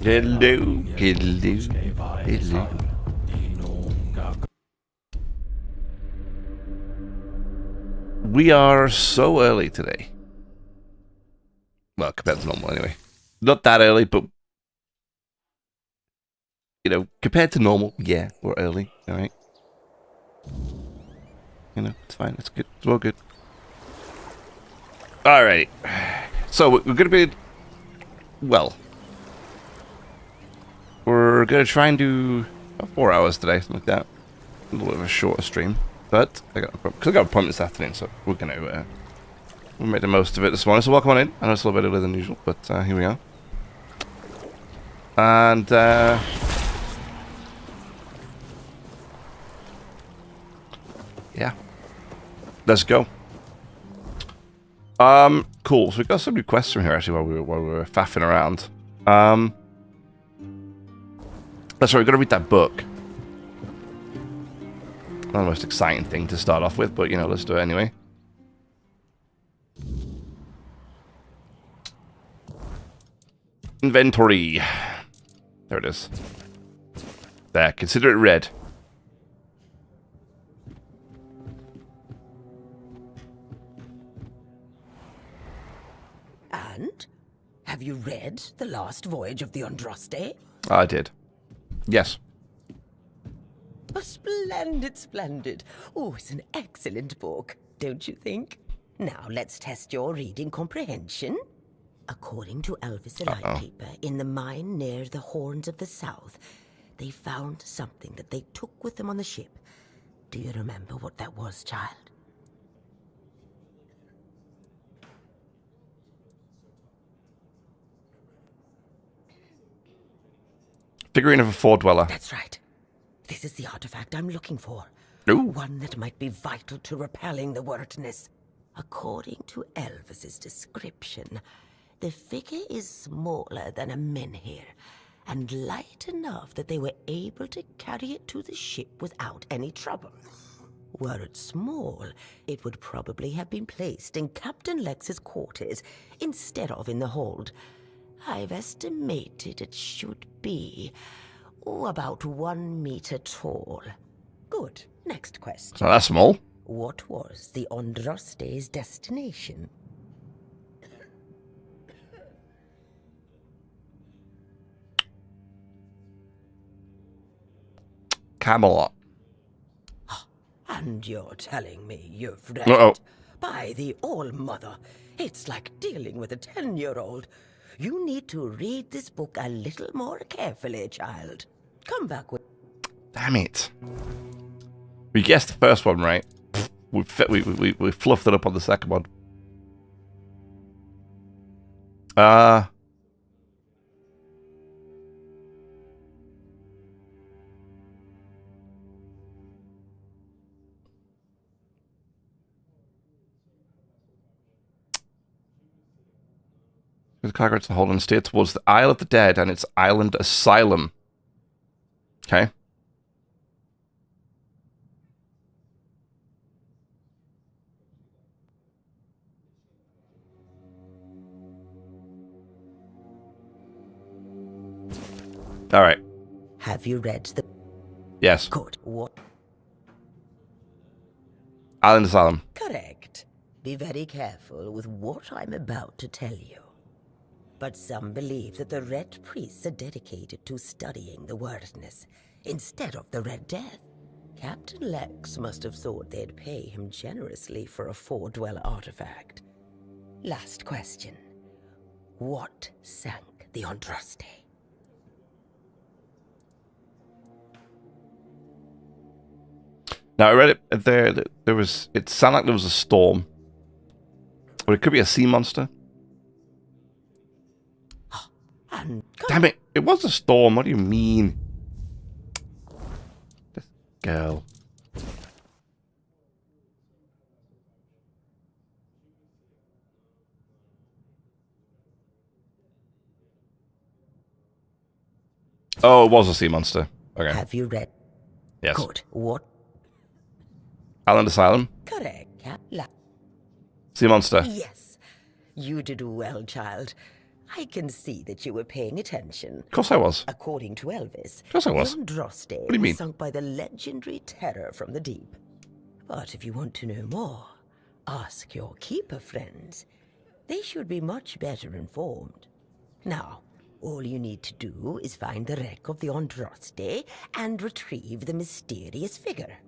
Hello, hello, hello. We are so early today. Well, compared to normal anyway. Not that early, but you know, compared to normal, yeah, we're early, alright? You know, it's fine, it's good, it's all good. Alrighty. So, we're gonna be... Well... We're gonna try and do 4 hours today, something like that. A little bit of a shorter stream. But, I got an appointment this afternoon, so we're gonna... we'll make the most of it this morning. So welcome on in. I know it's a little bit earlier than usual, but here we are. And, yeah. Let's go. Cool. So we got some new quests from here actually while we were faffing around. That's right, we've got to read that book. Not the most exciting thing to start off with, but you know, let's do it anyway. Inventory. There it is. There, consider it read. And? Have you read The Last Voyage of the Andraste? I did. Yes. Oh, splendid, splendid. Oh, it's an excellent book, don't you think? Now, let's test your reading comprehension. According to Elvis and Lightkeeper, in the mine near the Horns of the South, they found something that they took with them on the ship. Do you remember what that was, child? Figurine of a Ford dweller. That's right. This is the artifact I'm looking for. Ooh. One that might be vital to repelling the wordness. According to Elvis's description, the figure is smaller than a menhir, and light enough that they were able to carry it to the ship without any trouble. Were it small, it would probably have been placed in Captain Lex's quarters instead of in the hold. I've estimated it should be about 1 meter tall. Good. Next question. Oh, that's small. What was the Andraste's destination? Camelot. And you're telling me you've read Uh-oh. it? By the All-Mother, it's like dealing with a 10-year-old. You need to read this book a little more carefully, child. Come back with... Damn it. We guessed the first one right. We fluffed it up on the second one. The cargo to hold and steer towards the Isle of the Dead and its island asylum. Okay. All right. Have you read the... Yes. Good. What? Island asylum. Correct. Be very careful with what I'm about to tell you. But some believe that the Red Priests are dedicated to studying the wordness instead of the Red Death. Captain Lex must have thought they'd pay him generously for a four-dweller artifact. Last question. What sank the Andraste? Now I read it there. There was. It sounded like there was a storm, or it could be a sea monster. And Damn it! It was a storm. What do you mean? This girl. Oh, it was a sea monster. Okay. have you read? Yes. Good. What? Island asylum. Correct. Sea monster. Yes. You did well, child. I can see that you were paying attention. Of course I was. According to Elvis, Of course I was. Andraste What do you mean? was sunk by the legendary terror from the deep. But if you want to know more, ask your keeper friends. They should be much better informed. Now, all you need to do is find the wreck of the Andraste and retrieve the mysterious figure.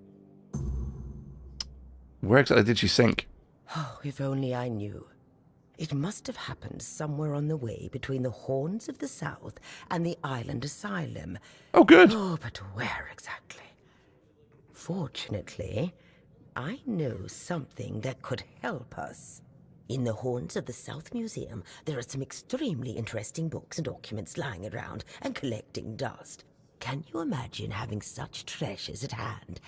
Where exactly did she sink? Oh, if only I knew. It must have happened somewhere on the way between the Horns of the South and the Island Asylum. Oh, good. Oh, but where exactly? Fortunately, I know something that could help us. In the Horns of the South Museum, there are some extremely interesting books and documents lying around and collecting dust. Can you imagine having such treasures at hand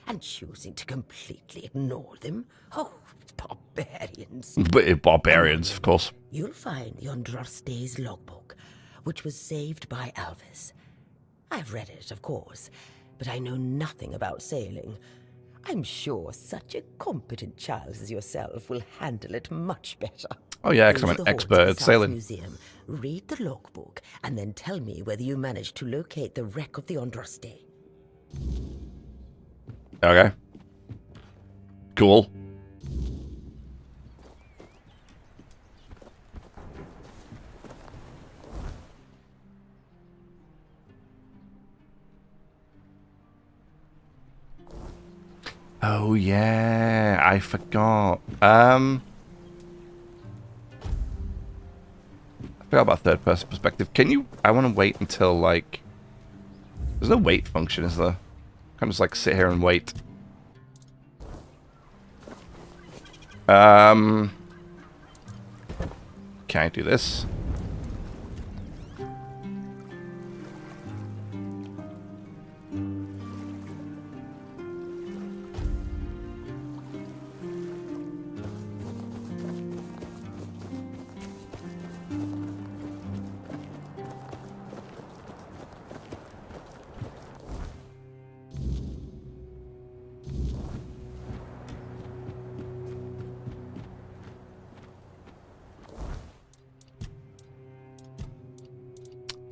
and choosing to completely ignore them? Oh, barbarians. Barbarians, of course. You'll find the Andraste's logbook, which was saved by Elvis. I've read it, of course, but I know nothing about sailing. I'm sure such a competent child as yourself will handle it much better. Oh yeah, because Go I'm to an the expert Horns at of the South sailing. Museum, read the logbook, and then tell me whether you managed to locate the wreck of the Andraste. Okay. Cool. Oh yeah, I forgot. I forgot about third person perspective. Can you I want to wait until like there's no wait function, is there? Kind of just like sit here and wait. Can I do this?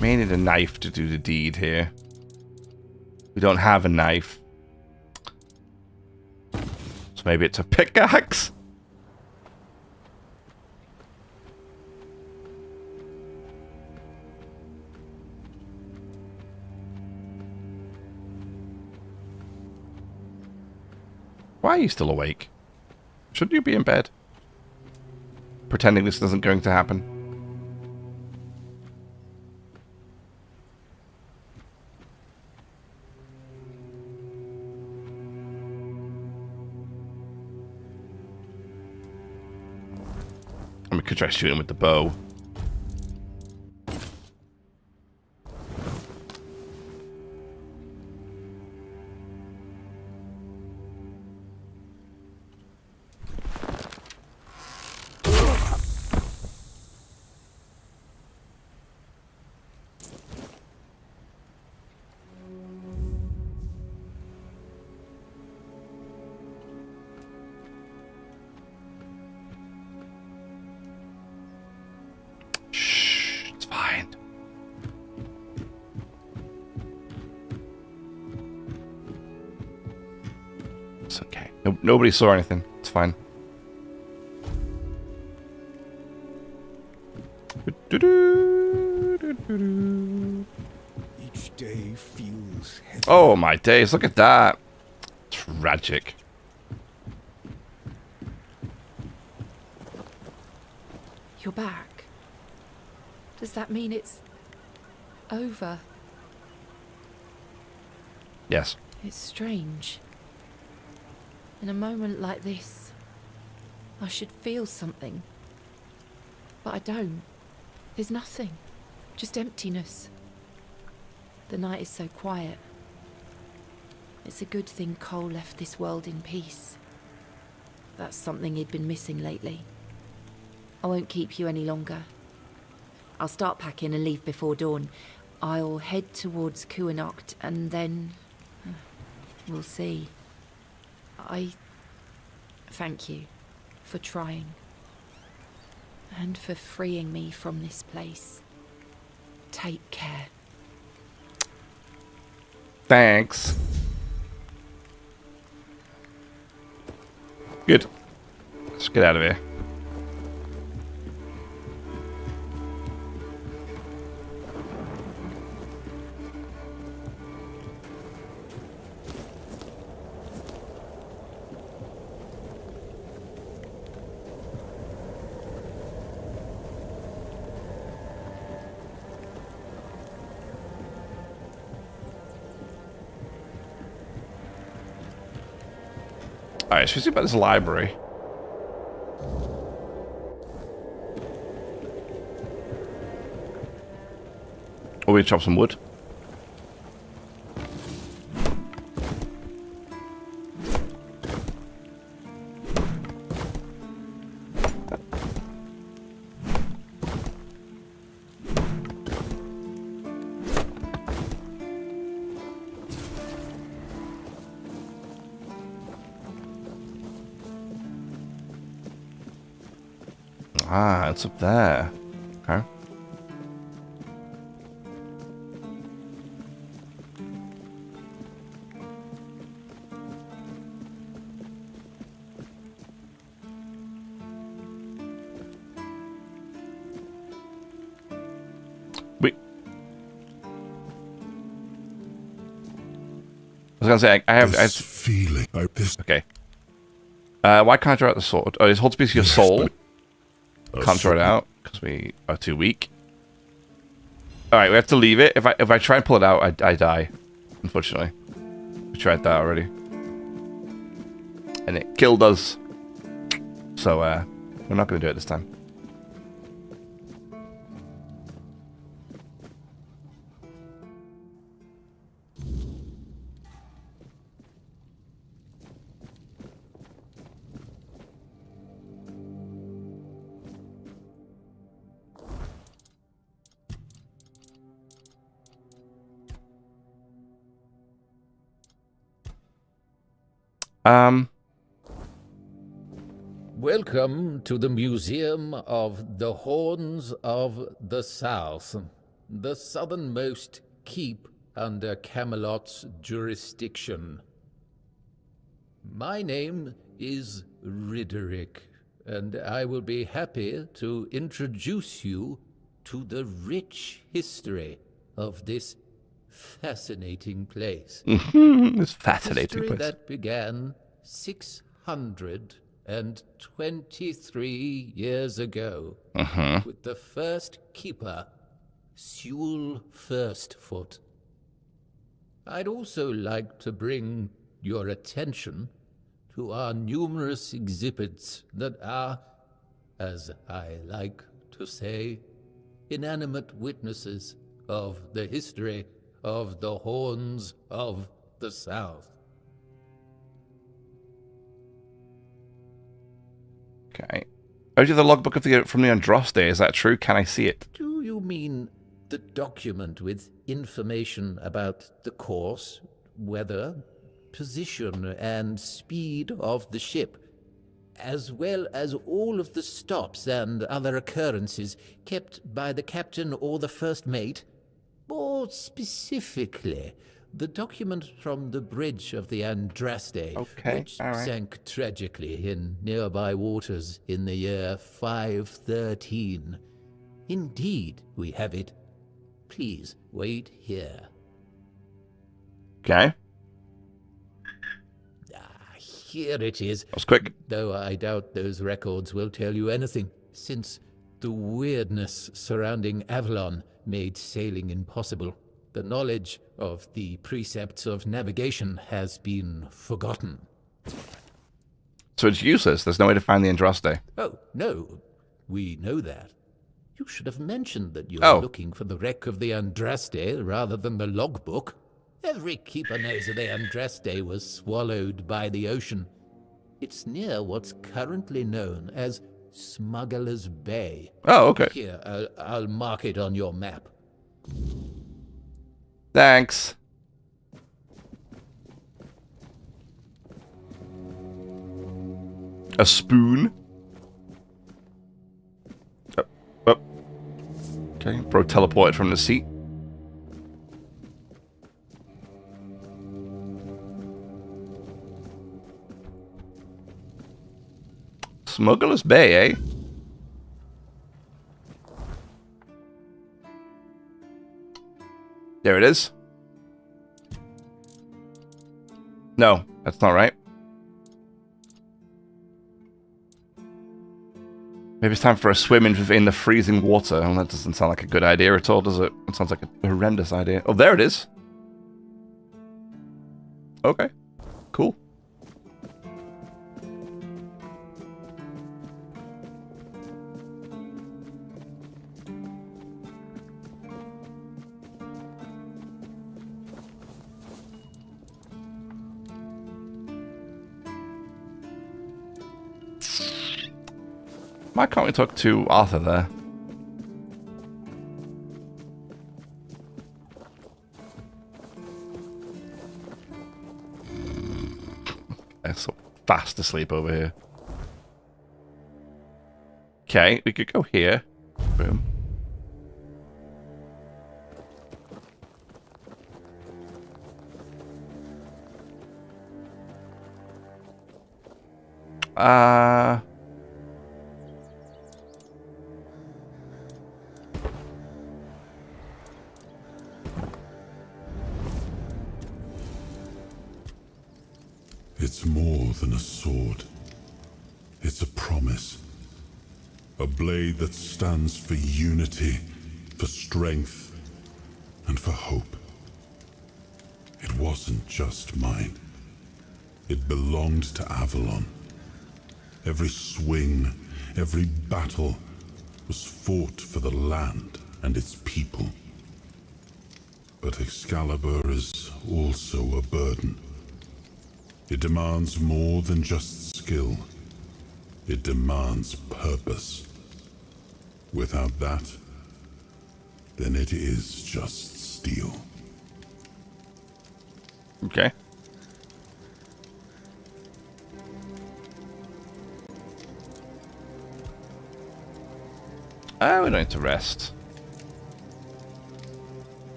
May need a knife to do the deed here. We don't have a knife. So maybe it's a pickaxe? Why are you still awake? Shouldn't you be in bed? Pretending this isn't going to happen. We could try shooting with the bow. Nobody saw anything. It's fine. Each day feels heavy. Oh my days, look at that. Tragic. You're back. Does that mean it's over? Yes. It's strange. In a moment like this, I should feel something. But I don't. There's nothing. Just emptiness. The night is so quiet. It's a good thing Cole left this world in peace. That's something he'd been missing lately. I won't keep you any longer. I'll start packing and leave before dawn. I'll head towards Kuanocht and then... we'll see. I thank you for trying. and for freeing me from this place. Take care. Thanks. Good. Let's get out of here. Alright, should we see about this library? Or we chop some wood. Ah, it's up there. Okay. Wait. I was gonna say I have feeling like this. Okay. Why can't I draw out the sword? Oh, it holds a piece of your soul. Can't draw it out because we are too weak. All right, we have to leave it. If I try and pull it out, I die. Unfortunately, we tried that already, and it killed us. So we're not going to do it this time. Welcome to the Museum of the Horns of the South, the southernmost keep under Camelot's jurisdiction. My name is Ridderick, and I will be happy to introduce you to the rich history of this fascinating place. It's fascinating History place. that began 623 years ago with the first keeper, Sewell Firstfoot. I'd also like to bring your attention to our numerous exhibits that are, as I like to say, inanimate witnesses of the history of the Horns of the South. Okay. Oh, you have the logbook from the Andraste. Is that true? Can I see it? Do you mean the document with information about the course, weather, position, and speed of the ship, as well as all of the stops and other occurrences kept by the captain or the first mate? More specifically, the document from the bridge of the Andraste, Okay, which all right. sank tragically in nearby waters in the year 513. Indeed, we have it. Please wait here. Okay. Here it is. That was quick. Though I doubt those records will tell you anything, since the weirdness surrounding Avalon made sailing impossible. The knowledge of the precepts of navigation has been forgotten. So it's useless. There's no way to find the Andraste. Oh, no. We know that. You should have mentioned that you Oh. were looking for the wreck of the Andraste rather than the logbook. Every keeper knows that the Andraste was swallowed by the ocean. It's near what's currently known as Smuggler's Bay. Oh, okay. Here, I'll mark it on your map. Thanks. A spoon. Okay, bro teleported from the seat. Smuggler's Bay, eh? There it is. No, that's not right. Maybe it's time for a swim in the freezing water. Well, that doesn't sound like a good idea at all, does it? It sounds like a horrendous idea. Oh, there it is. Okay. Cool. Why can't we talk to Arthur there? They're so fast asleep over here. Okay, we could go here. Boom. It's more than a sword. It's a promise. A blade that stands for unity, for strength, and for hope. It wasn't just mine. It belonged to Avalon. Every swing, every battle was fought for the land and its people. But Excalibur is also a burden. It demands more than just skill. It demands purpose. Without that, then it is just steel. Okay. We don't need to rest.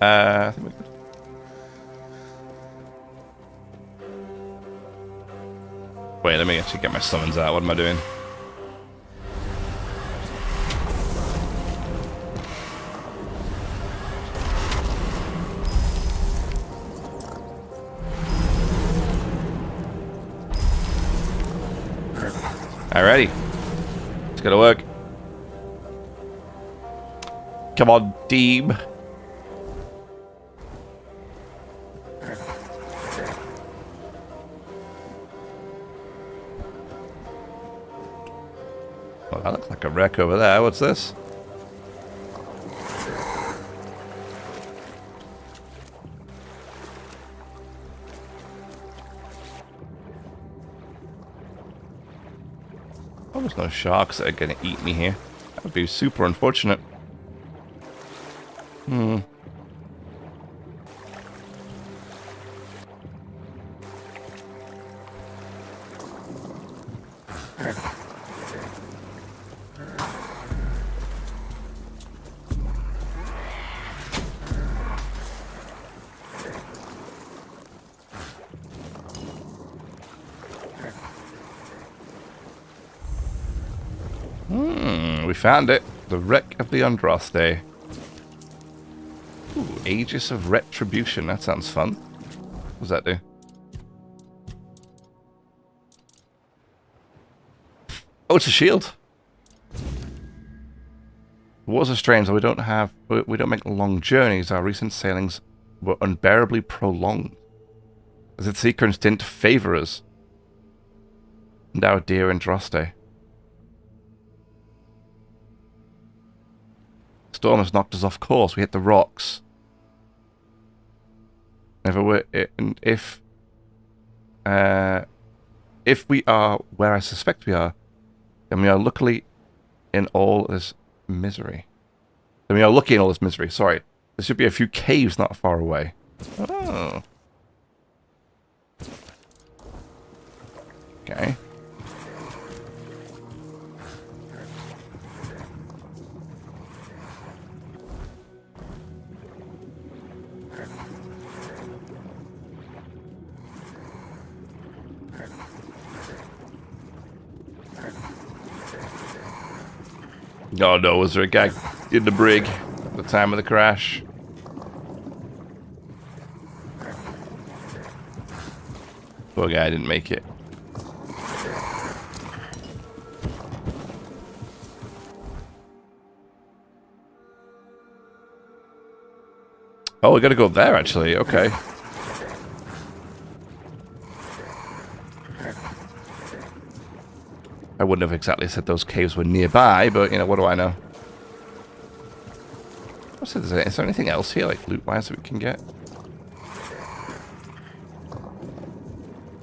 I think we could. Wait, let me actually get my summons out. What am I doing? Alrighty. It's gonna work. Come on, Deeb. Well, that looks like a wreck over there. What's this? Oh, there's no sharks that are gonna eat me here. That would be super unfortunate. We found it. The wreck of the Andraste. Ooh, Aegis of Retribution. That sounds fun. What does that do? Oh, it's a shield. The waters are strange, though we don't make long journeys. Our recent sailings were unbearably prolonged, as its sea currents didn't favor us. And our dear Andraste. Storm has knocked us off course. We hit the rocks. If we are where I suspect we are, then we are lucky in all this misery. Sorry. There should be a few caves not far away. Oh. Okay. Oh no, was there a guy in the brig at the time of the crash? Poor guy didn't make it. Oh, we gotta go there actually, okay. I wouldn't have exactly said those caves were nearby, but, you know, what do I know? Is there anything else here, like, loot-wise, that we can get?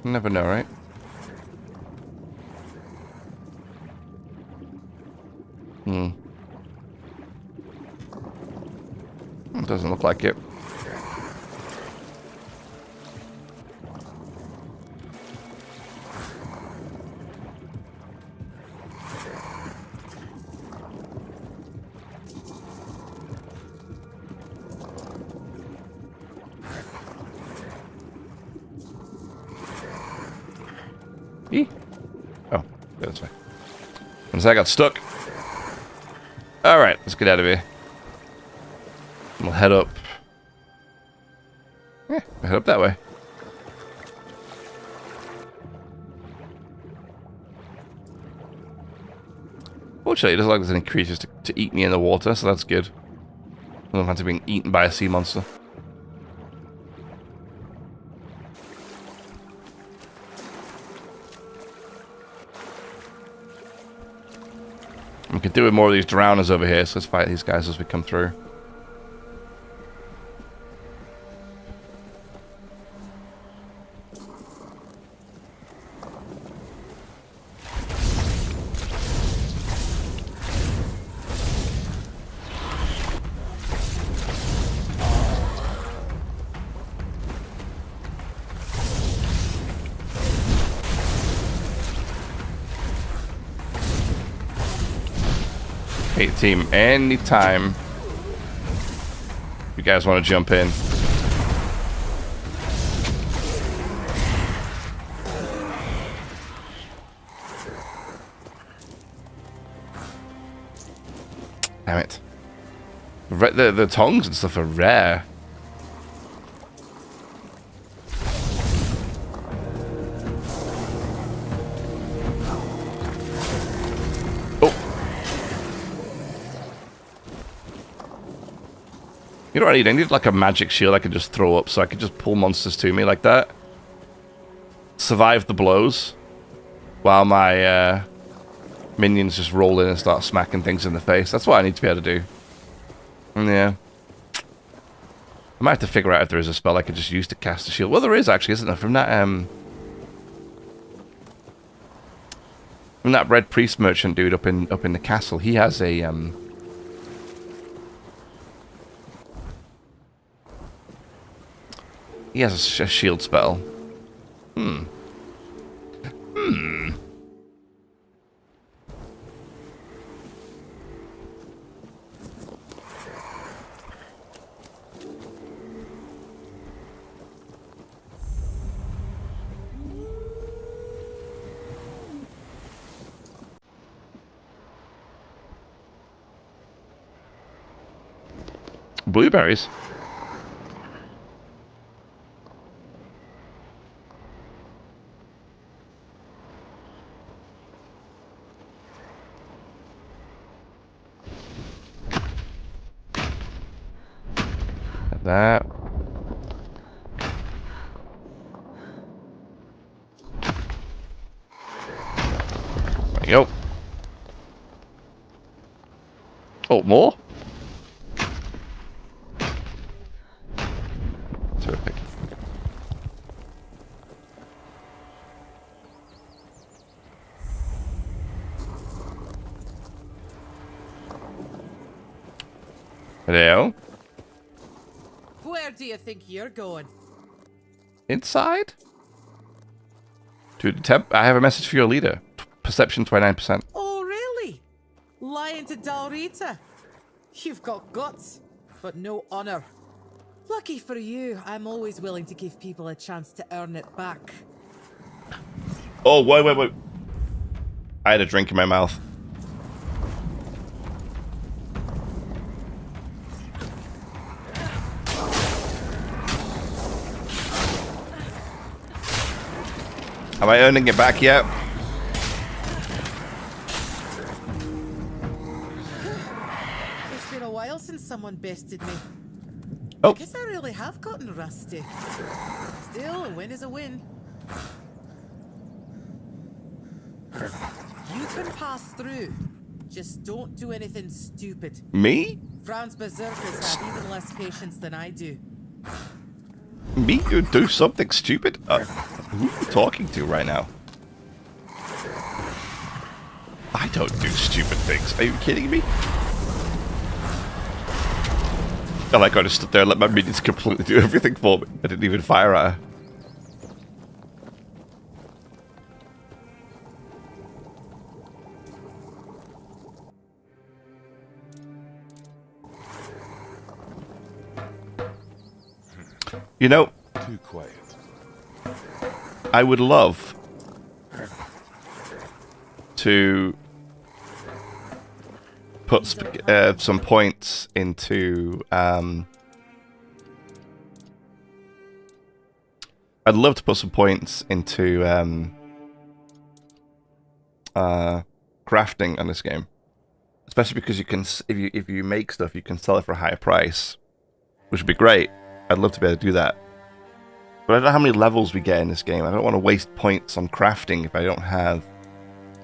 You never know, right? It doesn't look like it. Oh, that's fine. Once I got stuck. Alright, let's get out of here. We'll head up. Yeah, we'll head up that way. Fortunately, it doesn't look like there's any creatures to eat me in the water, so that's good. I don't have to be eaten by a sea monster. We could do with more of these drowners over here, so let's fight these guys as we come through. Hey team, anytime you guys want to jump in. Damn it. The tongs and stuff are rare. You know what I need? I need like a magic shield I can just throw up so I can just pull monsters to me like that. Survive the blows while my minions just roll in and start smacking things in the face. That's what I need to be able to do. Yeah. I might have to figure out if there is a spell I could just use to cast a shield. Well, there is actually, isn't there? From that Red Priest merchant dude up in the castle, he has a he has a shield spell. Blueberries. That. There you go. Oh, more? Terrific. Hello? Where do you think you're going? Inside? To the temp. I have a message for your leader. Perception 29%. Oh, really? Lying to Dalrita? You've got guts, but no honor. Lucky for you, I'm always willing to give people a chance to earn it back. Oh, wait. I had a drink in my mouth. Am I earning it back yet? It's been a while since someone bested me. Oh. I guess I really have gotten rusty. Still, a win is a win. You can pass through. Just don't do anything stupid. Me? Fran's berserkers have even less patience than I do. Me? You do something stupid? Who are you talking to right now? I don't do stupid things. Are you kidding me? I like I just stood there and let my minions completely do everything for me. I didn't even fire at her. You know, Too quiet. I would love to put some points into. I'd love to put some points into crafting on this game, especially because you can, if you make stuff, you can sell it for a higher price, which would be great. I'd love to be able to do that. But I don't know how many levels we get in this game. I don't want to waste points on crafting if I don't have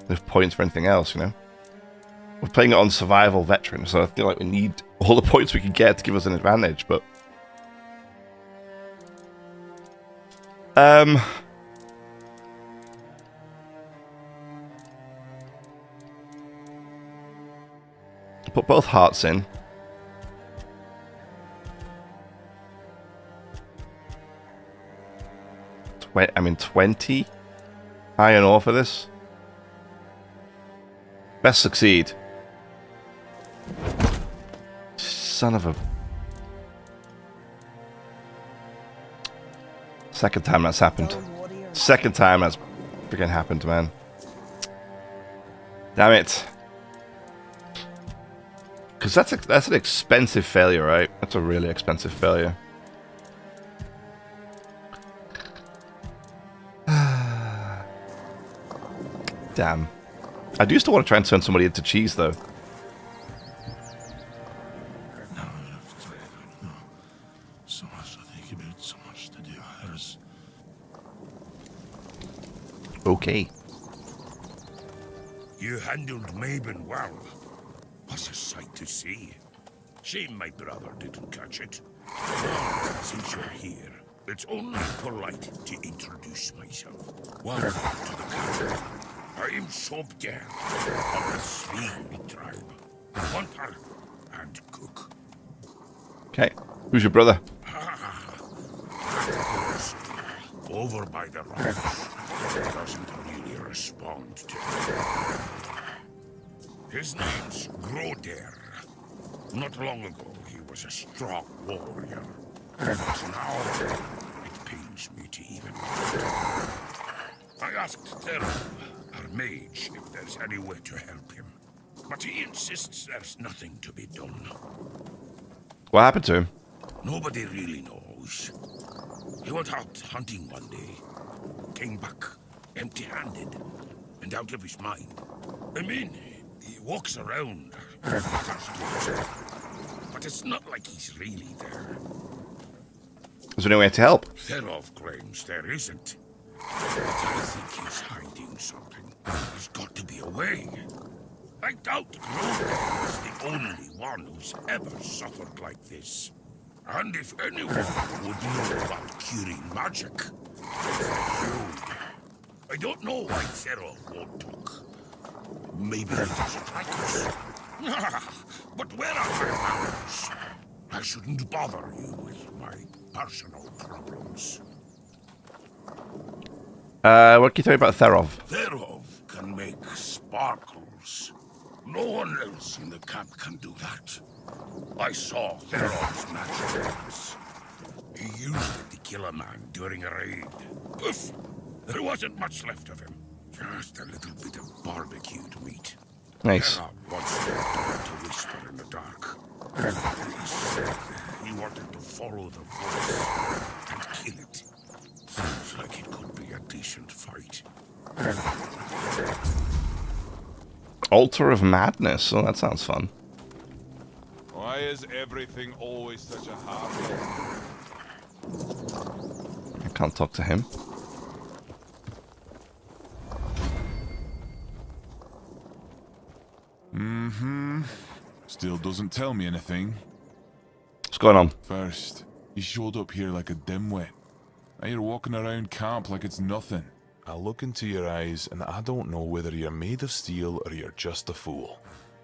enough points for anything else, you know? We're playing it on survival veteran, so I feel like we need all the points we can get to give us an advantage, but... Put both hearts in. I mean, 20 iron ore for this. Best succeed. Son of a... Second time that's happened. Second time that's freaking happened, man. Damn it. Because that's an expensive failure, right? That's a really expensive failure. Damn. I do still want to try and turn somebody into cheese, though. No. So much to think about, so much to do. There's... Okay. You handled Mabon well. Was a sight to see. Shame my brother didn't catch it. Now, since you're here, it's only polite to introduce myself. Welcome to the castle. I am Sobder of the Swing tribe. Hunter and cook. Okay. Who's your brother? Over by the rocks. Doesn't really respond to me. His name's Groder. Not long ago, he was a strong warrior. But now, it pains me to even I asked Theron, our mage, if there's any way to help him. But he insists there's nothing to be done. What happened to him? Nobody really knows. He went out hunting one day. Came back empty-handed and out of his mind. I mean, he walks around, but it's not like he's really there. Is there any way to help? Therov claims there isn't. But I think he's hiding something. There's got to be a way. I doubt Groder is the only one who's ever suffered like this. And if anyone would know about curing magic, it's you. I don't know why Therov won't talk. Maybe he doesn't like us. But where are my manners? I shouldn't bother you with my personal problems. What can you tell me about Therov? Therov can make sparkles. No one else in the camp can do that. I saw Therov's magic once. kill a man during a raid. Poof! There wasn't much left of him. Just a little bit of barbecued meat. Nice. Gerard once told to whisper in the dark. And he said he wanted to follow the voice and kill it. Sounds like it could be a decent fight. Altar of Madness. Oh, that sounds fun. Why is everything always such a hassle? I can't talk to him. Still doesn't tell me anything. What's going on? First, you showed up here like a dimwit. Now you're walking around camp like it's nothing. I look into your eyes and I don't know whether you're made of steel or you're just a fool.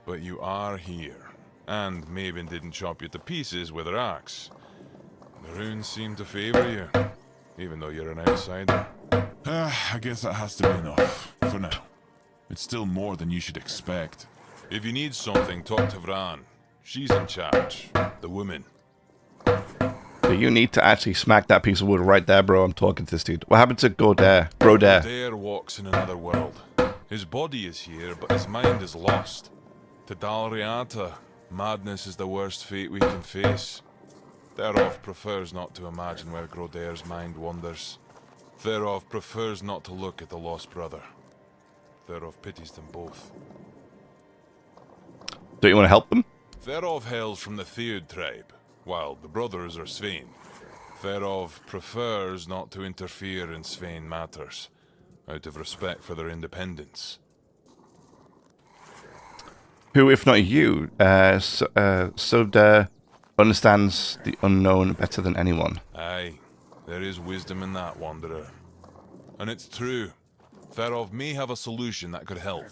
But you are here. And Maven didn't chop you to pieces with her axe. The runes seem to favor you, even though you're an outsider. I guess that has to be enough, for now. It's still more than you should expect. If you need something, talk to Vran. She's in charge. The woman. Do you need to actually smack that piece of wood right there, bro? I'm talking to this dude. What happened to Godair? Brodair. Godair walks in another world. His body is here, but his mind is lost. To Dalriata, madness is the worst fate we can face. Therov prefers not to imagine where Grodair's mind wanders. Therov prefers not to look at the lost brother. Therov pities them both. Don't you want to help them? Therov hails from the Theod tribe, while the brothers are Svein. Therov prefers not to interfere in Svein matters, out of respect for their independence. Who, if not you, Sodar understands the unknown better than anyone. Aye, there is wisdom in that, Wanderer. And it's true. Therov may have a solution that could help,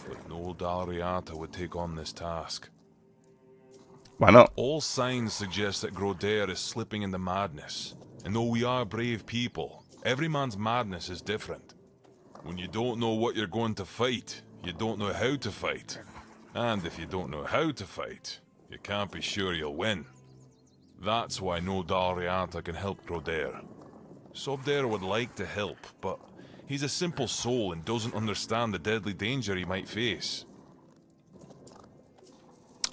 but no Dalriata would take on this task. Why not? All signs suggest that Grodair is slipping into madness, and though we are brave people, every man's madness is different. When you don't know what you're going to fight, you don't know how to fight. And if you don't know how to fight, you can't be sure you'll win. That's why no Dalriata can help Grodair. Sobdair would like to help, but he's a simple soul and doesn't understand the deadly danger he might face.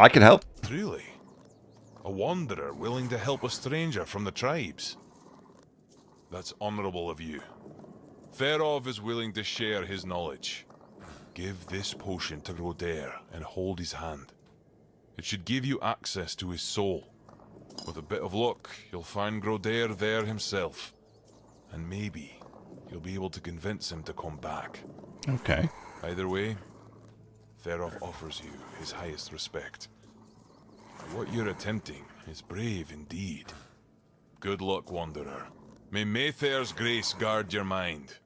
I can help. Truly? A wanderer willing to help a stranger from the tribes? That's honorable of you. Therov is willing to share his knowledge. Give this potion to Grodair and hold his hand. It should give you access to his soul. With a bit of luck, you'll find Grodair there himself. And maybe you'll be able to convince him to come back. Okay. Either way, Therov offers you his highest respect. What you're attempting is brave indeed. Good luck, Wanderer. May Mayfair's grace guard your mind.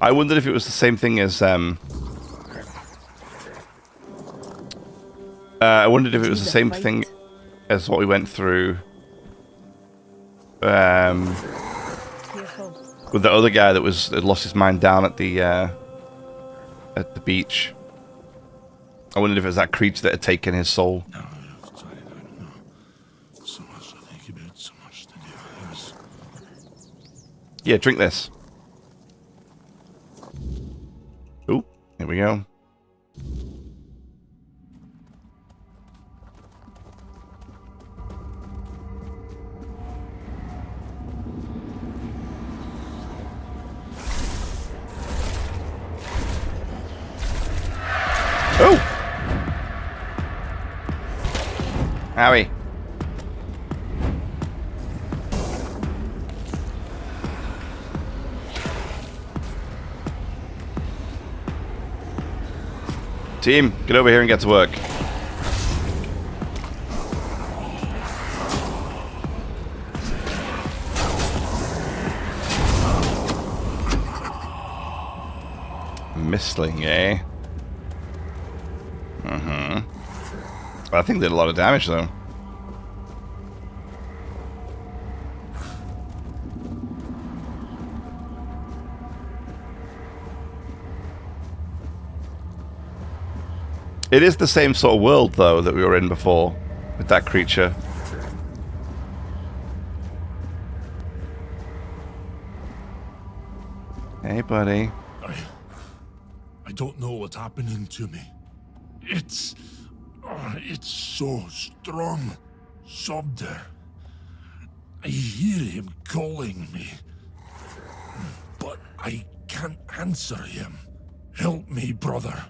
I wondered if it was the same thing as I wondered if it was the same thing as what we went through with the other guy that had lost his mind down at the beach. I wondered if it was that creature that had taken his soul. No, I've tried, I don't know. So much to think about, so much to do. Yes. Yeah, drink this. Ooh, here we go. Oh! Howie. Team, get over here and get to work. Mistling, eh? I think they did a lot of damage, though. It is the same sort of world, though, that we were in before with that creature. Hey, buddy. I don't know what's happening to me. It's so strong. Sobder. I hear him calling me, but I can't answer him. Help me, brother.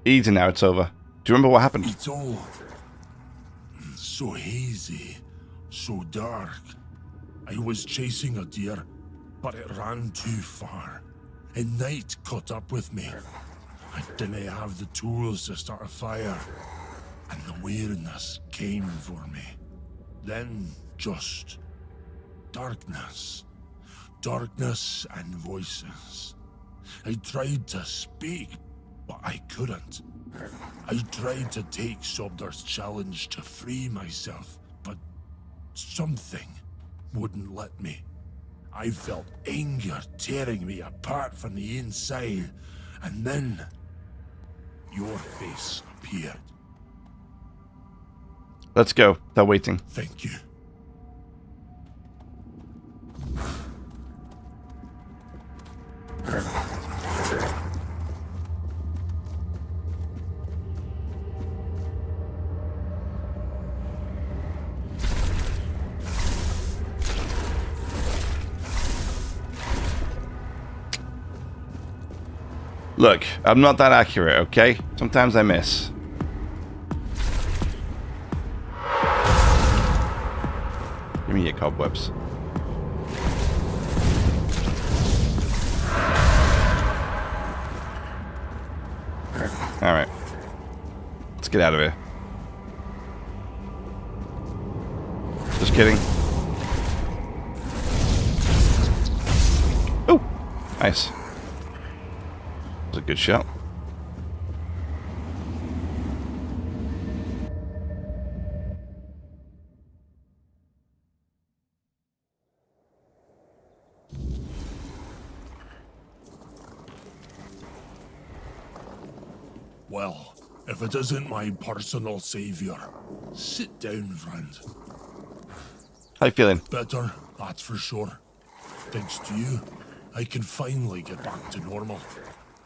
Easy now, it's over. Do you remember what happened? It's all so hazy, so dark. I was chasing a deer, but it ran too far, and night caught up with me. I didn't have the tools to start a fire, and the weirdness came for me. Then just darkness. Darkness and voices. I tried to speak, but I couldn't. I tried to take Sobder's challenge to free myself, but something wouldn't let me. I felt anger tearing me apart from the inside, and then your face appeared. Let's go. They're waiting. Thank you. Look, I'm not that accurate, okay? Sometimes I miss. Give me your cobwebs. Alright. Let's get out of here. Just kidding. Oh! Nice. That was a good shot. Well, if it isn't my personal savior, sit down, friend. How you feeling? Better, that's for sure. Thanks to you, I can finally get back to normal.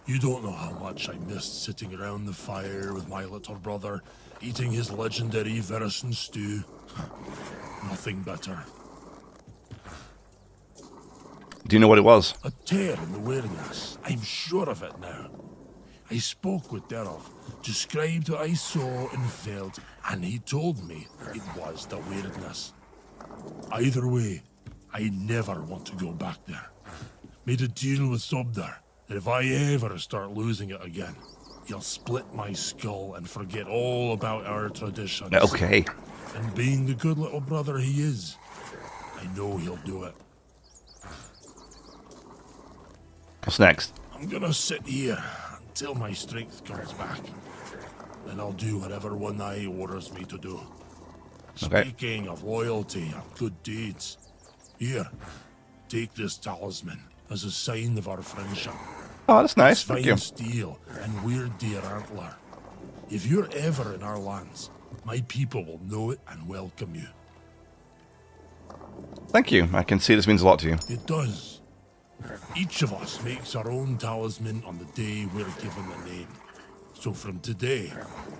You don't know how much I missed sitting around the fire with my little brother, eating his legendary venison stew. Nothing better. Do you know what it was? A tear in the weirdness. I'm sure of it now. I spoke with Derov, described what I saw and felt, and he told me it was the weirdness. Either way, I never want to go back there. Made a deal with Sobder that if I ever start losing it again, he'll split my skull and forget all about our traditions. Okay. And being the good little brother he is, I know he'll do it. What's next? I'm gonna sit here until my strength comes back. Then I'll do whatever one eye orders me to do. Okay. Speaking of loyalty and good deeds, here, take this talisman as a sign of our friendship. Oh, that's nice. It's Thank fine you. steel and weird deer antler. If you're ever in our lands, my people will know it and welcome you. Thank you. I can see this means a lot to you. It does. Each of us makes our own talisman on the day we're given a name. So from today,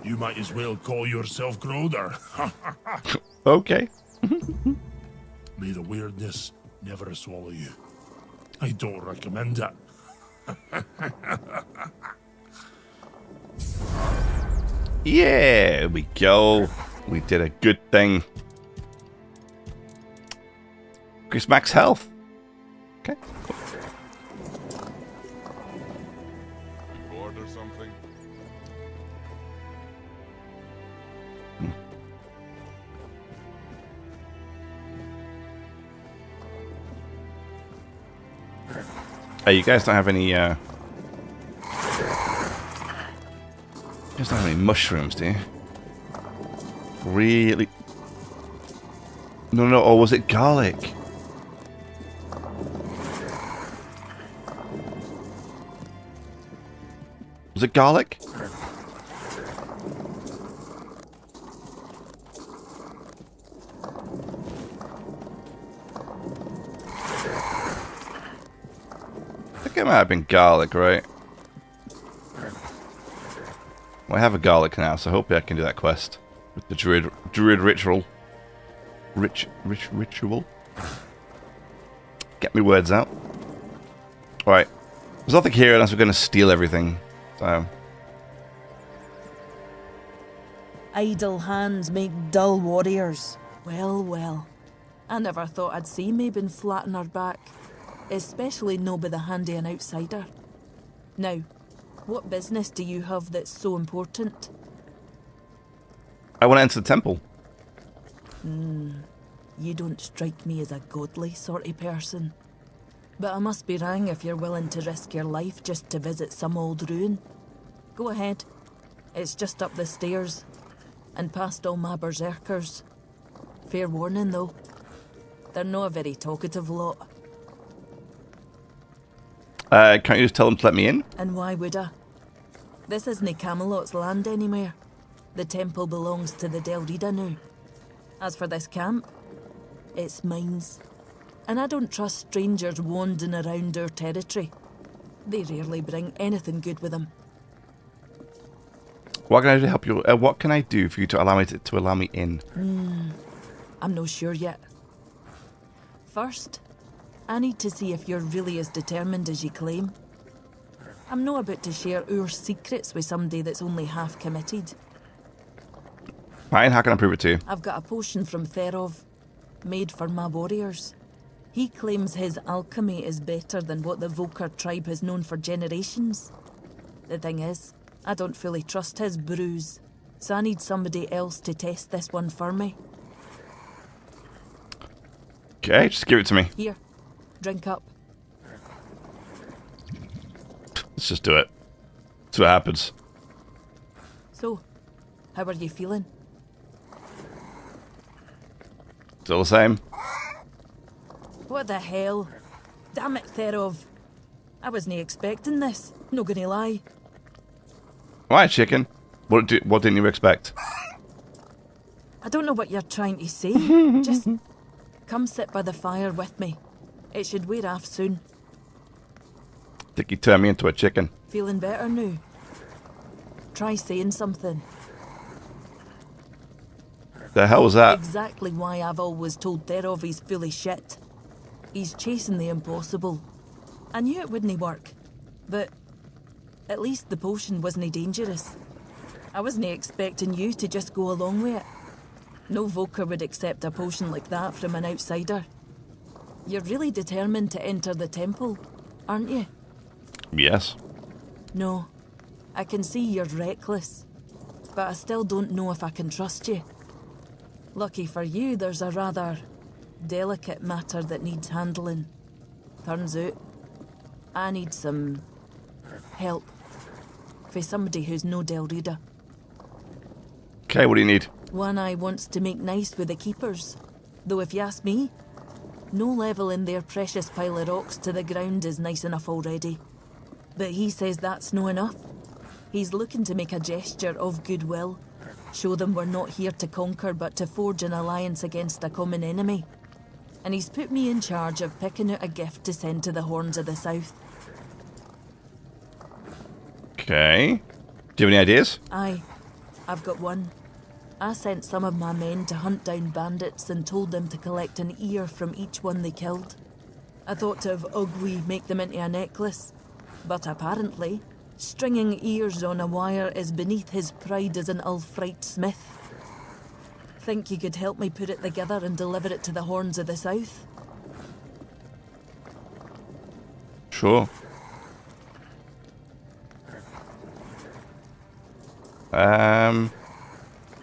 you might as well call yourself Groder. Okay. May the weirdness never swallow you. I don't recommend it. Yeah, there we go. We did a good thing. Increase max health. Okay. Cool. Bored or something? Hey, you guys don't have any, you guys don't have any mushrooms, do you? Really? No, or was it garlic? Was it garlic? it might have been garlic, right? Well, I have a garlic now, so hopefully I can do that quest with the druid ritual. Ritual? Get me words out. Alright. There's nothing here unless we're going to steal everything. So. Idle hands make dull warriors. Well, well. I never thought I'd see Mabin flatten her back. Especially no by the hand of an outsider. Now, what business do you have that's so important? I want to enter the temple. You don't strike me as a godly sort of person. But I must be wrong if you're willing to risk your life just to visit some old ruin. Go ahead. It's just up the stairs. And past all my berserkers. Fair warning, though. They're not a very talkative lot. Can't you just tell them to let me in? And why would I? This isn't Camelot's land anymore. The temple belongs to the Del Rida now. As for this camp, it's mine's. And I don't trust strangers wandering around our territory. They rarely bring anything good with them. What can I do to help you? What can I do for you to allow me in? I'm not sure yet. First, I need to see if you're really as determined as you claim. I'm not about to share our secrets with somebody that's only half committed. Fine, how can I prove it to you? I've got a potion from Therov, made for my warriors. He claims his alchemy is better than what the Volker tribe has known for generations. The thing is, I don't fully trust his brews, so I need somebody else to test this one for me. Okay, just give it to me. Here, drink up. Let's just do it. See what happens. So, how are you feeling? Still the same. What the hell? Damn it, Therov. I wasn't expecting this, no gonna lie. Why, chicken? What didn't you expect? I don't know what you're trying to say. Just come sit by the fire with me. It should wear off soon. Think you turned me into a chicken. Feeling better now? Try saying something. The hell was that? Exactly why I've always told Therov he's full of shit. He's chasing the impossible. I knew it wouldn't work, but at least the potion wasn't dangerous. I wasn't expecting you to just go along with it. No Volker would accept a potion like that from an outsider. You're really determined to enter the temple, aren't you? Yes. No, I can see you're reckless, but I still don't know if I can trust you. Lucky for you, there's a rather delicate matter that needs handling. Turns out, I need some help for somebody who's no Del Rida. Okay, what do you need? One Eye wants to make nice with the keepers, though if you ask me, no level in their precious pile of rocks to the ground is nice enough already. But he says that's no enough. He's looking to make a gesture of goodwill, show them we're not here to conquer but to forge an alliance against a common enemy. And he's put me in charge of picking out a gift to send to the Horns of the South. Okay. Do you have any ideas? Aye, I've got one. I sent some of my men to hunt down bandits and told them to collect an ear from each one they killed. I thought to have Ugwi make them into a necklace, but apparently, stringing ears on a wire is beneath his pride as an Ulfrite smith. Think you could help me put it together and deliver it to the Horns of the South? Sure.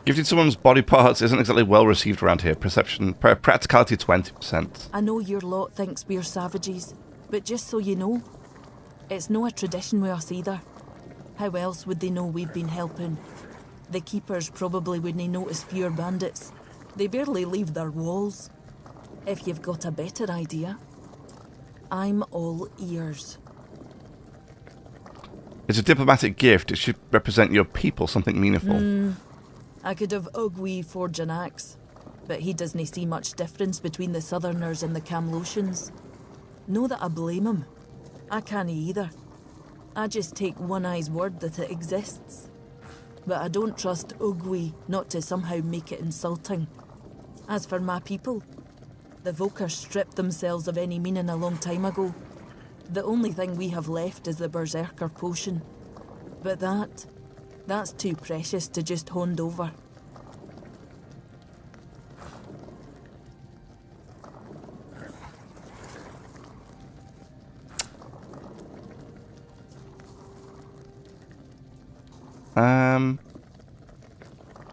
Gifting someone's body parts isn't exactly well received around here. Practicality 20%. I know your lot thinks we're savages, but just so you know, it's no a tradition with us either. How else would they know we've been helping? The keepers probably wouldn't notice fewer bandits. They barely leave their walls. If you've got a better idea, I'm all ears. It's a diplomatic gift. It should represent your people, something meaningful. I could have Ugwi forge an axe, but he doesn't see much difference between the Southerners and the Camlosians. Know that I blame him. I can't either. I just take One Eye's word that it exists. But I don't trust Ugwi not to somehow make it insulting. As for my people, the Volkers stripped themselves of any meaning a long time ago. The only thing we have left is the Berserker potion. But that's too precious to just hand over.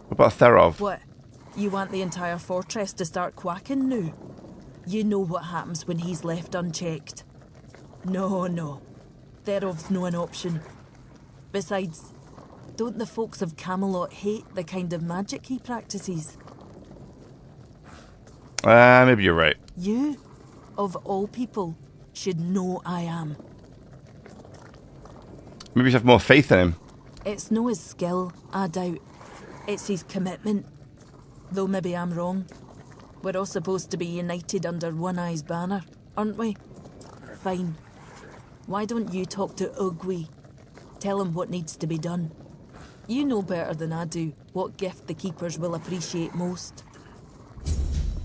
What about Therov? What? You want the entire fortress to start quacking now? You know what happens when he's left unchecked. No. Therov's no an option. Besides, don't the folks of Camelot hate the kind of magic he practices? Maybe you're right. You, of all people, should know I am. Maybe you should have more faith in him. It's no his skill, I doubt. It's his commitment. Though maybe I'm wrong. We're all supposed to be united under One Eye's banner, aren't we? Fine. Why don't you talk to Ugwi? Tell him what needs to be done. You know better than I do what gift the Keepers will appreciate most.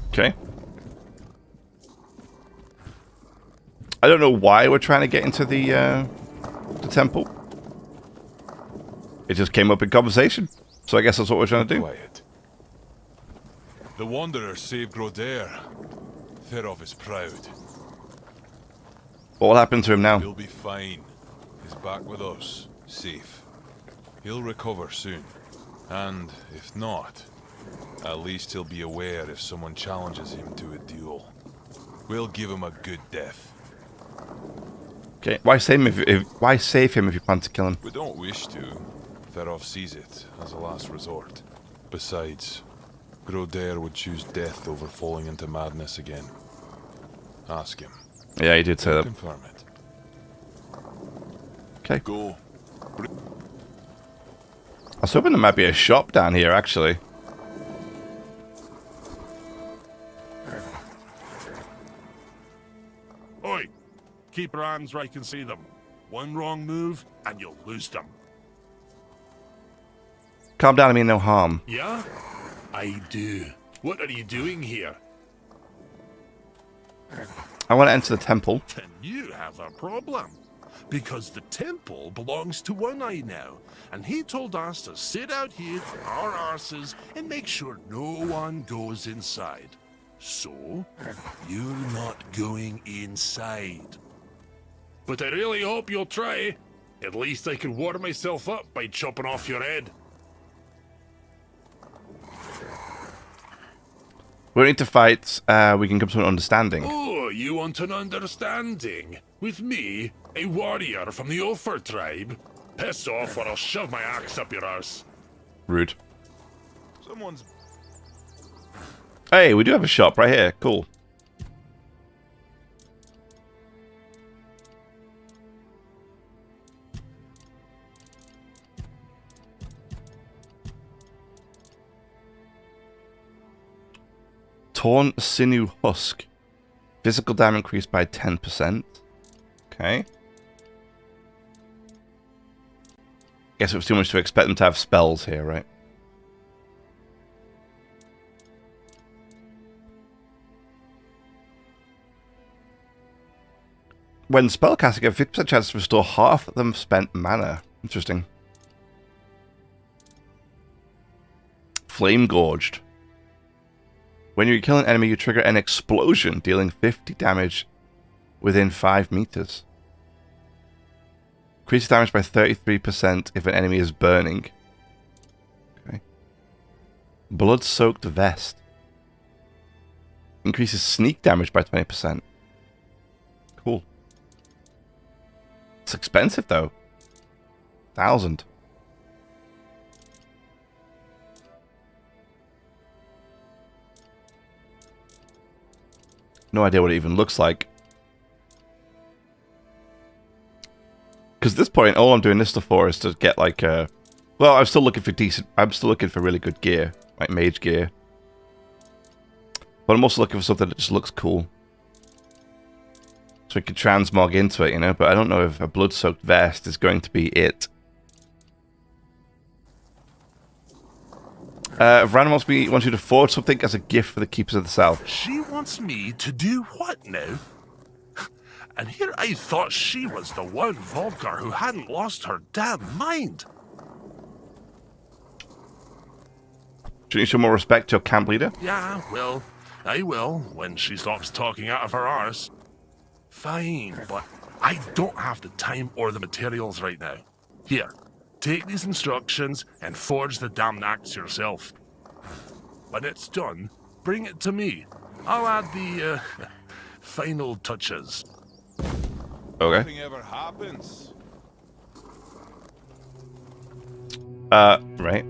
Okay. I don't know why we're trying to get into the temple. It just came up in conversation. So I guess that's what we're trying to do. Quiet. The Wanderer saved Grodair. Therov is proud. What will happen to him now? He'll be fine. He's back with us, safe. He'll recover soon. And if not, at least he'll be aware if someone challenges him to a duel. We'll give him a good death. Okay, why save him if you plan to kill him? We don't wish to. Therov sees it as a last resort. Besides, Grodair would choose death over falling into madness again. Ask him. Yeah, he did say that. Confirm it. Okay. Go. I was hoping there might be a shop down here, actually. Oi! Keep your hands where I can see them. One wrong move, and you'll lose them. Calm down, I mean no harm. Yeah? I do. What are you doing here? I want to enter the temple. Then you have a problem. Because the temple belongs to One Eye now, and he told us to sit out here on our arses and make sure no one goes inside. So, you're not going inside. But I really hope you'll try. At least I can warm myself up by chopping off your head. We don't need to fight, we can come to an understanding. Oh, you want an understanding? With me, a warrior from the Ophir tribe? Piss off or I'll shove my axe up your arse. Rude. Someone's... Hey, we do have a shop right here. Cool. Torn sinew husk. Physical damage increased by 10%. Okay. Guess it was too much to expect them to have spells here, right? When spellcasting, a 50% chance to restore half of them spent mana. Interesting. Flame Gorged. When you kill an enemy, you trigger an explosion, dealing 50 damage within 5 meters. Increases damage by 33% if an enemy is burning. Okay. Blood-soaked vest. Increases sneak damage by 20%. Cool. It's expensive though. 1,000. No idea what it even looks like. Because at this point, all I'm doing this stuff for is to get like a... Well, I'm still looking for decent... I'm still looking for really good gear. Like mage gear. But I'm also looking for something that just looks cool. So we could transmog into it, you know, but I don't know if a blood-soaked vest is going to be it. Random wants you to forge something as a gift for the Keepers of the South. She wants me to do what now? And here I thought she was the one Volgar who hadn't lost her damn mind. Shouldn't you show more respect to your camp leader? Yeah, well, I will when she stops talking out of her arse. Fine, but I don't have the time or the materials right now. Here, take these instructions and forge the damn axe yourself. When it's done, bring it to me. I'll add the final touches. Okay. Nothing ever happens. Right.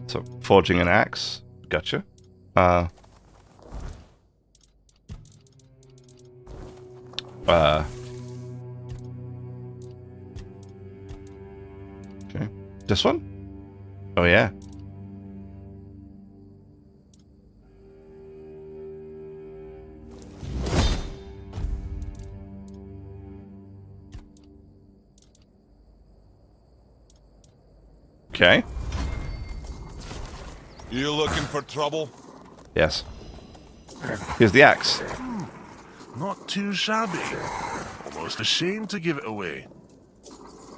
So, forging an axe. Gotcha. Okay. This one? Oh, yeah. Okay. You looking for trouble? Yes. Here's the axe. Not too shabby. Almost ashamed to give it away.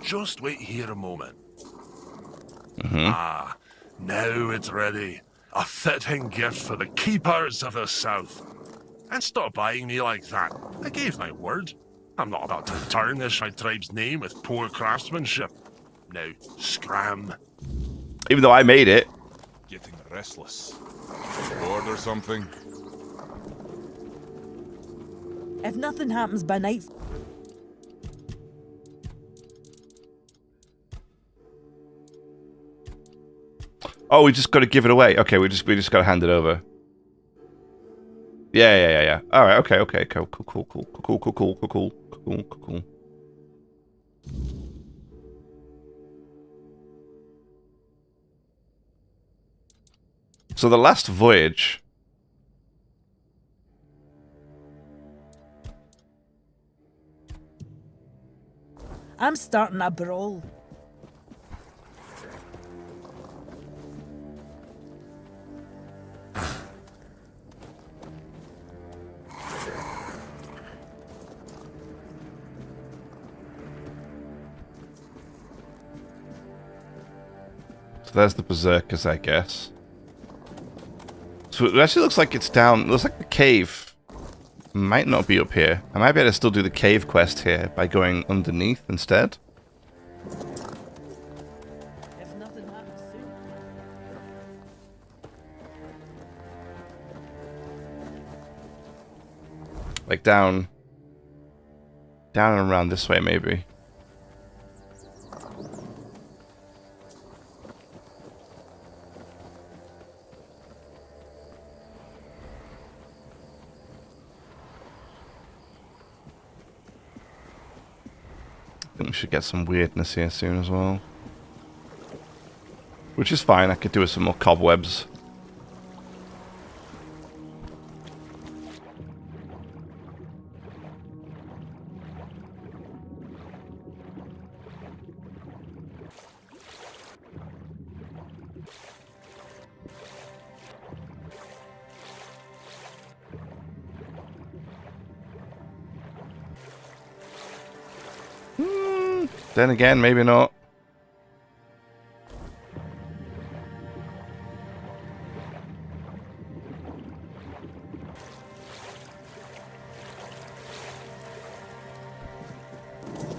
Just wait here a moment. Ah, now it's ready. A fitting gift for the Keepers of the South. And stop eyeing me like that. I gave my word. I'm not about to tarnish my tribe's name with poor craftsmanship. Now, scram. Even though I made it. Getting restless. Bored or something? If nothing happens by night... Oh, we just got to give it away. Okay, we just got to hand it over. Yeah. All right. Okay. Cool. So the last voyage. I'm starting a brawl. So there's the berserkers, I guess. So it actually looks like it's down. It looks like the cave might not be up here. I might be able to still do the cave quest here by going underneath instead. If nothing happens soon. Like down and around this way, maybe. I think we should get some weirdness here soon as well. Which is fine, I could do with some more cobwebs. Then again, maybe not.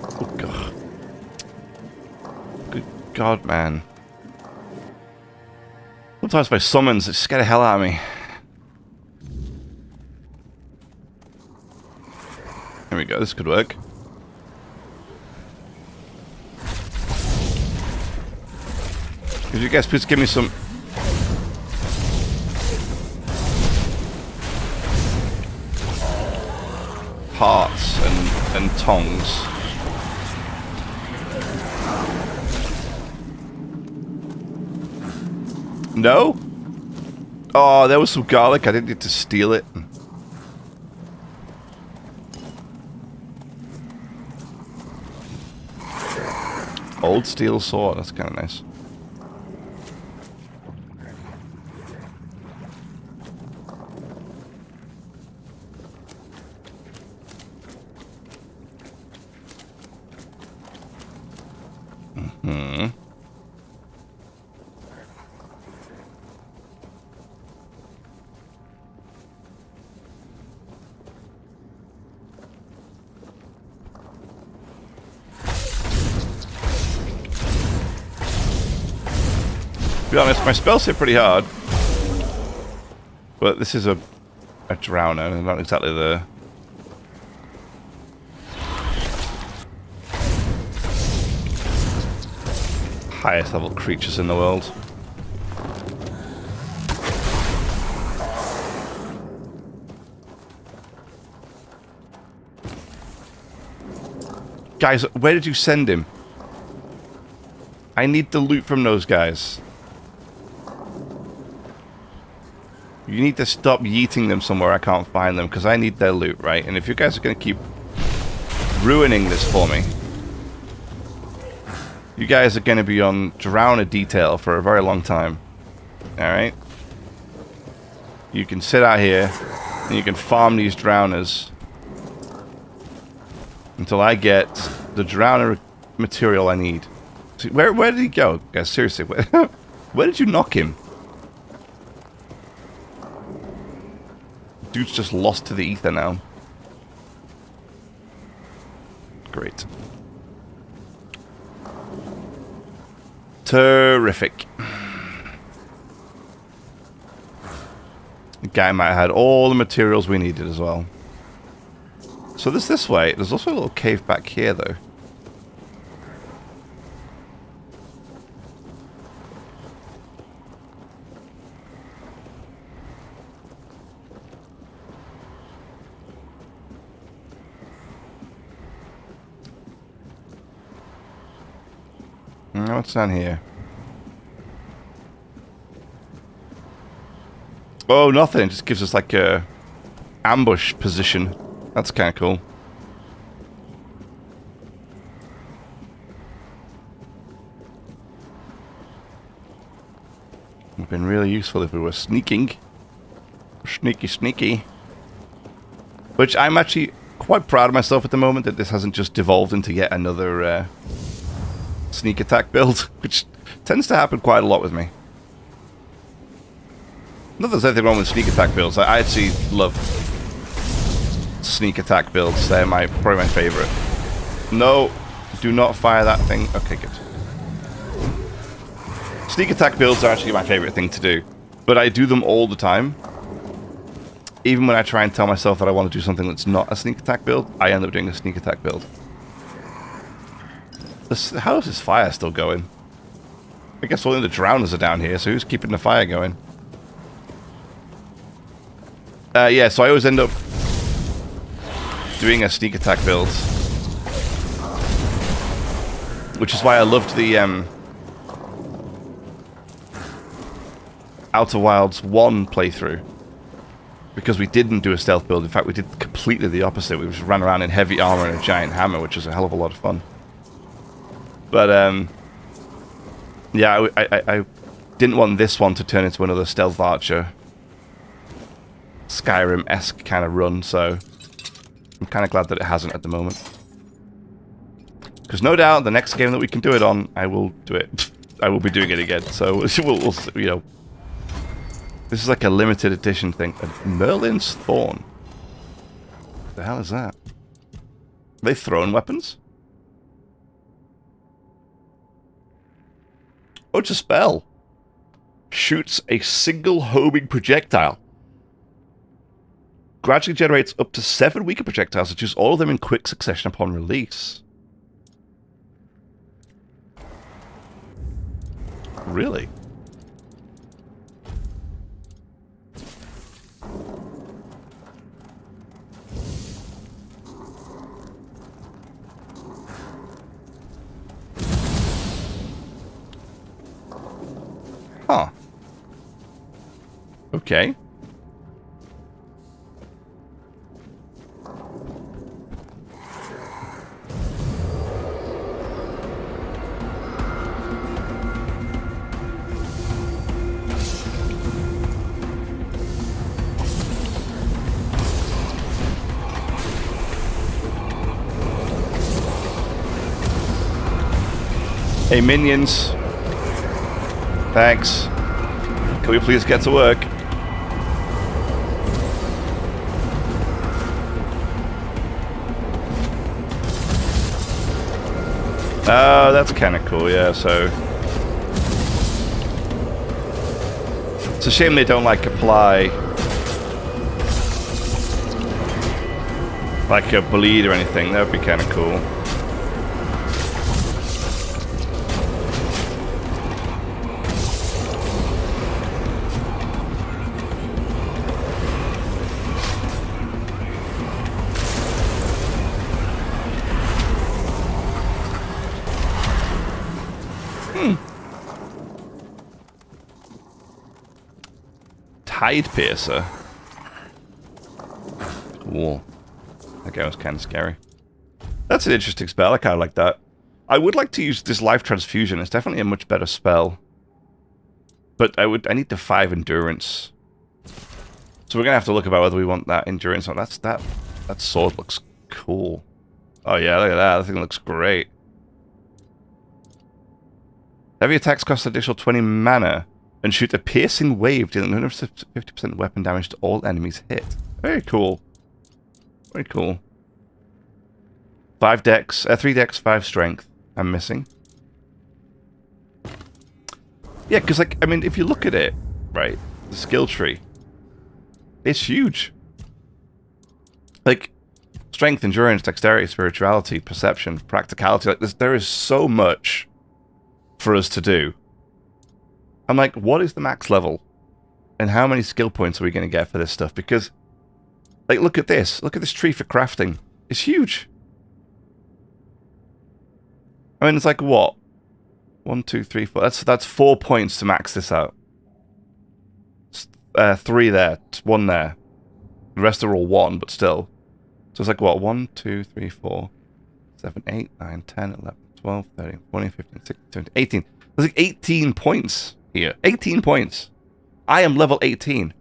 Oh god. Good god, man. Sometimes my summons just scare the hell out of me. There we go, this could work. Could you guys please give me some... hearts and tongs? No? Oh, there was some garlic. I didn't need to steal it. Old steel sword. That's kind of nice. To be honest, my spells hit pretty hard. But this is a drowner, and not exactly the... highest level creatures in the world. Guys, where did you send him? I need the loot from those guys. You need to stop yeeting them somewhere I can't find them, because I need their loot, right? And if you guys are going to keep ruining this for me, you guys are going to be on Drowner detail for a very long time. Alright? You can sit out here, and you can farm these Drowners until I get the Drowner material I need. See, where did he go? Guys, seriously, where did you knock him? Dude's just lost to the ether now. Great. Terrific. The guy might have had all the materials we needed as well. So this way. There's also a little cave back here, though. What's down here? Oh, nothing. It just gives us like a ambush position. That's kind of cool. Would have been really useful if we were sneaking. Sneaky, sneaky. Which I'm actually quite proud of myself at the moment that this hasn't just devolved into yet another sneak attack build, which tends to happen quite a lot with me. Not that there's anything wrong with sneak attack builds. I actually love sneak attack builds. They're probably my favorite. No, do not fire that thing. Okay, good. Sneak attack builds are actually my favorite thing to do, but I do them all the time. Even when I try and tell myself that I want to do something that's not a sneak attack build, I end up doing a sneak attack build. How is this fire still going? I guess only the drowners are down here, so who's keeping the fire going? Yeah, so I always end up doing a sneak attack build. Which is why I loved the Outer Wilds 1 playthrough. Because we didn't do a stealth build. In fact, we did completely the opposite. We just ran around in heavy armor and a giant hammer, which was a hell of a lot of fun. But, yeah, I didn't want this one to turn into another Stealth Archer Skyrim-esque kind of run, so I'm kind of glad that it hasn't at the moment. Because no doubt, the next game that we can do it on, I will do it. I will be doing it again, so we'll you know. This is like a limited edition thing. Merlin's Thorn. What the hell is that? Are they thrown weapons? Oh, it's a spell. Shoots a single homing projectile. Gradually generates up to 7 weaker projectiles, which use all of them in quick succession upon release. Really? Huh. Okay. Hey, minions. Thanks. Can we please get to work? Oh, that's kind of cool, yeah, so... It's a shame they don't, like, apply... like a bleed or anything. That would be kind of cool. Tide Piercer. Cool. That guy was kind of scary. That's an interesting spell. I kind of like that. I would like to use this Life Transfusion. It's definitely a much better spell. But I need the 5 endurance. So we're gonna have to look about whether we want that endurance or not. That sword looks cool. Oh yeah, look at that. That thing looks great. Heavy attacks cost additional 20 mana and shoot a piercing wave, dealing 150% weapon damage to all enemies hit. Very cool. Very cool. 3 dex, 5 strength. I'm missing. Yeah, because, like, I mean, if you look at it, right, the skill tree, it's huge. Like, strength, endurance, dexterity, spirituality, perception, practicality, like, there is so much for us to do. I'm like, what is the max level? And how many skill points are we going to get for this stuff? Because, like, look at this. Look at this tree for crafting. It's huge. I mean, it's like, what? 1, 2, 3, 4. That's 4 points to max this out. 3 there. 1 there. The rest are all 1, but still. So it's like, what? 1, 2, 3, 4, 7, 8, 9, 10, 11, 12, 13, 14, 15, 16, 17, 18. There's like 18 points here. 18 points. I am level 18.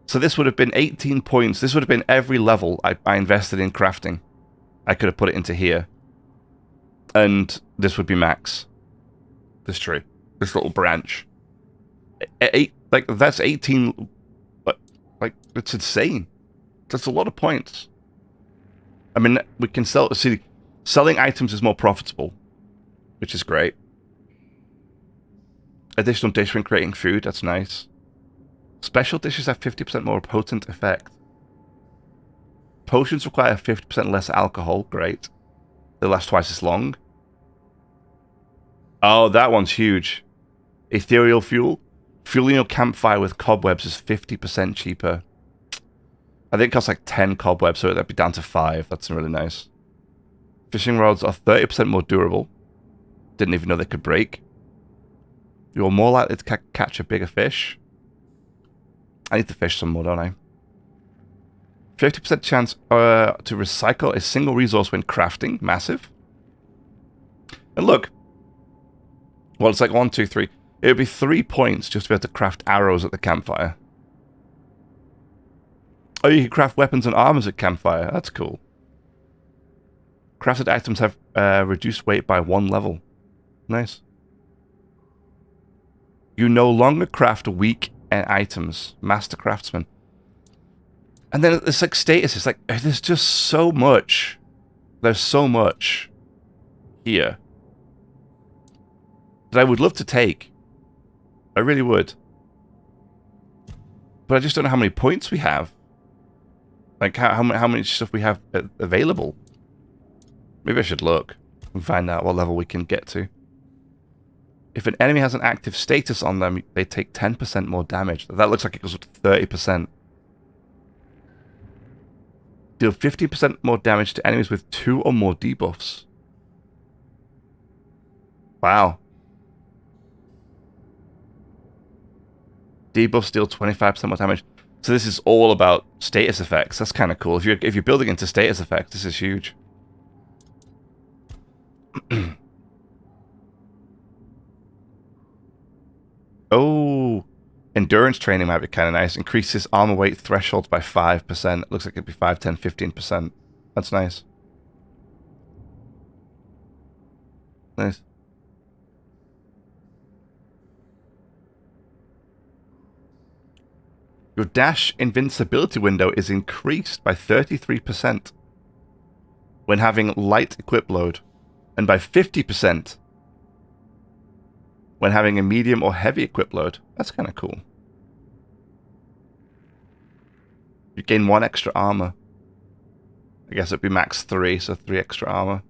So this would have been 18 points. This would have been every level I invested in crafting. I could have put it into here. And this would be max. This tree. This little branch. Like, that's 18... Like, it's insane. That's a lot of points. I mean, we can sell... See, selling items is more profitable. Which is great. Additional dish when creating food. That's nice. Special dishes have 50% more potent effect. Potions require 50% less alcohol. Great. They last twice as long. Oh, that one's huge. Ethereal fuel. Fueling your campfire with cobwebs is 50% cheaper. I think it costs like 10 cobwebs, so that'd be down to 5. That's really nice. Fishing rods are 30% more durable. Didn't even know they could break. You're more likely to catch a bigger fish. I need to fish some more, don't I? 50% chance to recycle a single resource when crafting. Massive. And look. Well, it's like 1, 2, 3. It would be 3 points just to be able to craft arrows at the campfire. Oh, you can craft weapons and armors at campfire. That's cool. Crafted items have reduced weight by 1 level. Nice. You no longer craft weak items. Master Craftsman. And then it's like status. It's like, there's just so much. There's so much here that I would love to take. I really would. But I just don't know how many points we have. Like, how many stuff we have available. Maybe I should look and find out what level we can get to. If an enemy has an active status on them, they take 10% more damage. That looks like it goes up to 30%. Deal 50% more damage to enemies with 2 or more debuffs. Wow. Debuffs deal 25% more damage. So this is all about status effects. That's kind of cool. If you're building into status effects, this is huge. Oh, endurance training might be kind of nice. Increases armor weight thresholds by 5%. Looks like it'd be 5, 10, 15%. That's nice. Nice. Your dash invincibility window is increased by 33% when having light equip load, and by 50% when having a medium or heavy equip load. That's kind of cool. You gain 1 extra armor. I guess it'd be max 3, so 3 extra armor.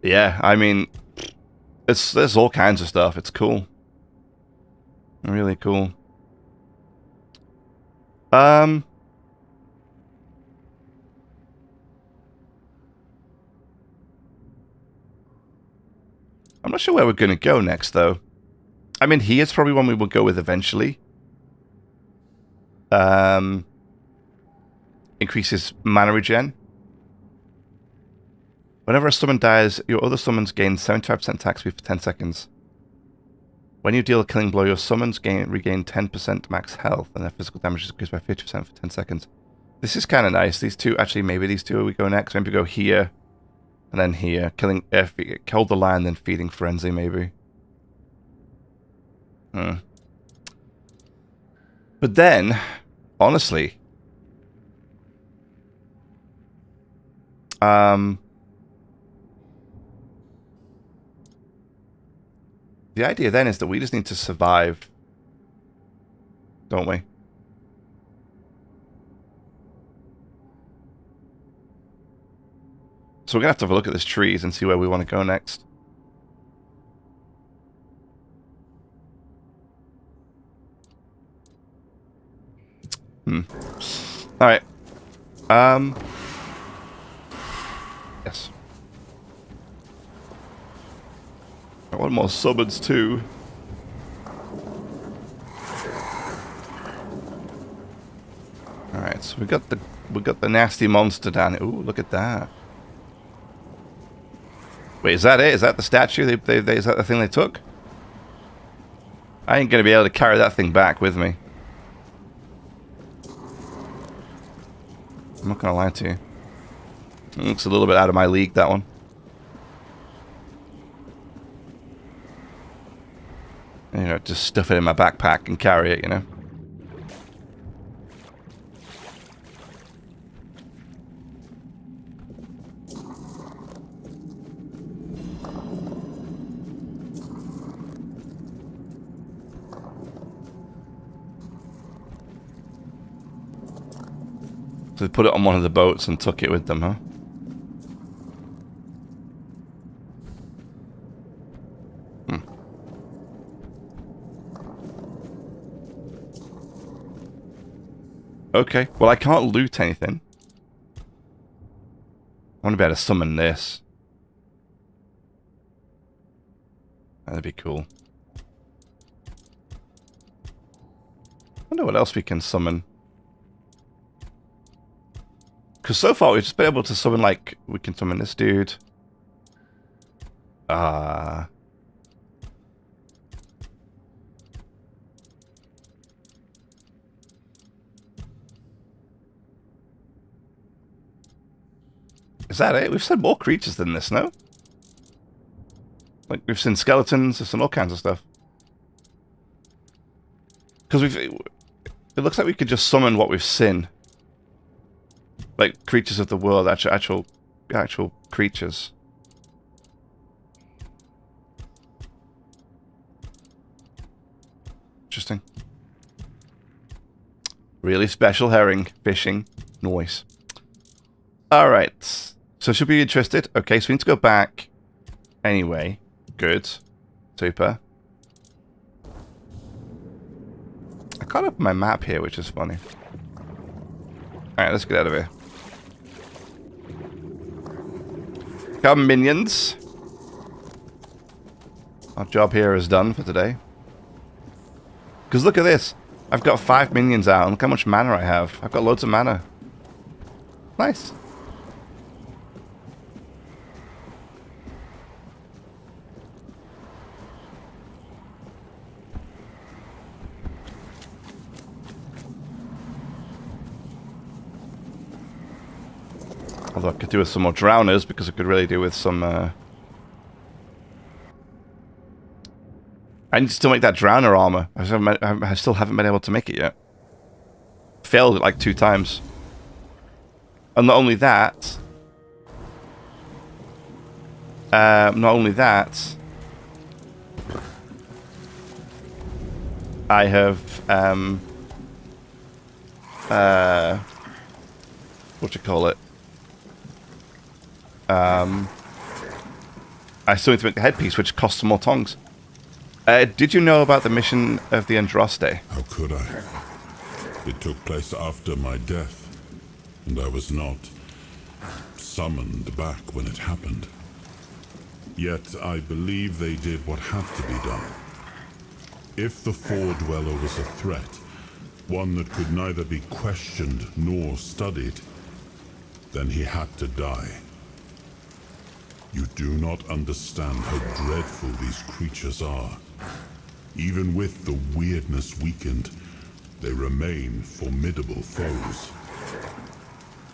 Yeah, I mean, there's all kinds of stuff. It's cool. Really cool. I'm not sure where we're going to go next, though. I mean, here's probably one we will go with eventually. Increases mana regen. Whenever a summon dies, your other summons gain 75% attack speed for 10 seconds. When you deal a killing blow, your summons regain 10% max health, and their physical damage is increased by 50% for 10 seconds. This is kind of nice. These two, actually, maybe these two we go next. Maybe go here, and then here. Hold the line, then Feeding Frenzy, maybe. But then, honestly... the idea then is that we just need to survive, don't we? So we're going to have a look at this trees and see where we want to go next. Alright. Yes. I want more summons too. Alright, so we got the nasty monster down here. Ooh, look at that. Wait, is that it? Is that the statue? Is that the thing they took? I ain't gonna be able to carry that thing back with me. I'm not gonna lie to you. It looks a little bit out of my league, that one. You know, just stuff it in my backpack and carry it, you know. So they put it on one of the boats and took it with them, huh? Okay, well I can't loot anything. I want to be able to summon this. That'd be cool. I wonder what else we can summon. Because so far we've just been able to summon, like, we can summon this dude. Is that it? We've seen more creatures than this, no? Like, we've seen skeletons, we've seen all kinds of stuff. Because it looks like we could just summon what we've seen. Like, creatures of the world, actual creatures. Interesting. Really special herring fishing. Nice. Alright. So should we be interested? Okay, so we need to go back. Anyway. Good. Super. I can't open my map here, which is funny. Alright, let's get out of here. Come, minions. Our job here is done for today. Because look at this. I've got 5 minions out, and look how much mana I have. I've got loads of mana. Nice. Although I could do with some more drowners, because I could really do with some... I need to still make that drowner armor. I still haven't been able to make it yet. Failed it like 2 times. And not only that... I have... what you call it? I still need to make the headpiece, which costs some more tongs. Did you know about the mission of the Andraste? How could I? It took place after my death, and I was not summoned back when it happened. Yet I believe they did what had to be done. If the Four-Dweller was a threat, one that could neither be questioned nor studied, then he had to die. You do not understand how dreadful these creatures are. Even with the weirdness weakened, they remain formidable foes.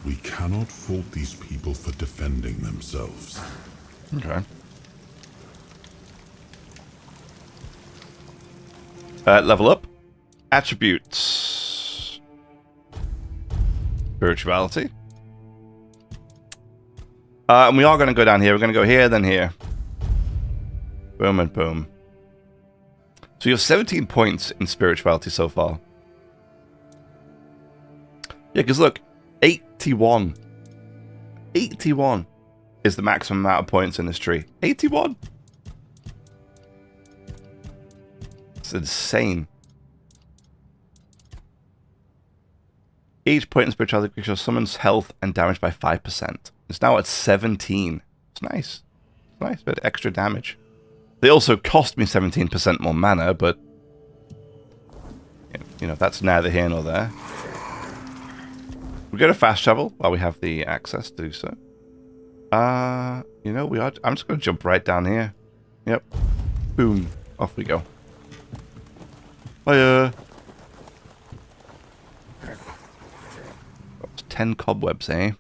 We cannot fault these people for defending themselves. Okay. Level up. Attributes. Spirituality. And we are going to go down here. We're going to go here, then here. Boom and boom. So you have 17 points in spirituality so far. Yeah, because look, 81. 81 is the maximum amount of points in this tree. 81. It's insane. Each point in spirituality creature summons health and damage by 5%. It's now at 17. It's nice. It's nice, bit of extra damage. They also cost me 17% more mana, but you know, that's neither here nor there. We go to fast travel while we have the access to do so. You know, I'm just going to jump right down here. Yep. Boom. Off we go. Hiya. 10 cobwebs, eh?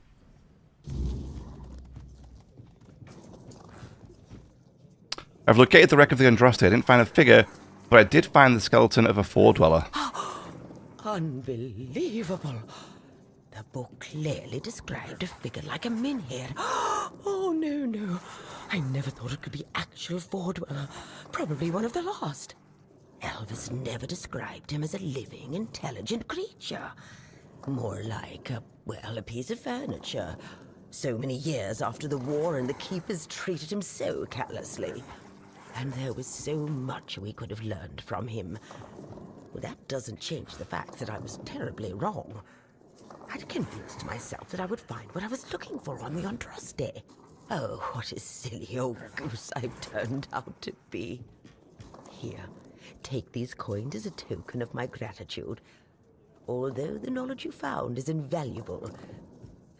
I've located the wreck of the Andraste. I didn't find a figure, but I did find the skeleton of a Four-Dweller. Unbelievable. The book clearly described a figure like a menhir. Oh, no. I never thought it could be actual Four-Dweller. Probably one of the lost. Elvis never described him as a living, intelligent creature. More like a piece of furniture. So many years after the war, and the keepers treated him so callously. And there was so much we could have learned from him. Well, that doesn't change the fact that I was terribly wrong. I'd convinced myself that I would find what I was looking for on the Andraste. Oh, what a silly old goose I've turned out to be. Here, take these coins as a token of my gratitude. Although the knowledge you found is invaluable,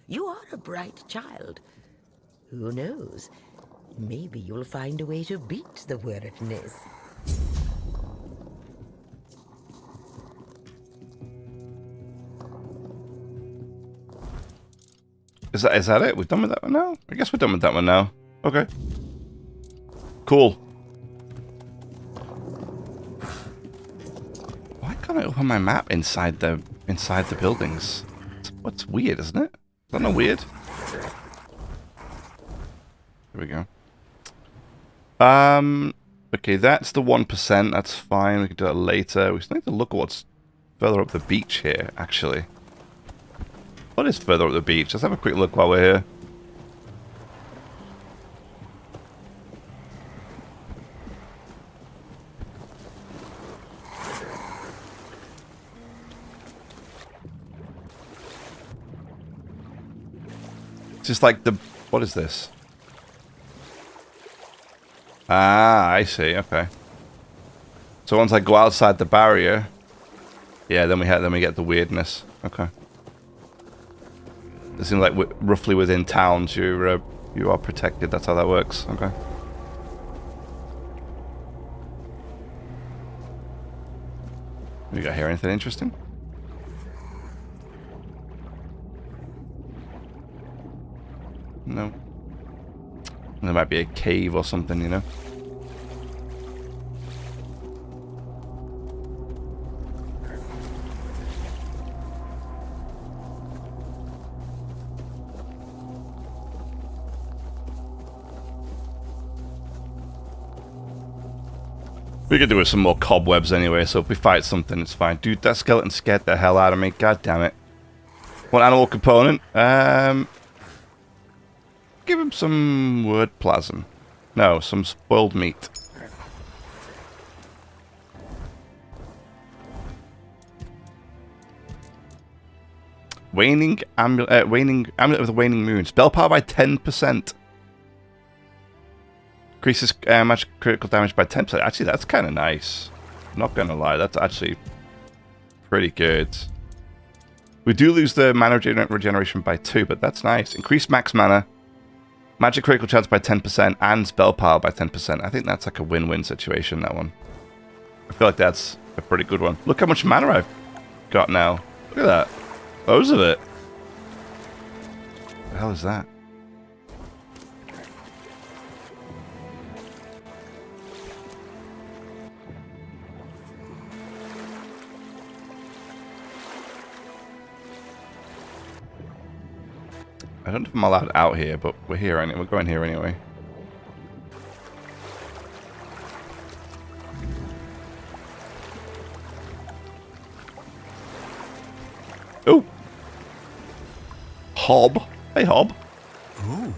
you are a bright child. Who knows? Maybe you'll find a way to beat the weirdness. Is that it? We're done with that one now? I guess we're done with that one now. Okay. Cool. Why can't I open my map inside the buildings? What's weird, isn't it? Is that not weird? There we go. Okay, that's the 1%. That's fine. We can do that later. We still need to look at what's further up the beach here, actually. What is further up the beach? Let's have a quick look while we're here. It's just like the... What is this? Ah, I see. Okay. So once I go outside the barrier, yeah, then we get the weirdness. Okay. It seems like roughly within towns you are protected. That's how that works. Okay. We got here anything interesting? There might be a cave or something, you know? We could do with some more cobwebs anyway, so if we fight something, it's fine. Dude, that skeleton scared the hell out of me. God damn it. One animal component. Give him some word plasm. No, some spoiled meat. Waning amulet with a waning moon. Spell power by 10%. Increases magic critical damage by 10%. Actually, that's kind of nice. Not gonna lie, that's actually pretty good. We do lose the mana regeneration by 2, but that's nice. Increased max mana, magic critical chance by 10%, and spell power by 10%. I think that's like a win-win situation, that one. I feel like that's a pretty good one. Look how much mana I've got now. Look at that. Loads of it. What the hell is that? I don't know if I'm allowed out here, but we're here anyway. We're going here anyway. Oh! Hob. Hey, Hob. Oh,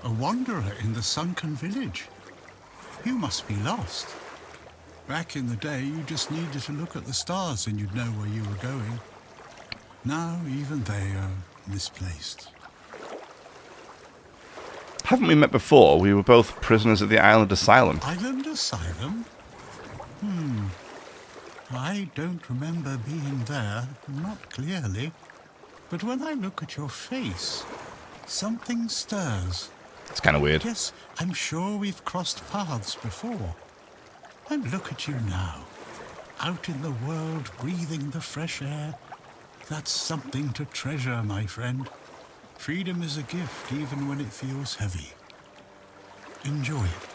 a wanderer in the sunken village. You must be lost. Back in the day, you just needed to look at the stars and you'd know where you were going. Now, even they are misplaced. Haven't we met before? We were both prisoners at the Island Asylum. Island Asylum? I don't remember being there, not clearly. But when I look at your face, something stirs. It's kind of weird. Yes, I'm sure we've crossed paths before. And look at you now, out in the world, breathing the fresh air. That's something to treasure, my friend. Freedom is a gift, even when it feels heavy. Enjoy it.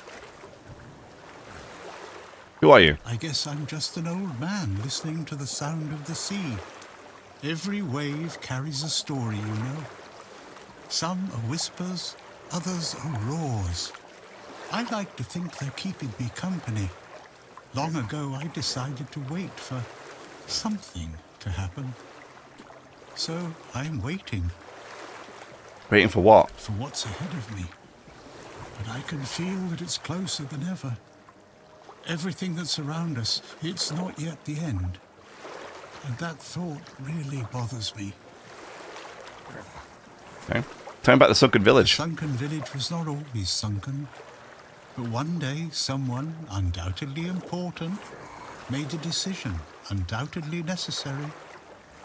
Who are you? I guess I'm just an old man listening to the sound of the sea. Every wave carries a story, you know. Some are whispers, others are roars. I like to think they're keeping me company. Long ago, I decided to wait for something to happen. So I'm waiting. Waiting for what? For what's ahead of me. But I can feel that it's closer than ever. Everything that's around us, it's not yet the end. And that thought really bothers me. Okay. Tell me about the sunken village. The sunken village was not always sunken. But one day, someone, undoubtedly important, made a decision, undoubtedly necessary,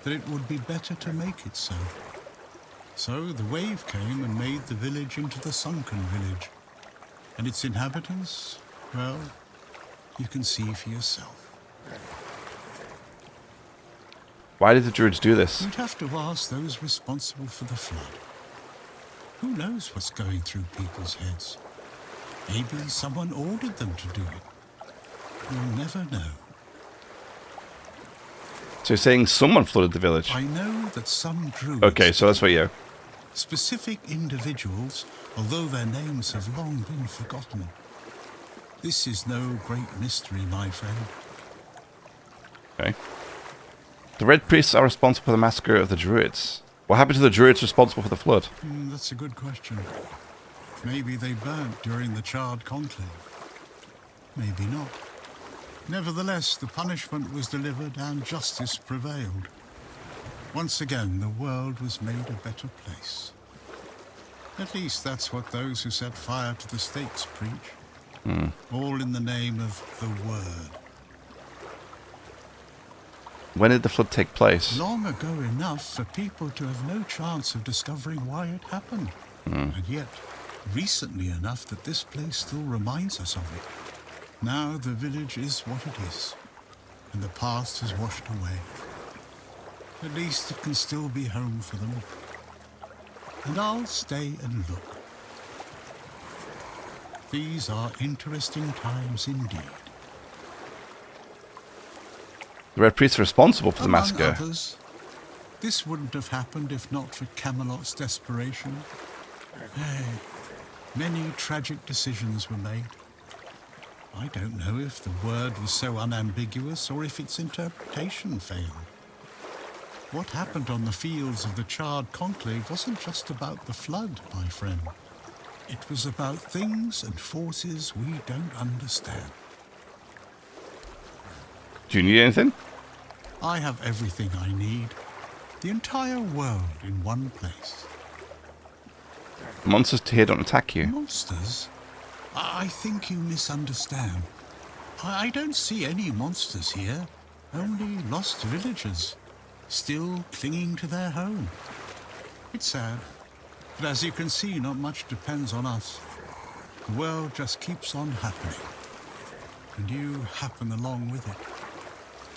that it would be better to make it so. So the wave came and made the village into the sunken village. And its inhabitants, well, you can see for yourself. Why did the druids do this? You'd have to ask those responsible for the flood. Who knows what's going through people's heads? Maybe someone ordered them to do it. You'll never know. So you're saying someone flooded the village? I know that some druids... Okay, so that's what you... Specific individuals, although their names have long been forgotten. This is no great mystery, my friend. Okay. The Red Priests are responsible for the massacre of the druids. What happened to the druids responsible for the flood? That's a good question. Maybe they burnt during the charred conclave. Maybe not. Nevertheless, the punishment was delivered and justice prevailed. Once again, the world was made a better place. At least that's what those who set fire to the stakes preach. All in the name of the Word. When did the flood take place? Long ago enough for people to have no chance of discovering why it happened. And yet, recently enough that this place still reminds us of it. Now the village is what it is, and the past is washed away. At least it can still be home for them. And I'll stay and look. These are interesting times indeed. The Red Priest responsible for the Among massacre. others, this wouldn't have happened if not for Camelot's desperation. Hey, many tragic decisions were made. I don't know if the word was so unambiguous or if its interpretation failed. What happened on the fields of the Charred Conclave wasn't just about the flood, my friend. It was about things and forces we don't understand. Do you need anything? I have everything I need. The entire world in one place. Monsters here don't attack you. Monsters? I think you misunderstand. I don't see any monsters here. Only lost villagers, still clinging to their home. It's sad, but as you can see, not much depends on us. The world just keeps on happening, and you happen along with it.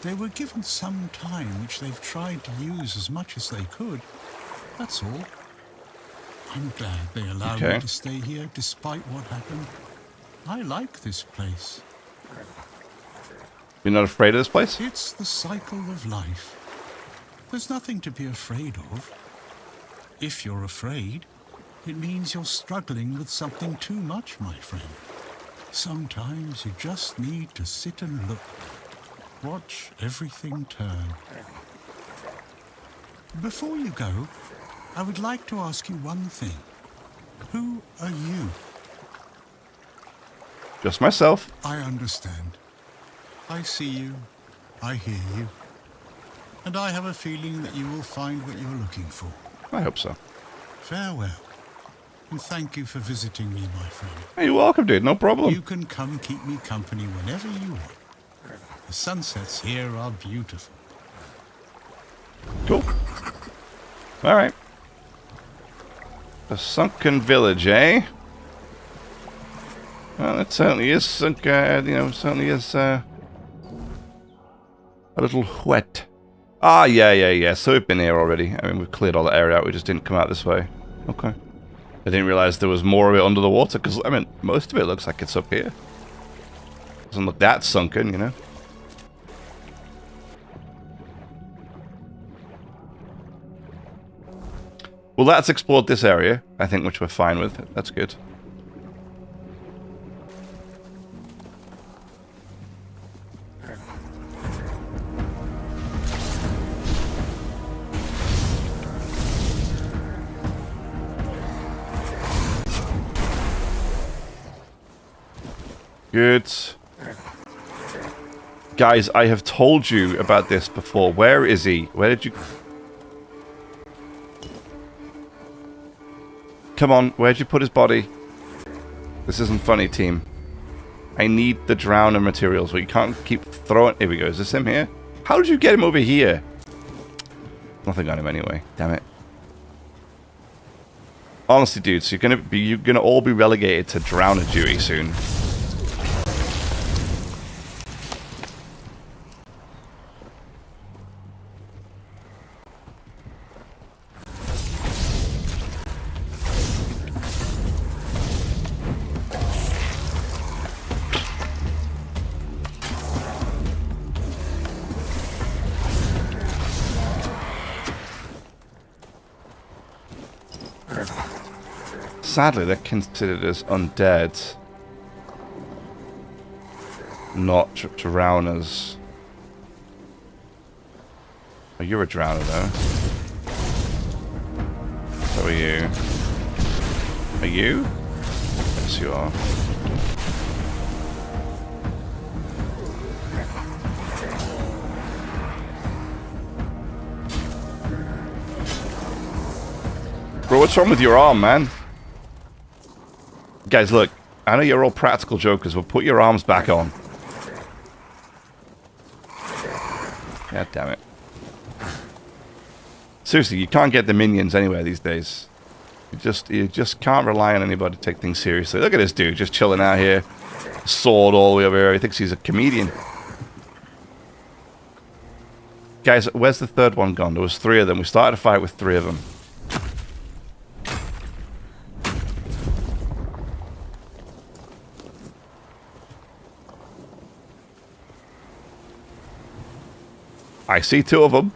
They were given some time, which they've tried to use as much as they could. That's all. I'm glad they allowed me to stay here despite what happened. I like this place. You're not afraid of this place? It's the cycle of life. There's nothing to be afraid of. If you're afraid, it means you're struggling with something too much, my friend. Sometimes you just need to sit and look. Watch everything turn. Before you go, I would like to ask you one thing. Who are you? Just myself. I understand. I see you. I hear you. And I have a feeling that you will find what you're looking for. I hope so. Farewell. And thank you for visiting me, my friend. Hey, you're welcome, dude. No problem. You can come keep me company whenever you want. The sunsets here are beautiful. Cool. Alright. The sunken village, eh? Well, it certainly is sunk, certainly is, a little wet. Ah, yeah. So we've been here already. I mean, we've cleared all the area out. We just didn't come out this way. Okay. I didn't realize there was more of it under the water, because, I mean, most of it looks like it's up here. Doesn't look that sunken, you know? Well, that's explored this area, I think, which we're fine with. That's good. Good. Guys, I have told you about this before. Where is he? Where did you... Come on, where'd you put his body? This isn't funny, team. I need the drowner materials, but you can't keep throwing... Here we go. Is this him here? How did you get him over here? Nothing on him anyway. Damn it. Honestly, dudes, you're gonna all be relegated to drowner duty soon. Sadly, they're considered as undead, not drowners. Oh, you're a drowner, though. So are you. Are you? Yes, you are. Bro, what's wrong with your arm, man? Guys, look. I know you're all practical jokers, but put your arms back on. God damn it. Seriously, you can't get the minions anywhere these days. You just can't rely on anybody to take things seriously. Look at this dude just chilling out here. Sword all the way over here. He thinks he's a comedian. Guys, where's the third one gone? There was 3 of them. We started a fight with 3 of them. I see two of them.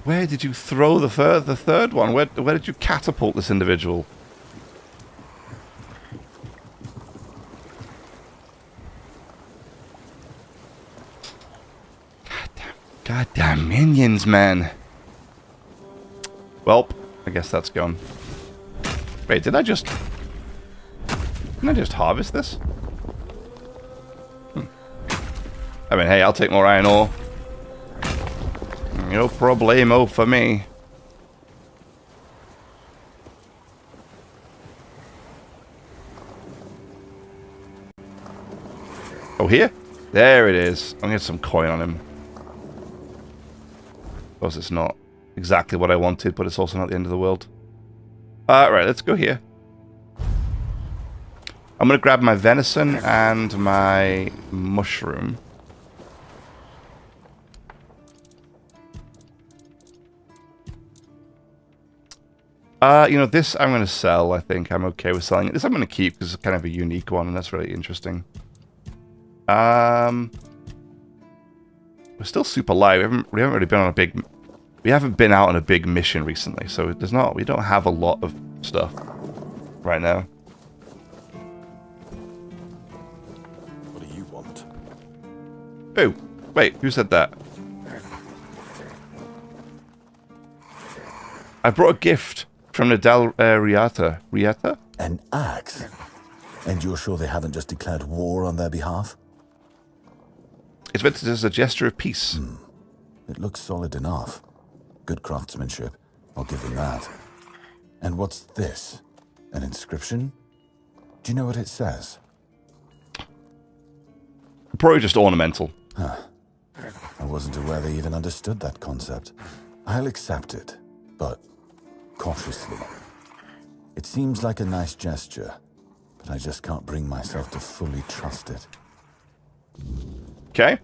Where did you throw the third one? Where did you catapult this individual? Goddamn minions, man. Welp, I guess that's gone. Wait, didn't I just harvest this? I mean, hey, I'll take more iron ore. No problemo for me. Oh, here? There it is. I'm gonna get some coin on him. Of course, it's not exactly what I wanted, but it's also not the end of the world. Right, let's go here. I'm gonna grab my venison and my mushroom. You know, this I'm going to sell, I think. I'm okay with selling it. This I'm going to keep because it's kind of a unique one, and that's really interesting. We're still super light. We haven't really been on a big... We haven't been out on a big mission recently, so there's not... We don't have a lot of stuff right now. What do you want? Oh, wait, who said that? I brought a gift from the Riata. Riata? An axe? And you're sure they haven't just declared war on their behalf? It's meant as a gesture of peace. It looks solid enough. Good craftsmanship. I'll give them that. And what's this? An inscription? Do you know what it says? Probably just ornamental. Huh. I wasn't aware they even understood that concept. I'll accept it, but cautiously. It seems like a nice gesture, but I just can't bring myself to fully trust it. Okay.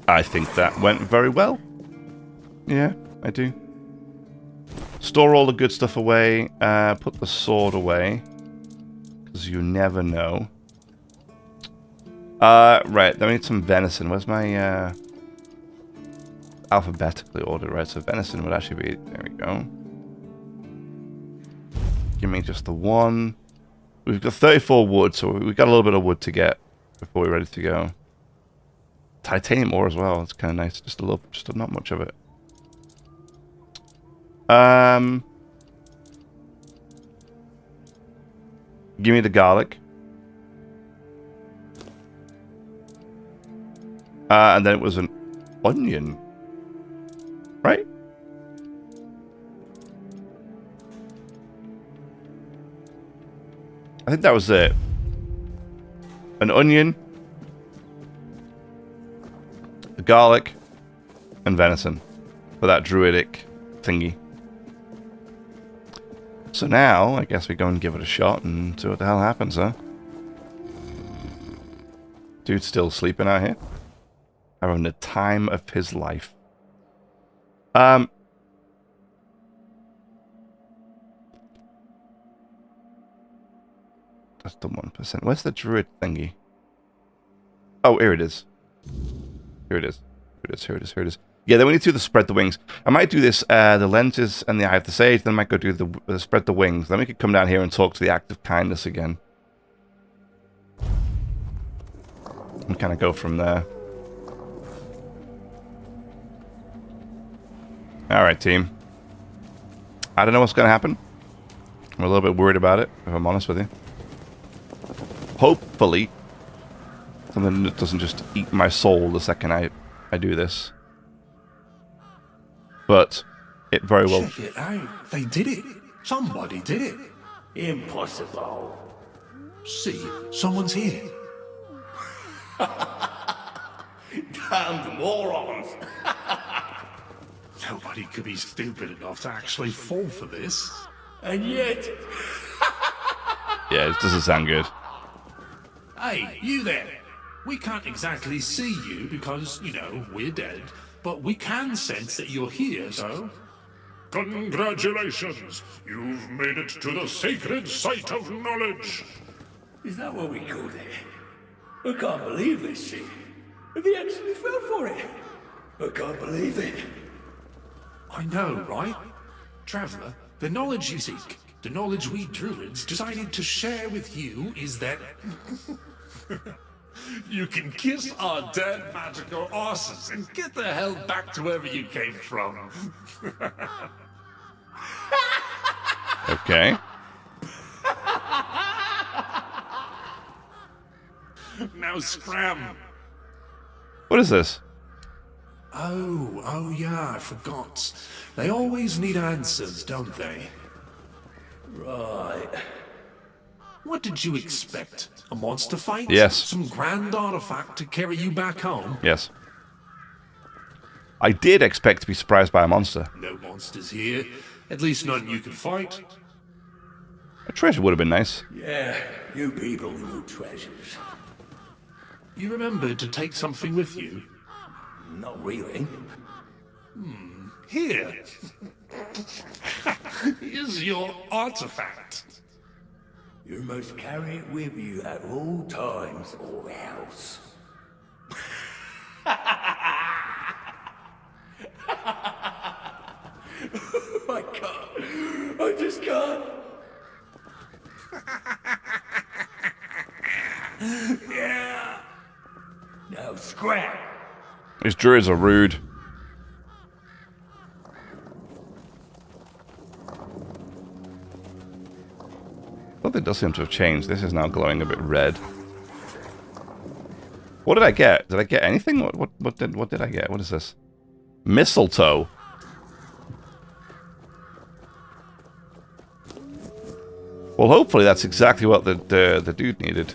I think that went very well. Yeah, I do. Store all the good stuff away. Put the sword away. Because you never know. Right, then we need some venison. Where's my, alphabetically ordered, right? So venison would actually be... There we go. Give me just the one. We've got 34 wood, so we've got a little bit of wood to get before we're ready to go. Titanium ore as well. It's kind of nice. Just a little, just not much of it. Give me the garlic. And then it was an onion. Right? I think that was it. An onion, the garlic, and venison for that druidic thingy. So now, I guess we go and give it a shot and see what the hell happens, huh? Dude's still sleeping out here. Having the time of his life. That's the 1%. Where's the druid thingy? Oh, here it is. Here it is. Here it is. Here it is. Here it is. Yeah, then we need to do the spread the wings. I might do this, the lenses and the Eye of the Sage, then I might go do the spread the wings. Then we could come down here and talk to the Act of Kindness again. And kind of go from there. Alright, team. I don't know what's going to happen. I'm a little bit worried about it, if I'm honest with you. Hopefully, something that doesn't just eat my soul the second I do this. But it very well... Check it out. They did it. Somebody did it. Impossible. See, someone's here. Damned morons. Nobody could be stupid enough to actually fall for this. And yet... Yeah, it doesn't sound good. Hey, you there. We can't exactly see you because, you know, we're dead. But we can sense that you're here, so... Congratulations! You've made it to the sacred site of knowledge! Is that what we called it? I can't believe this shit. They actually fell for it. I can't believe it. I know, right? Traveller, the knowledge you seek, the knowledge we druids decided to share with you is that... you can kiss our dead magical asses and get the hell back to wherever you came from. Okay. Now scram. What is this? Oh yeah, I forgot. They always need answers, don't they? Right. What did you expect? A monster fight? Yes. Some grand artifact to carry you back home? Yes. I did expect to be surprised by a monster. No monsters here. At least none you can fight. A treasure would have been nice. Yeah, you people need treasures. You remembered to take something with you? Not really. Here. Here's your artifact. You must carry it with you at all times or else. I can't. I just can't. Yeah. Now scrap. These druids are rude. Something does seem to have changed. This is now glowing a bit red. What did I get? Did I get anything? What did I get? What is this? Mistletoe. Well, hopefully that's exactly what the dude needed.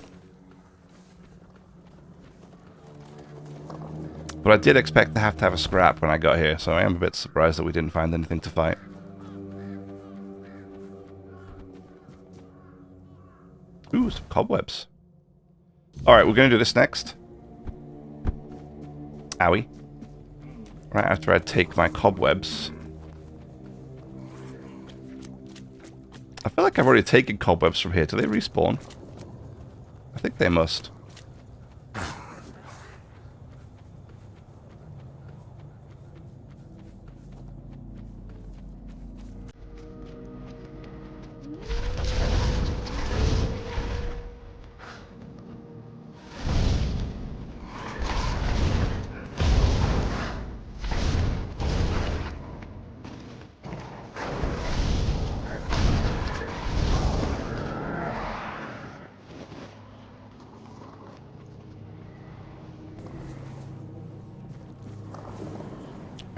But I did expect to have a scrap when I got here, so I am a bit surprised that we didn't find anything to fight. Ooh, some cobwebs. Alright, we're going to do this next. Owie. Right after I take my cobwebs. I feel like I've already taken cobwebs from here. Do they respawn? I think they must.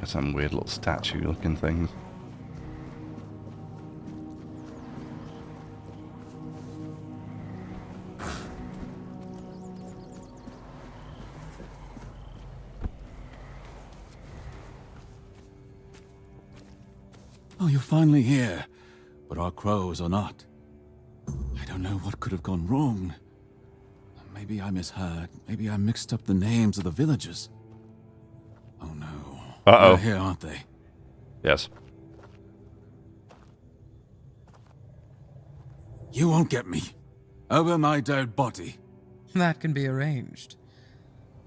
Some weird little statue looking things. Oh, you're finally here. But our crows are not. I don't know what could have gone wrong. Maybe I misheard. Maybe I mixed up the names of the villagers. Oh no. Uh-oh. They're here, aren't they? Yes. You won't get me. Over my dead body. That can be arranged.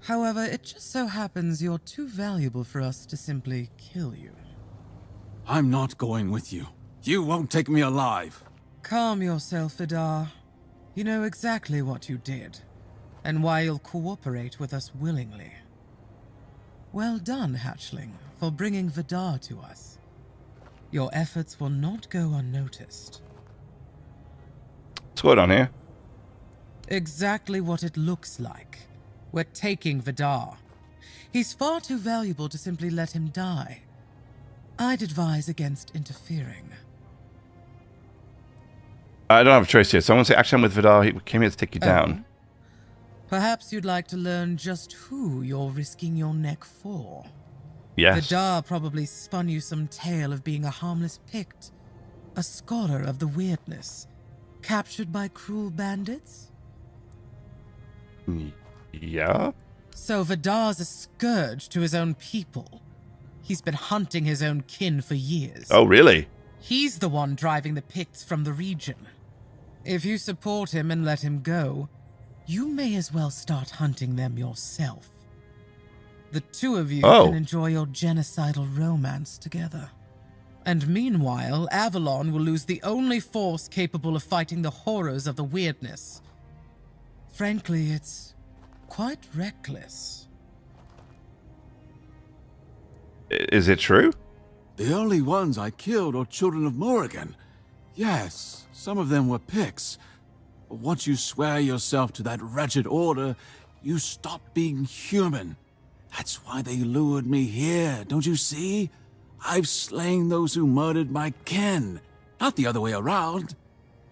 However, it just so happens you're too valuable for us to simply kill you. I'm not going with you. You won't take me alive. Calm yourself, Vidar. You know exactly what you did, and why you'll cooperate with us willingly. Well done, Hatchling, for bringing Vidar to us. Your efforts will not go unnoticed. What's going on here? Exactly what it looks like. We're taking Vidar. He's far too valuable to simply let him die. I'd advise against interfering. I don't have a choice here. So I'm going to say, actually, I'm with Vidar. He came here to take you down. Perhaps you'd like to learn just who you're risking your neck for. Yes. Vidar probably spun you some tale of being a harmless Pict, a scholar of the weirdness, captured by cruel bandits? Yeah? So Vidar's a scourge to his own people. He's been hunting his own kin for years. Oh, really? He's the one driving the Picts from the region. If you support him and let him go, you may as well start hunting them yourself. The two of you can enjoy your genocidal romance together. And meanwhile, Avalon will lose the only force capable of fighting the horrors of the weirdness. Frankly, it's quite reckless. Is it true? The only ones I killed are children of Morrigan. Yes, some of them were picks. But once you swear yourself to that wretched order, you stop being human. That's why they lured me here, don't you see? I've slain those who murdered my kin, not the other way around.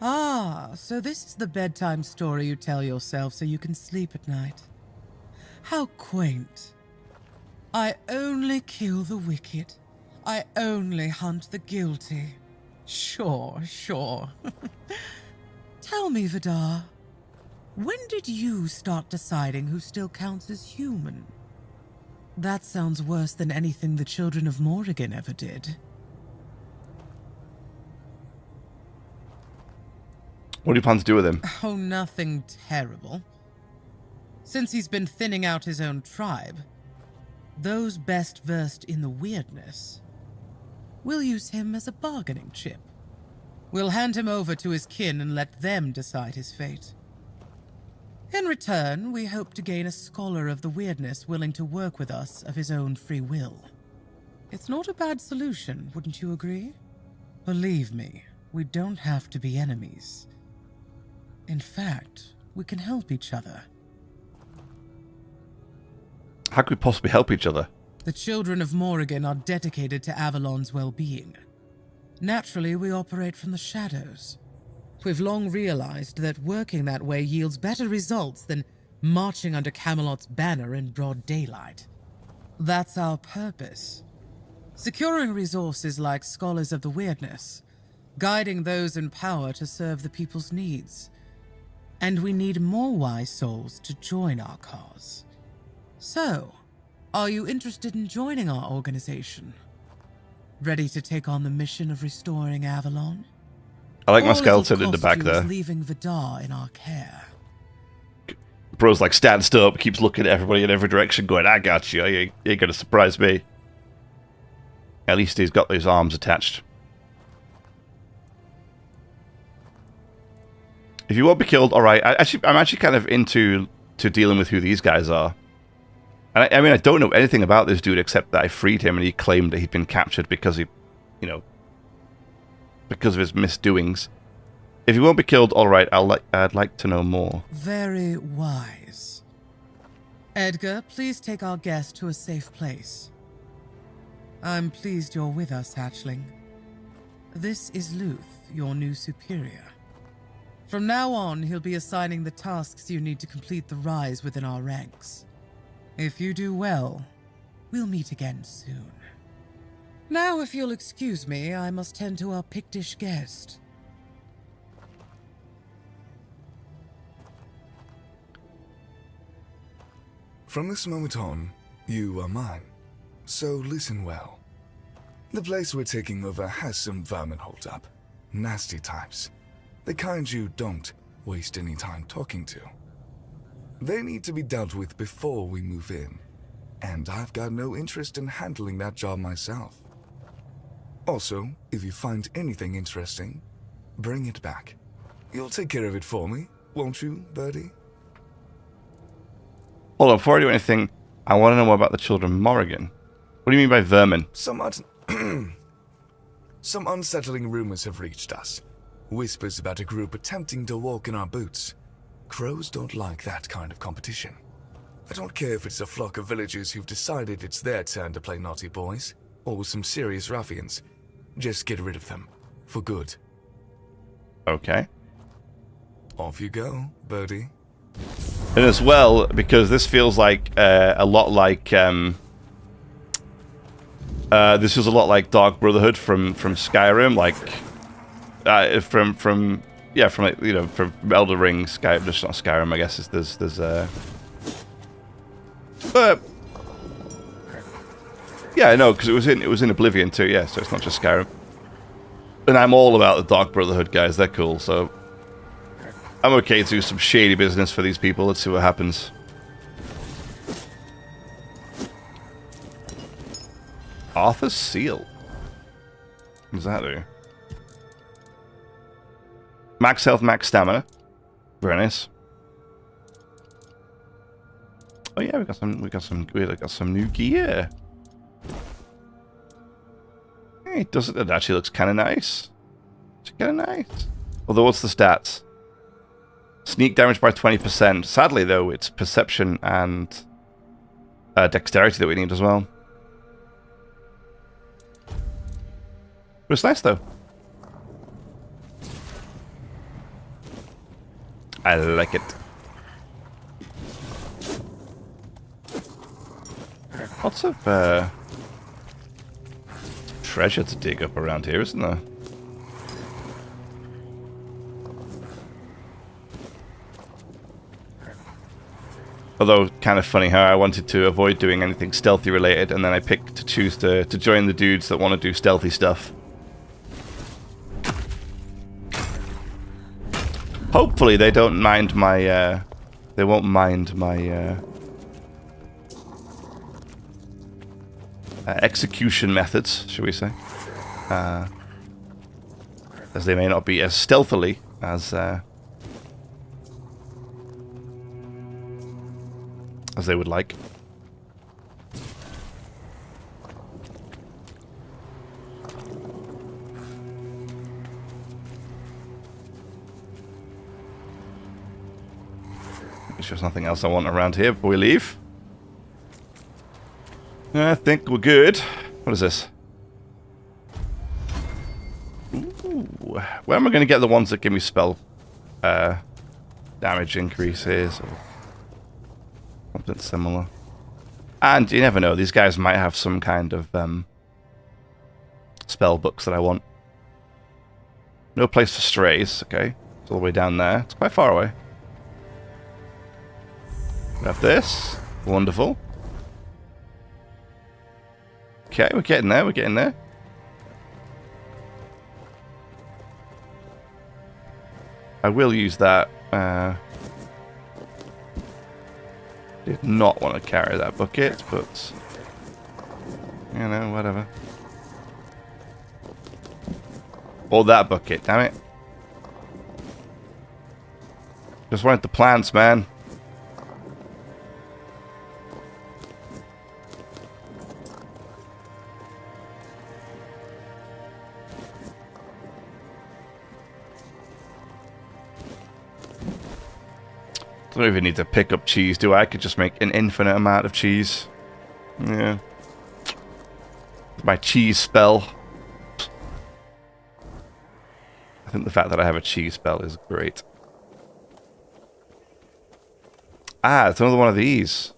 Ah, so this is the bedtime story you tell yourself so you can sleep at night. How quaint. I only kill the wicked. I only hunt the guilty. Sure. Tell me, Vidar, when did you start deciding who still counts as human? That sounds worse than anything the children of Morrigan ever did. What do you plan to do with him? Oh, nothing terrible. Since he's been thinning out his own tribe, those best versed in the weirdness, we'll use him as a bargaining chip. We'll hand him over to his kin and let them decide his fate. In return, we hope to gain a scholar of the weirdness willing to work with us of his own free will. It's not a bad solution, wouldn't you agree? Believe me, we don't have to be enemies. In fact, we can help each other. How could we possibly help each other? The children of Morrigan are dedicated to Avalon's well-being. Naturally, we operate from the shadows. We've long realized that working that way yields better results than marching under Camelot's banner in broad daylight. That's our purpose. Securing resources like scholars of the weirdness, guiding those in power to serve the people's needs. And we need more wise souls to join our cause. So, are you interested in joining our organization? Ready to take on the mission of restoring Avalon? I like my skeleton in the back there. Leaving Vidar in our care. Bro's like stands up, keeps looking at everybody in every direction, going, I got you, you ain't gonna surprise me. At least he's got his arms attached. If you won't be killed, alright. I'm actually kind of into dealing with who these guys are. And I mean, I don't know anything about this dude except that I freed him and he claimed that he'd been captured because he, you know, because of his misdoings. If he won't be killed, alright, I'd like to know more. Very wise. Edgar, please take our guest to a safe place. I'm pleased you're with us, Hatchling. This is Luth, your new superior. From now on, he'll be assigning the tasks you need to complete the rise within our ranks. If you do well, we'll meet again soon. Now, if you'll excuse me, I must tend to our Pictish guest. From this moment on, you are mine. So listen well. The place we're taking over has some vermin holed up. Nasty types. The kind you don't waste any time talking to. They need to be dealt with before we move in. And I've got no interest in handling that job myself. Also, if you find anything interesting, bring it back. You'll take care of it for me, won't you, Birdie? Hold on, before I do anything, I want to know more about the children of Morrigan. What do you mean by vermin? Some unsettling rumors have reached us. Whispers about a group attempting to walk in our boots. Crows don't like that kind of competition. I don't care if it's a flock of villagers who've decided it's their turn to play naughty boys, or some serious ruffians. Just get rid of them. For good. Okay. Off you go, Birdie. And as well, because this feels like a lot like this was a lot like Dark Brotherhood from Skyrim, like from like, you know, from Elder Ring, Skyrim, just not Skyrim, I guess. There's yeah, no, because it was in Oblivion too, yeah, so it's not just Skyrim. And I'm all about the Dark Brotherhood guys, they're cool, so I'm okay to do some shady business for these people. Let's see what happens. Arthur's Seal. What does that do? Max health, max stamina. Very nice. Oh yeah, we got some new gear. Hey, it actually looks kind of nice. It's kind of nice. Although, what's the stats? Sneak damage by 20%. Sadly, though, it's perception and dexterity that we need as well. But it's nice, though. I like it. Lots of treasure to dig up around here, isn't there? Although, kind of funny how I wanted to avoid doing anything stealthy related, and then I picked to choose to join the dudes that want to do stealthy stuff. Hopefully they don't mind my, they won't mind my, execution methods, shall we say. As they may not be as stealthily as they would like. There's nothing else I want around here before we leave. I think we're good. What is this? Ooh. Where am I going to get the ones that give me spell damage increases or something similar? And you never know, these guys might have some kind of spell books that I want. No place for strays, okay. It's all the way down there. It's quite far away. We have this. Wonderful. Okay, we're getting there, we're getting there. I will use that. Did not want to carry that bucket, but you know, whatever. Or that bucket, damn it. Just wanted the plants, man. I don't even need to pick up cheese, do I? I could just make an infinite amount of cheese. Yeah. My cheese spell. I think the fact that I have a cheese spell is great. Ah, it's another one of these.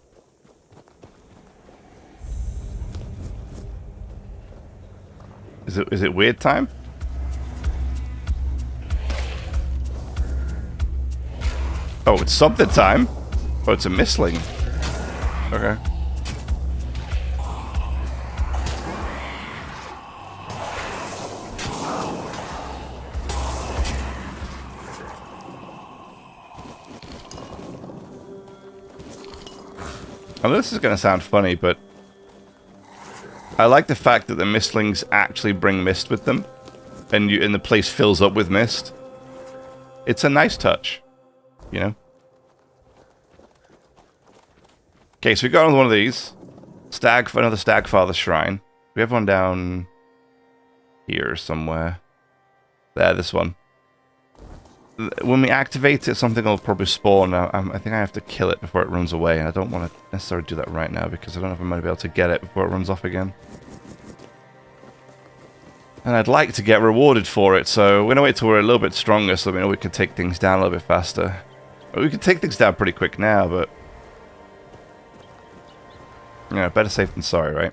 Is it weird time? Oh, it's something time. Oh, it's a mistling. Okay. I know this is going to sound funny, but I like the fact that the mistlings actually bring mist with them, and the place fills up with mist. It's a nice touch. You know? Okay, so we got another one of these. Another Stagfather Shrine. We have one down here somewhere. There, this one. When we activate it, something will probably spawn. I think I have to kill it before it runs away, and I don't want to necessarily do that right now because I don't know if I'm going to be able to get it before it runs off again. And I'd like to get rewarded for it, so we're going to wait till we're a little bit stronger so we can take things down a little bit faster. We can take things down pretty quick now, but you know, better safe than sorry, right?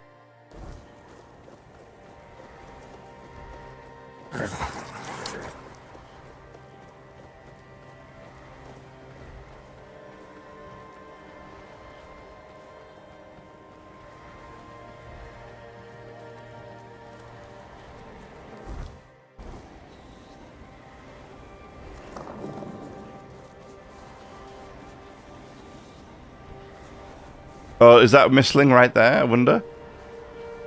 Oh, is that Mistling right there, I wonder?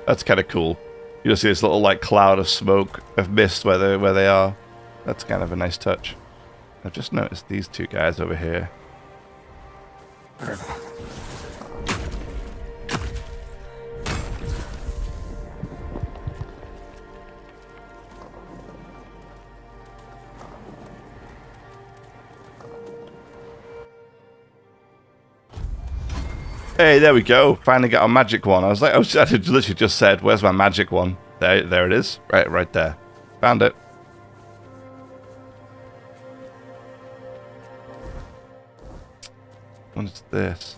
That's kind of cool. You just see this little, like, cloud of smoke, of mist where they are. That's kind of a nice touch. I've just noticed these two guys over here. Hey, there we go. Finally got a magic one. I literally just said, "Where's my magic one?" There it is. Right there. Found it. What's this?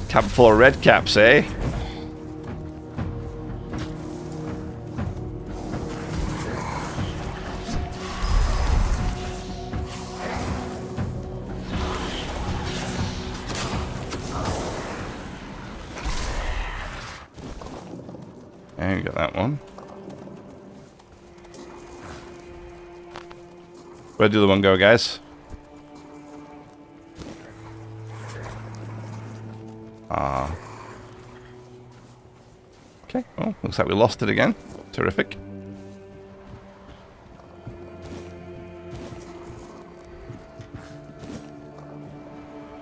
Cap full of red caps, eh? And you got that one. Where'd the other one go, guys? Okay, well, looks like we lost it again. Terrific.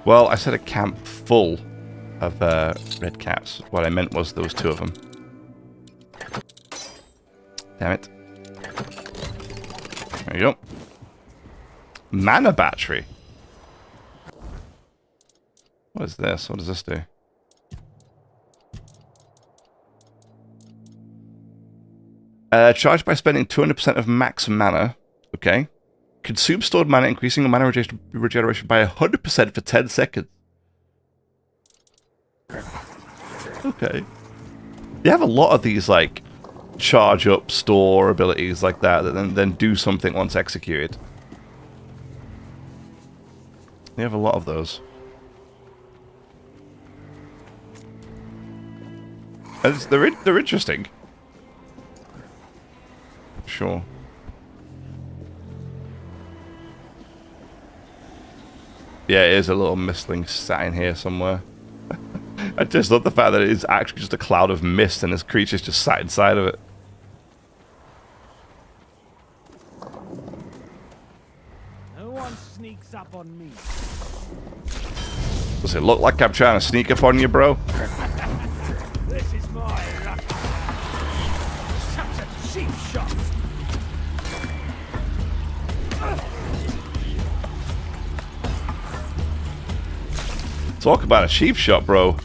Well, I said a camp full of red caps. What I meant was those two of them. Damn it. There you go. Mana battery. What is this? What does this do? Charged by spending 200% of max mana. Okay. Consume stored mana, increasing your mana regeneration by 100% for 10 seconds. Okay. You have a lot of these, like, charge up store abilities like that then do something once executed. You have a lot of those. And they're interesting. Sure. Yeah, it is a little mistling sat in here somewhere. I just love the fact that it is actually just a cloud of mist and this creature's just sat inside of it. No one sneaks up on me. Does it look like I'm trying to sneak up on you, bro? This is my luck. Such a cheap shot. Talk about a cheap shot, bro.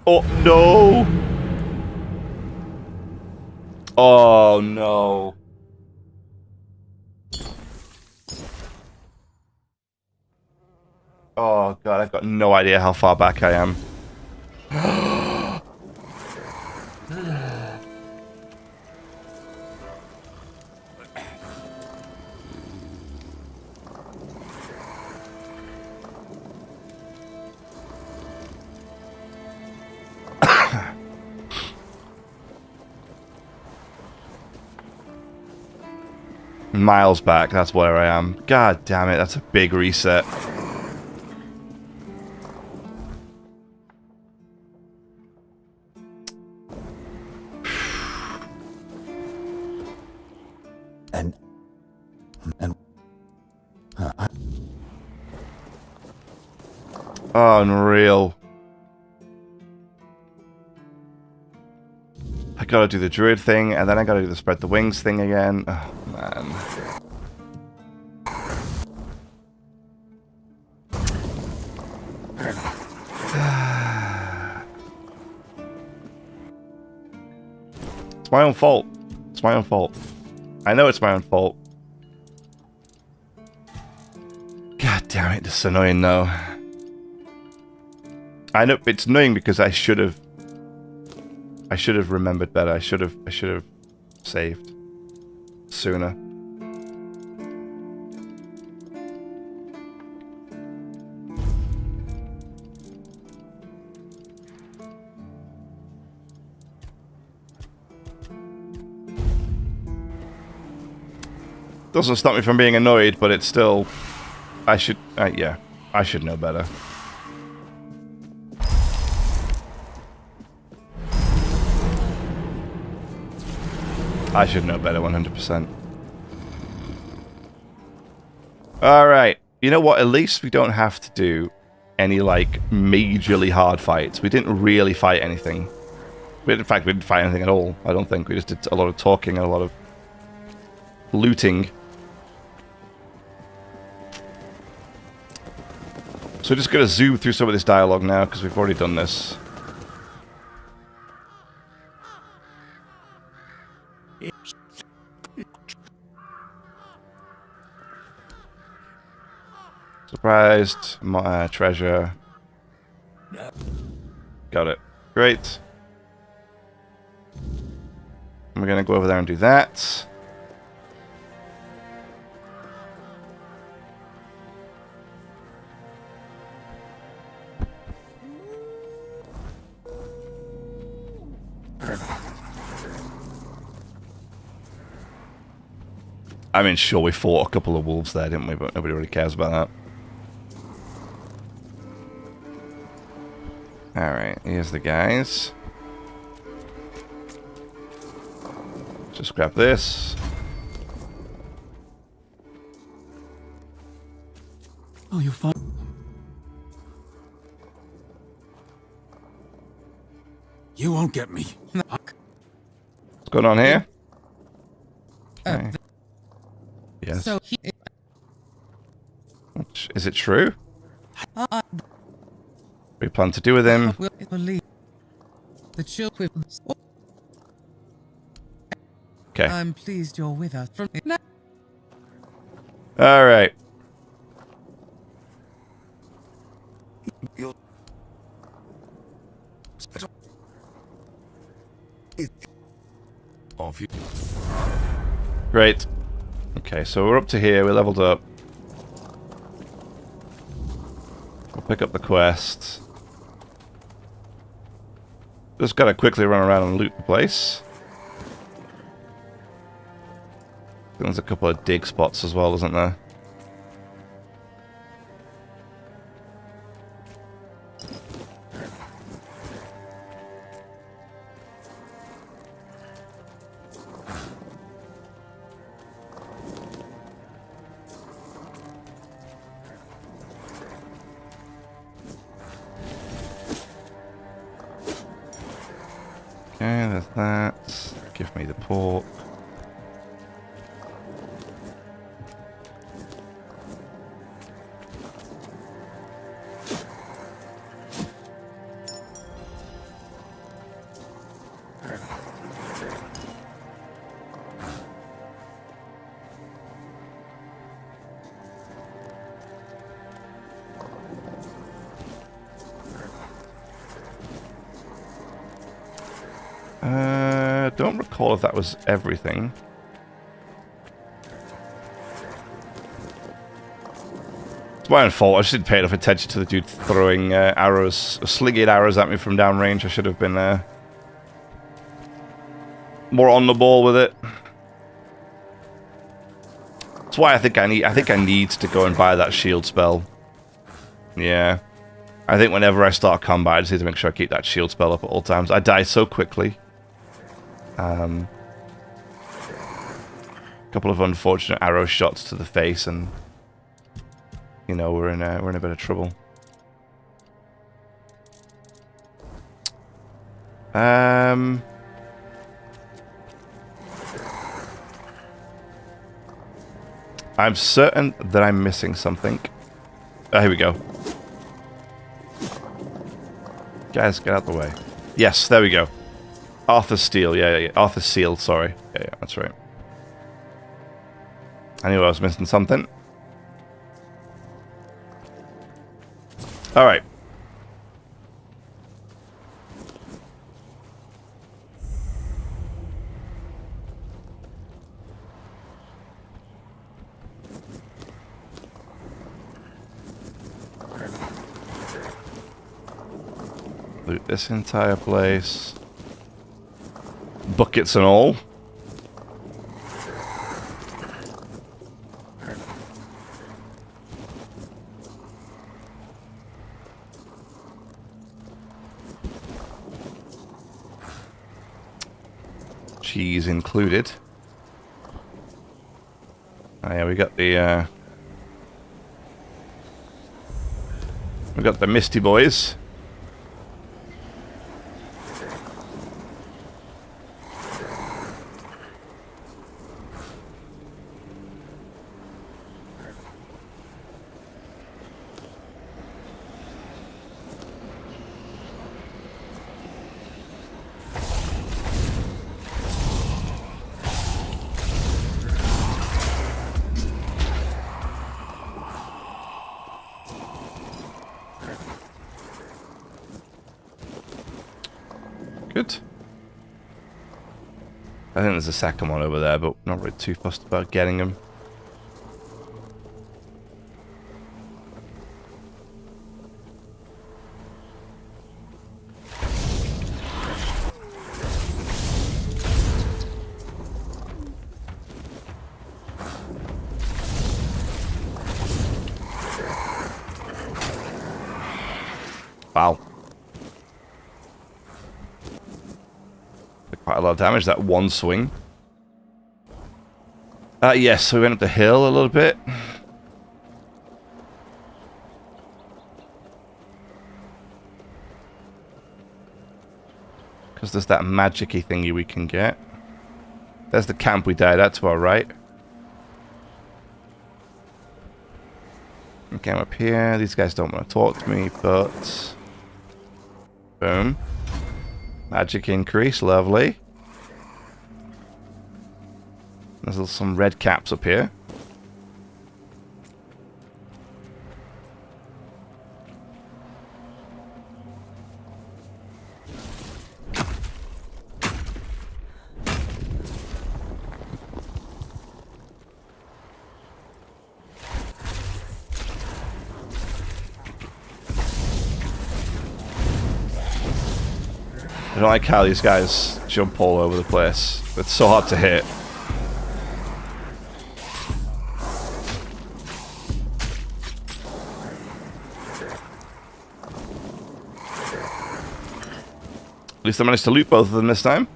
Oh, no. Oh, no. Oh, God, I've got no idea how far back I am. Miles back, that's where I am. God damn it, that's a big reset. Oh, unreal. I gotta do the druid thing, and then I gotta do the spread the wings thing again. Oh, man. It's my own fault. It's my own fault. I know it's my own fault. God damn it, this is annoying though. I know it's annoying because I should have remembered better. I should have saved sooner. doesn't stop me from being annoyed, but it's still... I should... yeah, I should know better. I should know better, 100%. Alright. You know what? At least we don't have to do any, like, majorly hard fights. We didn't really fight anything. In fact, we didn't fight anything at all, I don't think. We just did a lot of talking and a lot of looting. So we're just going to zoom through some of this dialogue now, because we've already done this. Surprised. Treasure. Got it. Great. We're going to go over there and do that. I mean, sure, we fought a couple of wolves there, didn't we? But nobody really cares about that. Alright, here's the guys. Just grab this. Oh, you're fine. You won't get me. What's going on here? Okay. Yes. So is it true? We plan to do with him. The children. Okay. I'm pleased you're with us. All right. Great. Okay, so we're up to here. We're leveled up. We'll pick up the quest. Just gotta quickly run around and loot the place. There's a couple of dig spots as well, isn't there? Okay, there's that. Give me the pork. Don't recall if that was everything. It's my own fault. I just didn't pay enough attention to the dude throwing arrows, slinging arrows at me from downrange. I should have been more on the ball with it. That's why I think I need to go and buy that shield spell. Yeah. I think whenever I start combat, I just need to make sure I keep that shield spell up at all times. I die so quickly. Couple of unfortunate arrow shots to the face, and you know we're in a bit of trouble. I'm certain that I'm missing something. Oh, here we go. Guys, get out the way. Yes, there we go. Arthur's Steel, yeah. Arthur's Seal, sorry. Yeah, that's right. I knew I was missing something. Alright. Loot this entire place. Buckets and all. cheese included. Oh yeah, we got the Misty Boys. Good. I think there's a second one over there, but not really too fussed about getting him. Wow. Quite a lot of damage, that one swing. Yes, so we went up the hill a little bit. Because there's that magic-y thingy we can get. There's the camp we died at to our right. Okay, I'm up here. These guys don't want to talk to me, but... Boom. Magic increase, lovely. There's some red caps up here. I don't like how these guys jump all over the place. It's so hard to hit. At least I managed to loot both of them this time.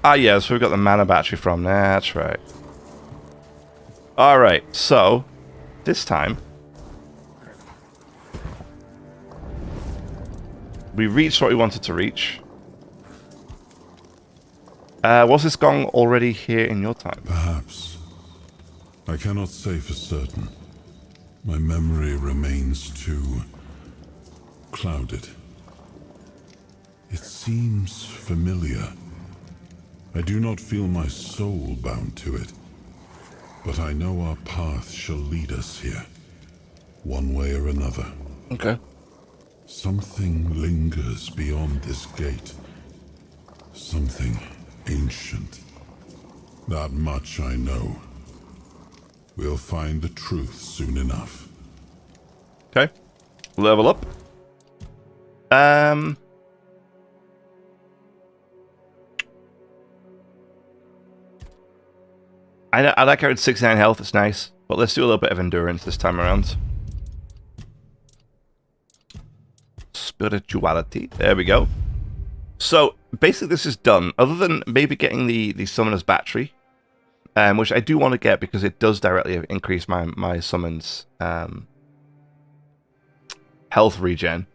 Ah, yeah, so we've got the mana battery from there. That's right. Alright, so this time we reached what we wanted to reach. Was this gong already here in your time? Perhaps. I cannot say for certain. My memory remains too clouded. It seems familiar. I do not feel my soul bound to it. But I know our path shall lead us here, one way or another. Okay. Something lingers beyond this gate. Something ancient. That much I know. We'll find the truth soon enough. Okay. Level up. I like how it's 69 health, it's nice. But let's do a little bit of endurance this time around. Spirituality. There we go. So, basically this is done. Other than maybe getting the summoner's battery. Which I do want to get because it does directly increase my summon's health regen.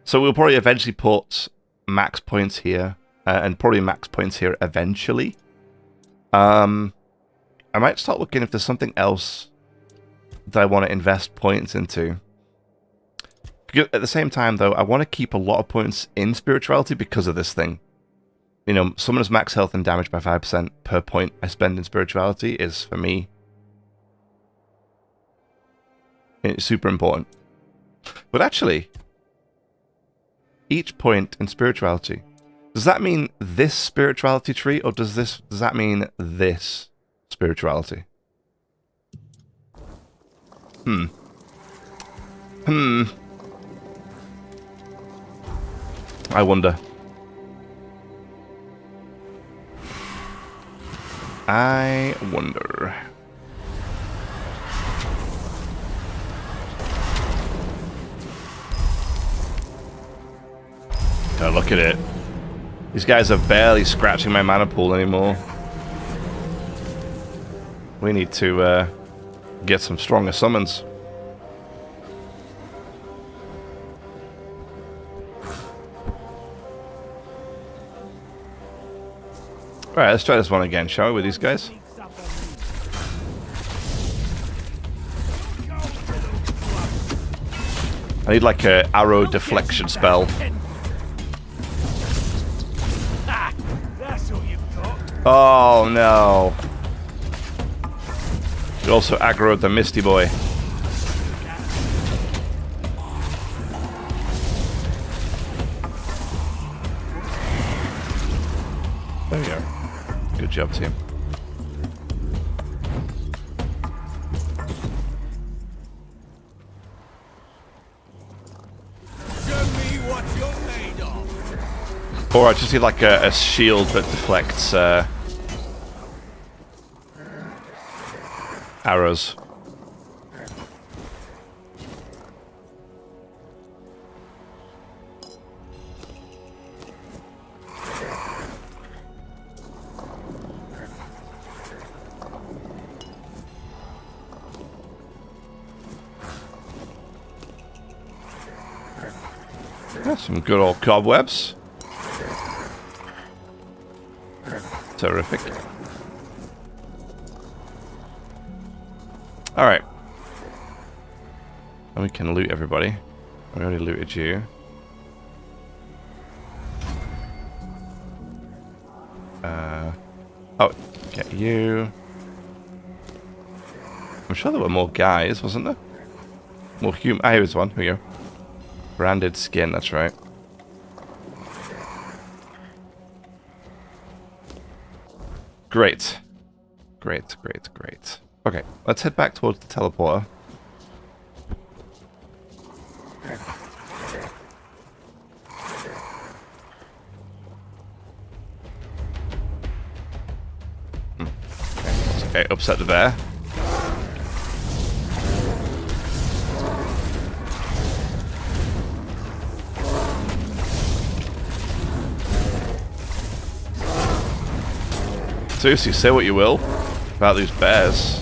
So we'll probably eventually put max points here. And probably max points here eventually. I might start looking if there's something else that I want to invest points into. Because at the same time, though, I want to keep a lot of points in spirituality because of this thing. You know, summoner's max health and damage by 5% per point I spend in spirituality is, for me, it's super important. But actually, each point in spirituality, does that mean this spirituality tree, or does that mean this spirituality? I wonder. God, look at it. These guys are barely scratching my mana pool anymore. We need to get some stronger summons. Alright, let's try this one again, shall we, with these guys? I need like a arrow deflection spell. Oh no. You also aggroed the Misty Boy. There we go. Good job, team. Or I just need like a shield that deflects arrows. That's some good old cobwebs. Terrific. Alright. And we can loot everybody. I already looted you. Oh, get you. I'm sure there were more guys, wasn't there? More human. Ah, here was one. Here we go. Branded skin, that's right. Great. Great, great, great. Okay, let's head back towards the teleporter. Okay, upset the bear. Seriously, say what you will about these bears.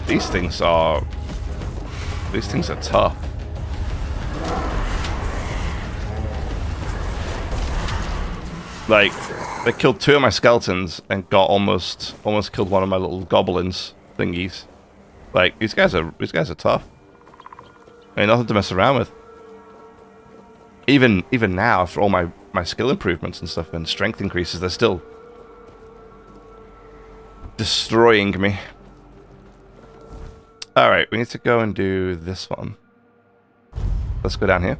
These things are tough. Like, they killed 2 of my skeletons and got almost killed one of my little goblins thingies. Like, these guys are tough. I mean, nothing to mess around with. Even now, after all my skill improvements and stuff and strength increases, they're still destroying me. Alright, we need to go and do this one. Let's go down here.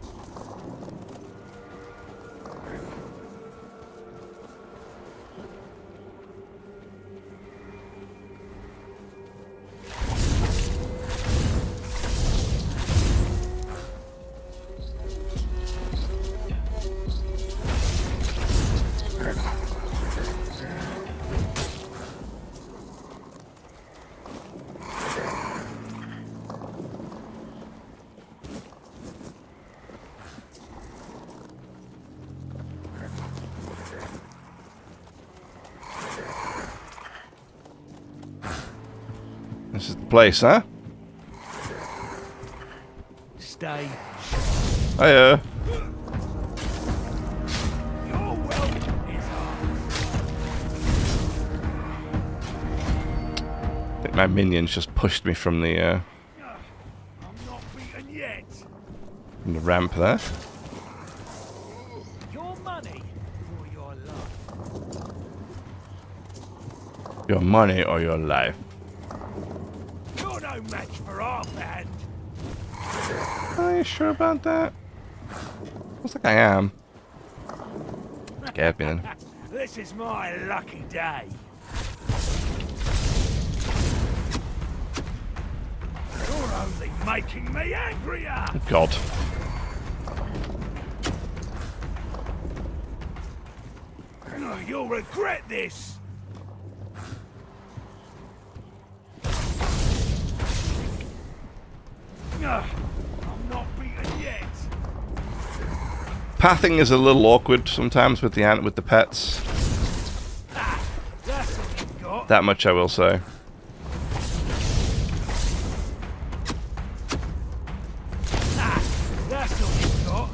This is the place, huh? Stay. Hiya. I think my minions just pushed me from the from the ramp there. Your money or your life? Your money or your life. You're no match for our band. Are you sure about that? Looks like I am. Scared me then. This is my lucky day. You're only making me angrier. Oh, God. You'll regret this. I'm not beaten yet. Pathing is a little awkward sometimes with the pets. That much I will say. That's all you've got.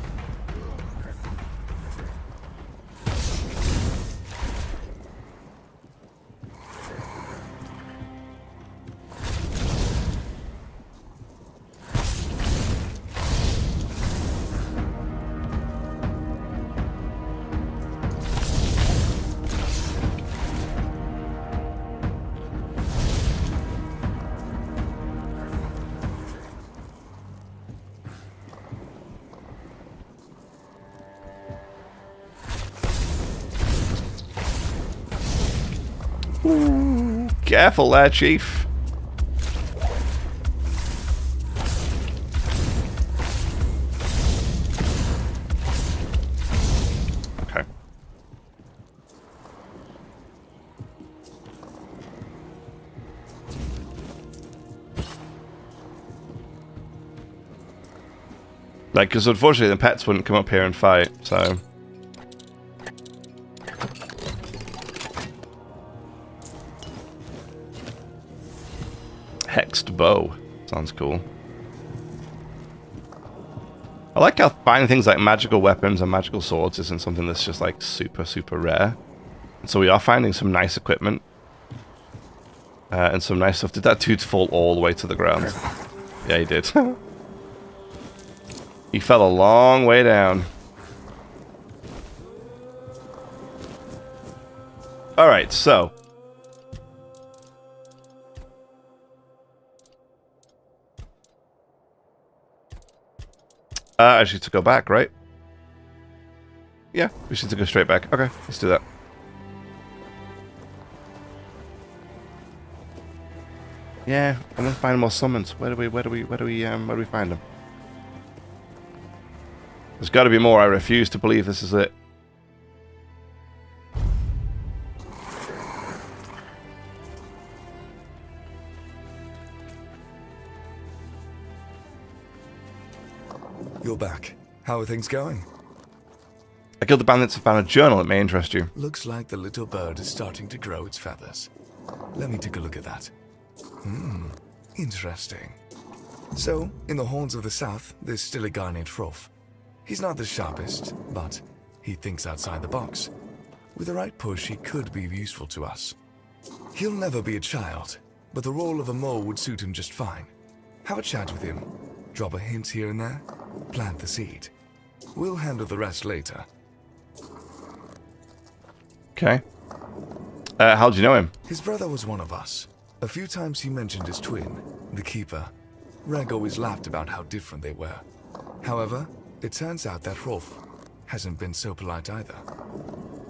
Ooh, careful there, Chief. Okay. Like, because unfortunately the pets wouldn't come up here and fight, so... Hexed bow. Sounds cool. I like how finding things like magical weapons and magical swords isn't something that's just like super, super rare. And so we are finding some nice equipment. And some nice stuff. Did that dude fall all the way to the ground? Yeah, he did. He fell a long way down. Alright, so... actually to go back, right? Yeah, we should go straight back. Okay, let's do that. Yeah, I'm gonna find more summons. Where do we find them? There's got to be more. I refuse to believe this is it. You're back. How are things going? I killed the bandits and found a journal that may interest you. Looks like the little bird is starting to grow its feathers. Let me take a look at that. Interesting. So, in the horns of the south, there's still a guy named Hrolf. He's not the sharpest, but he thinks outside the box. With the right push, he could be useful to us. He'll never be a child, but the role of a mole would suit him just fine. Have a chat with him. Drop a hint here and there. Plant the seed. We'll handle the rest later. Okay. How do you know him? His brother was one of us. A few times he mentioned his twin, the Keeper. Reg always laughed about how different they were. However, it turns out that Hrolf hasn't been so polite either.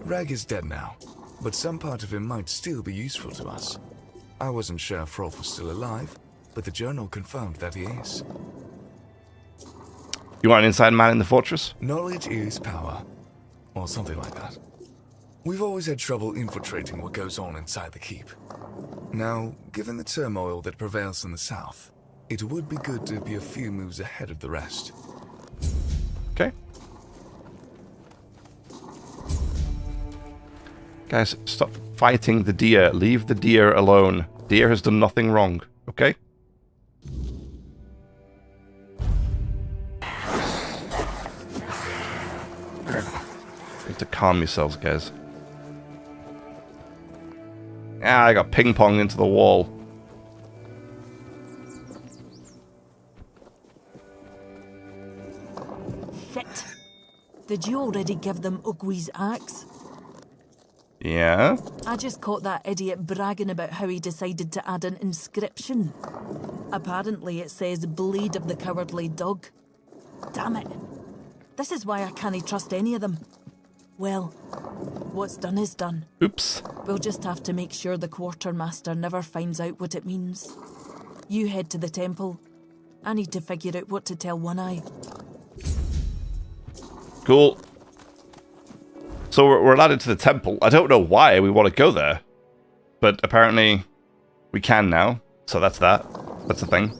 Reg is dead now, but some part of him might still be useful to us. I wasn't sure if Hrolf was still alive, but the journal confirmed that he is. You want an inside man in the fortress? Knowledge is power, or something like that. We've always had trouble infiltrating what goes on inside the keep. Now, given the turmoil that prevails in the south, it would be good to be a few moves ahead of the rest. Okay. Guys, stop fighting the deer. Leave the deer alone. Deer has done nothing wrong, okay? Need to calm yourselves, guys. Ah, I got ping-ponged into the wall. Shit. Did you already give them Ugwi's axe? Yeah? I just caught that idiot bragging about how he decided to add an inscription. Apparently it says Blade of the Cowardly Dog. Damn it. This is why I can't trust any of them. Well, what's done is done. Oops. We'll just have to make sure the quartermaster never finds out what it means. You head to the temple. I need to figure out what to tell One Eye. Cool. So we're allowed into the temple. I don't know why we want to go there. But apparently we can now. So that's that. That's the thing.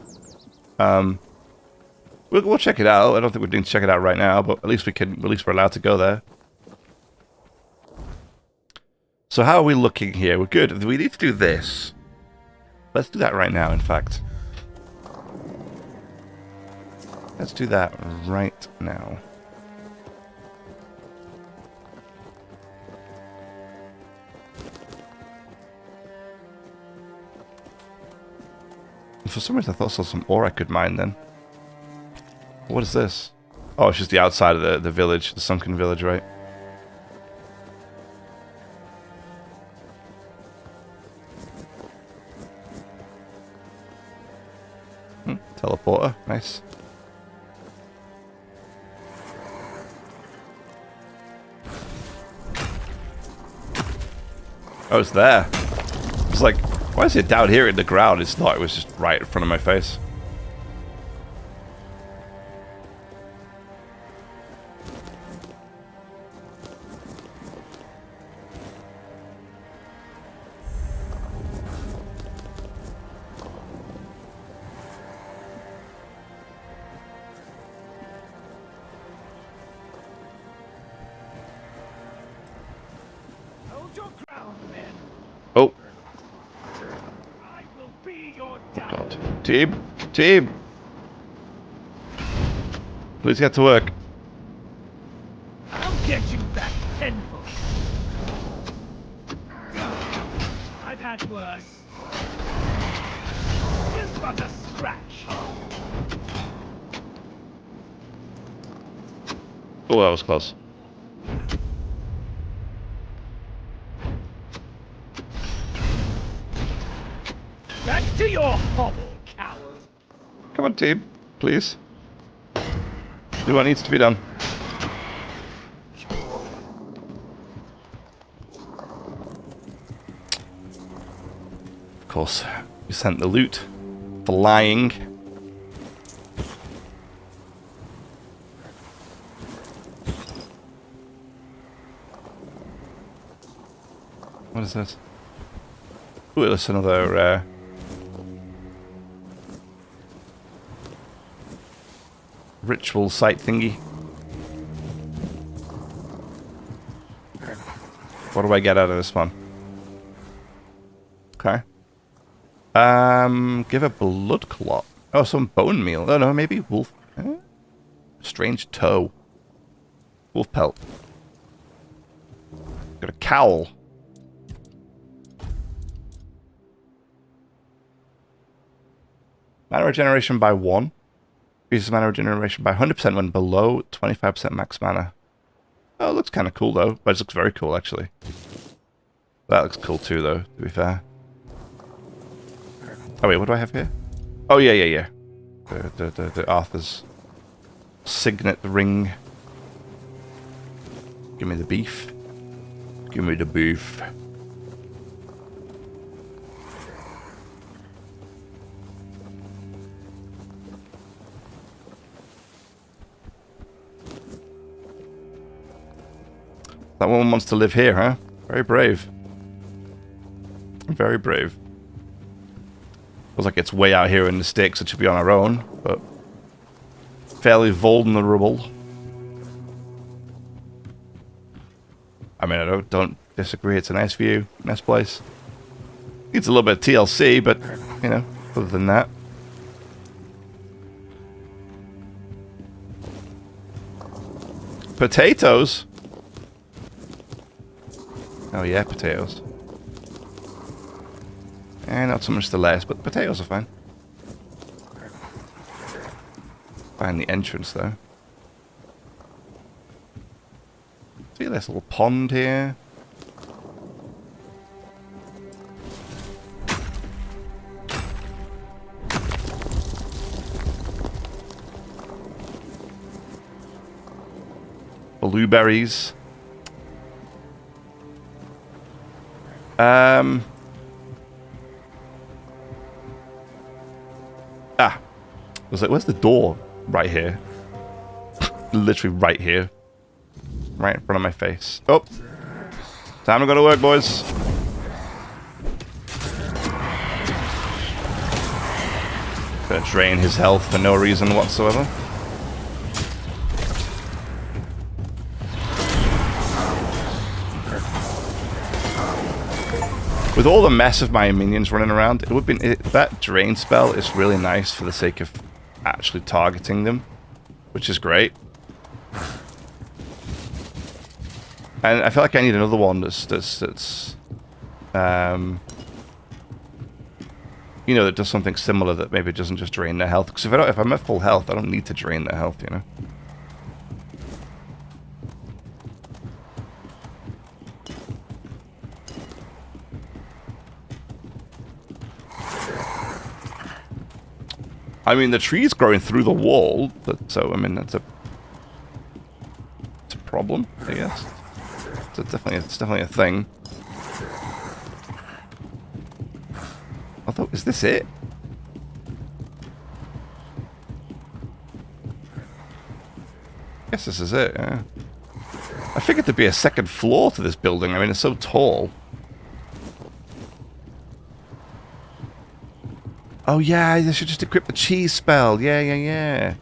We'll check it out. I don't think we need to check it out right now, but at least we can. At least we're allowed to go there. So how are we looking here? We're good. We need to do this. Let's do that right now, in fact. Let's do that right now. For some reason I thought I saw some ore I could mine then. What is this? Oh, it's just the outside of the village, the sunken village, right? Teleporter, nice. Oh, it's there. It's like, why is it down here in the ground? It's not, it was just right in front of my face. Oh. God. Team! Team! Please get to work. I'll get you back tenfold. I've had worse. Just but a scratch. Oh, that was close. Back to your hovel, coward. Come on, team. Please. Do what needs to be done. Of course, we sent the loot. Flying. What is this? Ooh, that's another ritual site thingy. What do I get out of this one? Okay. Give a blood clot. Oh, some bone meal. Oh no, maybe wolf. Strange toe. Wolf pelt. Got a cowl. Mana regeneration by 1. Increases mana regeneration by 100% when below 25% max mana. Oh, it looks kind of cool though. But it looks very cool actually. That looks cool too though, to be fair. Oh wait, what do I have here? Oh yeah. The Arthur's signet ring. Give me the beef. Give me the beef. That woman wants to live here, huh? Very brave. Very brave. Feels like it's way out here in the sticks. It should be on our own, but fairly vulnerable. I mean, I don't disagree. It's a nice view, nice place. Needs a little bit of TLC, but you know, other than that. Potatoes. Oh yeah, potatoes. And not so much the less, but potatoes are fine. Find the entrance though. See this little pond here. Blueberries. Was like, where's the door? Right here. Literally right here. Right in front of my face. Oh. Time to go to work, boys. Gonna drain his health for no reason whatsoever. With all the mess of my minions running around, it would be that drain spell is really nice for the sake of actually targeting them, which is great. And I feel like I need another one that's you know, that does something similar that maybe doesn't just drain their health. Because if I'm at full health, I don't need to drain their health, you know. I mean, the tree's growing through the wall, but so I mean it's a problem, I guess. It's definitely a thing. Although, is this it? I guess this is it, yeah. I figured there'd be a second floor to this building. I mean, it's so tall. Oh yeah, they should just equip the cheese spell. Yeah.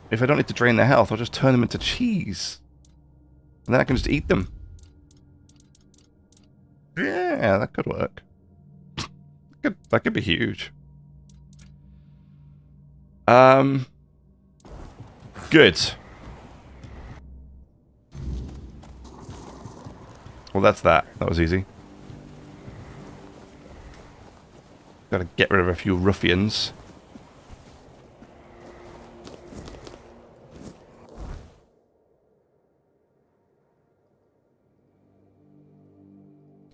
If I don't need to drain their health, I'll just turn them into cheese. And then I can just eat them. Yeah, that could work. That could be huge. Good. Well, that's that. That was easy. Gotta get rid of a few ruffians.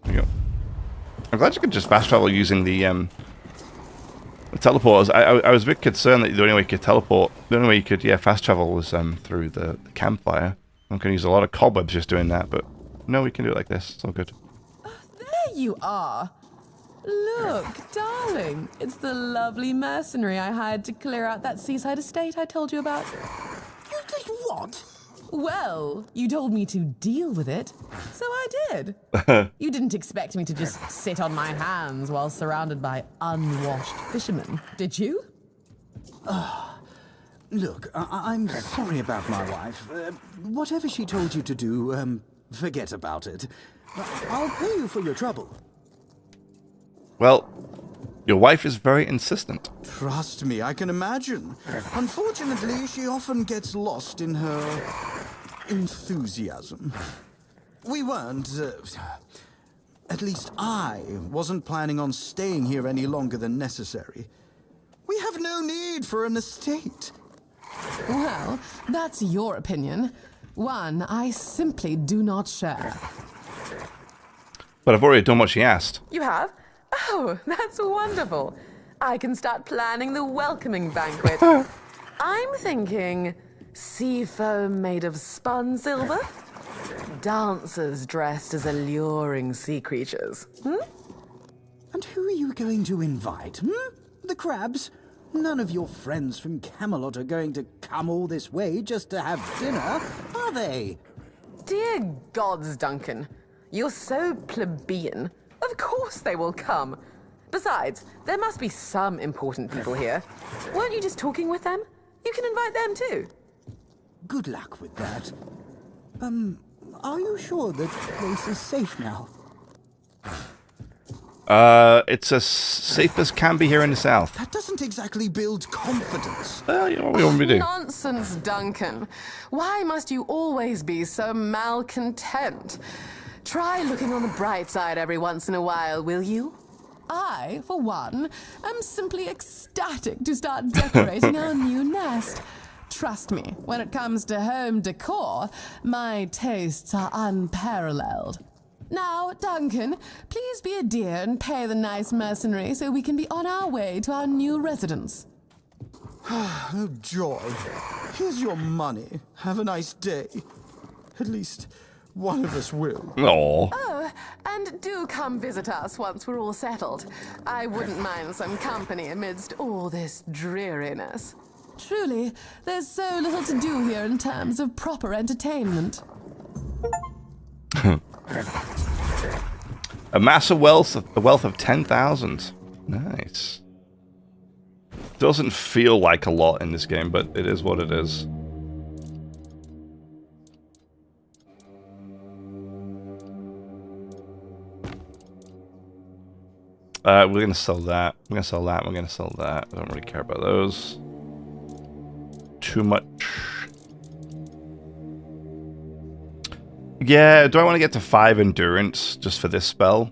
There you go. I'm glad you could just fast travel using the teleporters. I was a bit concerned that the only way you could teleport, the only way you could fast travel was through the campfire. I'm gonna use a lot of cobwebs just doing that, but no, we can do it like this. It's all good. There you are. Look, darling, it's the lovely mercenary I hired to clear out that seaside estate I told you about. You did what? Well, you told me to deal with it, so I did. You didn't expect me to just sit on my hands while surrounded by unwashed fishermen, did you? Look, I'm sorry about my wife. Whatever she told you to do, forget about it. I'll pay you for your trouble. Well, your wife is very insistent. Trust me, I can imagine. Unfortunately, she often gets lost in her enthusiasm. We weren't, at least I wasn't planning on staying here any longer than necessary. We have no need for an estate. Well, that's your opinion. One I simply do not share. But I've already done what she asked. You have? Oh, that's wonderful. I can start planning the welcoming banquet. I'm thinking sea foam made of spun silver, dancers dressed as alluring sea creatures. And who are you going to invite, The crabs? None of your friends from Camelot are going to come all this way just to have dinner, are they? Dear gods, Duncan. You're so plebeian. Of course they will come. Besides, there must be some important people here. Weren't you just talking with them? You can invite them too. Good luck with that. Are you sure the place is safe now? It's as safe as can be here in the south. That doesn't exactly build confidence. Well, you know what we want me to do. Nonsense, Duncan. Why must you always be so malcontent? Try looking on the bright side every once in a while, will you? I, for one, am simply ecstatic to start decorating our new nest. Trust me, when it comes to home decor, my tastes are unparalleled. Now, Duncan, please be a dear and pay the nice mercenary so we can be on our way to our new residence. Oh, joy. Here's your money. Have a nice day. At least one of us will. Aww. Oh, and do come visit us once we're all settled. I wouldn't mind some company amidst all this dreariness. Truly, there's so little to do here in terms of proper entertainment. Amass a wealth of 10,000. Nice. Doesn't feel like a lot in this game, but it is what it is. We're gonna sell that. We're gonna sell that. We're gonna sell that. I don't really care about those too much. Yeah, do I want to get to 5 endurance just for this spell?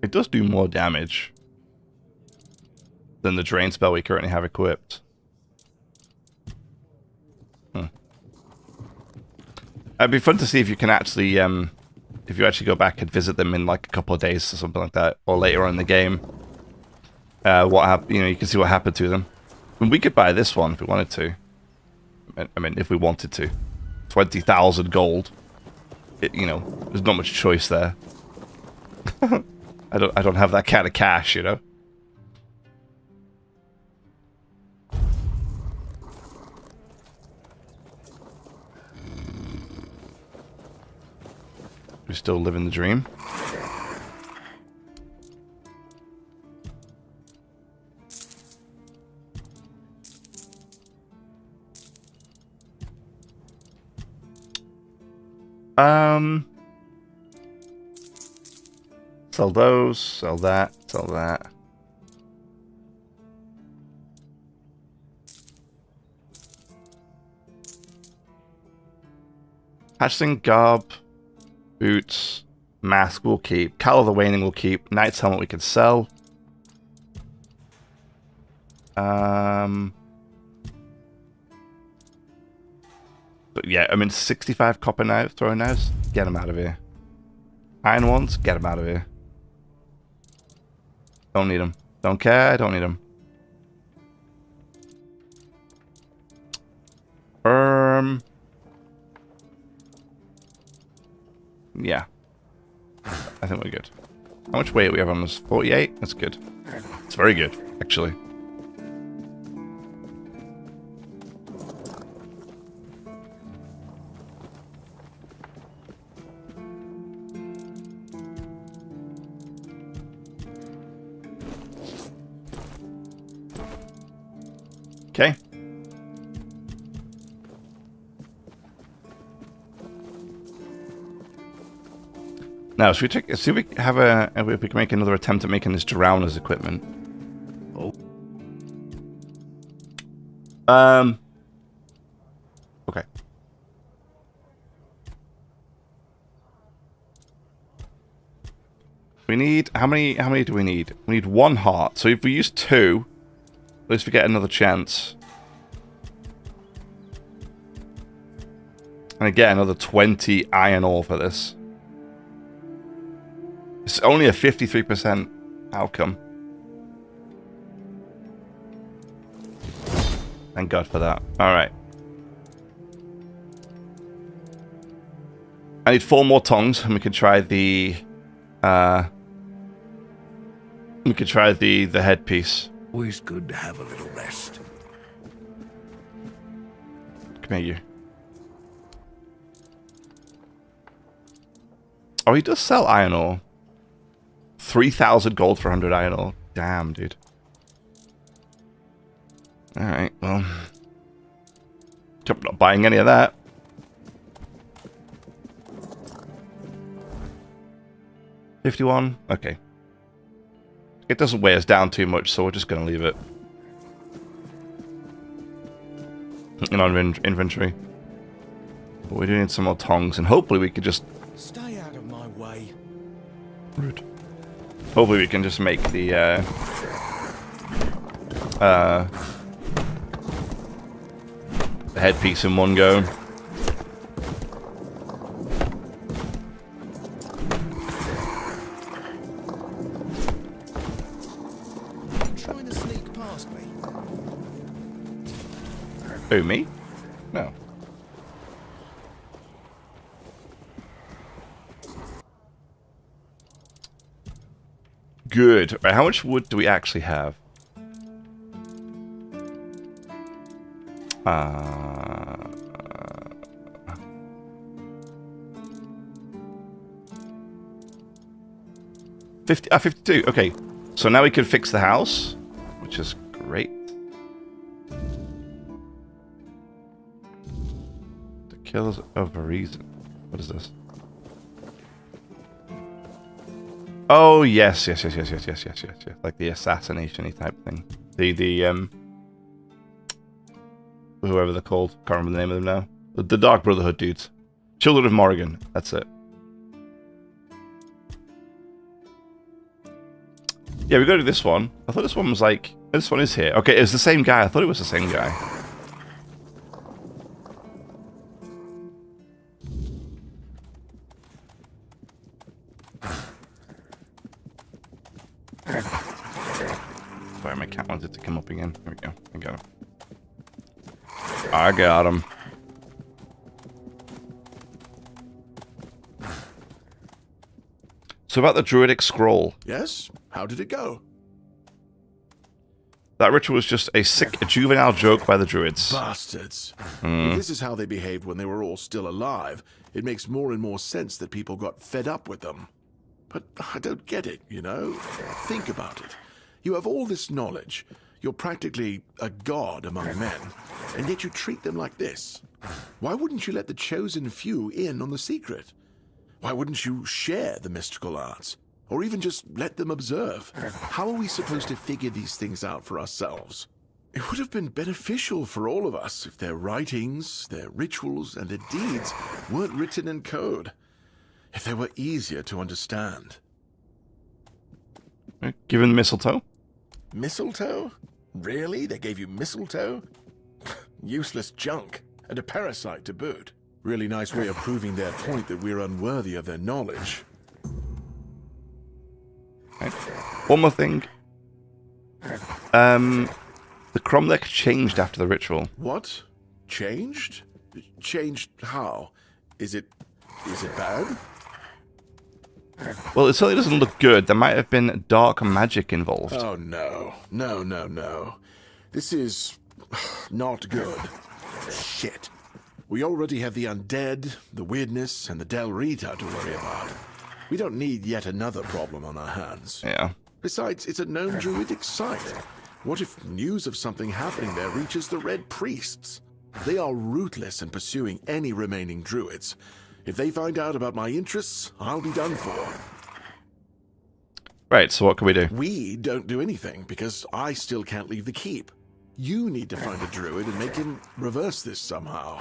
It does do more damage than the drain spell we currently have equipped. It'd be fun to see if you can actually, if you actually go back and visit them in like a couple of days or something like that, or later on in the game. You can see what happened to them. I mean, we could buy this one if we wanted to. I mean, if we wanted to. 20,000 gold. There's not much choice there. I don't have that kind of cash, you know. We still living the dream. Sell those, sell that, sell that. Hatchling, garb, boots, mask we'll keep. Call of the Waning we'll keep. Knight's helmet we can sell. But yeah, I mean 65 copper knives, throwing knives. Get them out of here. Iron ones, get them out of here. Don't need them. Don't care, don't need them. Yeah. I think we're good. How much weight we have on this? 48? That's good. It's very good, actually. Okay. Now, should we see if we have if we can make another attempt at making this Drowner's equipment. Oh. Okay. We need how many do we need? We need 1 heart. So if we use 2, at least we get another chance. And I get another 20 iron ore for this. It's only a 53% outcome. Thank God for that. Alright. I need 4 more tongs and we can try the headpiece. Always good to have a little rest. Come here, you. Oh, he does sell iron ore. 3,000 gold for 100 iron ore. Damn, dude. Alright, well. I'm not buying any of that. $51? Okay. It doesn't weigh us down too much, so we're just going to leave it in our inventory. But we do need some more tongs, and hopefully we could just... Stay out of my way. Rude. Hopefully we can just make the headpiece in one go. Trying to sneak past me. Who, me? No. Good. Right, how much wood do we actually have? 52. Okay. So now we can fix the house, which is great. The killers of a reason. What is this? Oh yes. Like the assassination-y type thing. Whoever they're called, can't remember the name of them now. The Dark Brotherhood dudes, Children of Morrigan. That's it. Yeah, we go to this one. I thought this one was like this one is here. Okay, it's the same guy. I thought it was the same guy. Sorry, my cat wanted to come up again. There we go. I got him. I got him. So about the druidic scroll. Yes? How did it go? That ritual was just a sick, juvenile joke by the druids. Bastards. If this is how they behaved when they were all still alive, it makes more and more sense that people got fed up with them. But I don't get it, you know? Think about it. You have all this knowledge. You're practically a god among men, and yet you treat them like this. Why wouldn't you let the chosen few in on the secret? Why wouldn't you share the mystical arts? Or even just let them observe? How are we supposed to figure these things out for ourselves? It would have been beneficial for all of us if their writings, their rituals, and their deeds weren't written in code. If they were easier to understand. Given mistletoe? Mistletoe? Really? They gave you mistletoe? Useless junk. And a parasite to boot. Really nice way of proving their point that we're unworthy of their knowledge. Okay. One more thing. The cromlech changed after the ritual. What? Changed? Changed how? Is it bad? Well, it certainly doesn't look good. There might have been dark magic involved. Oh, no. No. This is not good. Shit. We already have the undead, the weirdness, and the Del Rita to worry about. We don't need yet another problem on our hands. Yeah. Besides, it's a known druidic site. What if news of something happening there reaches the Red Priests? They are ruthless in pursuing any remaining druids. If they find out about my interests, I'll be done for. Right, so what can we do? We don't do anything, because I still can't leave the keep. You need to find a druid and make him reverse this somehow.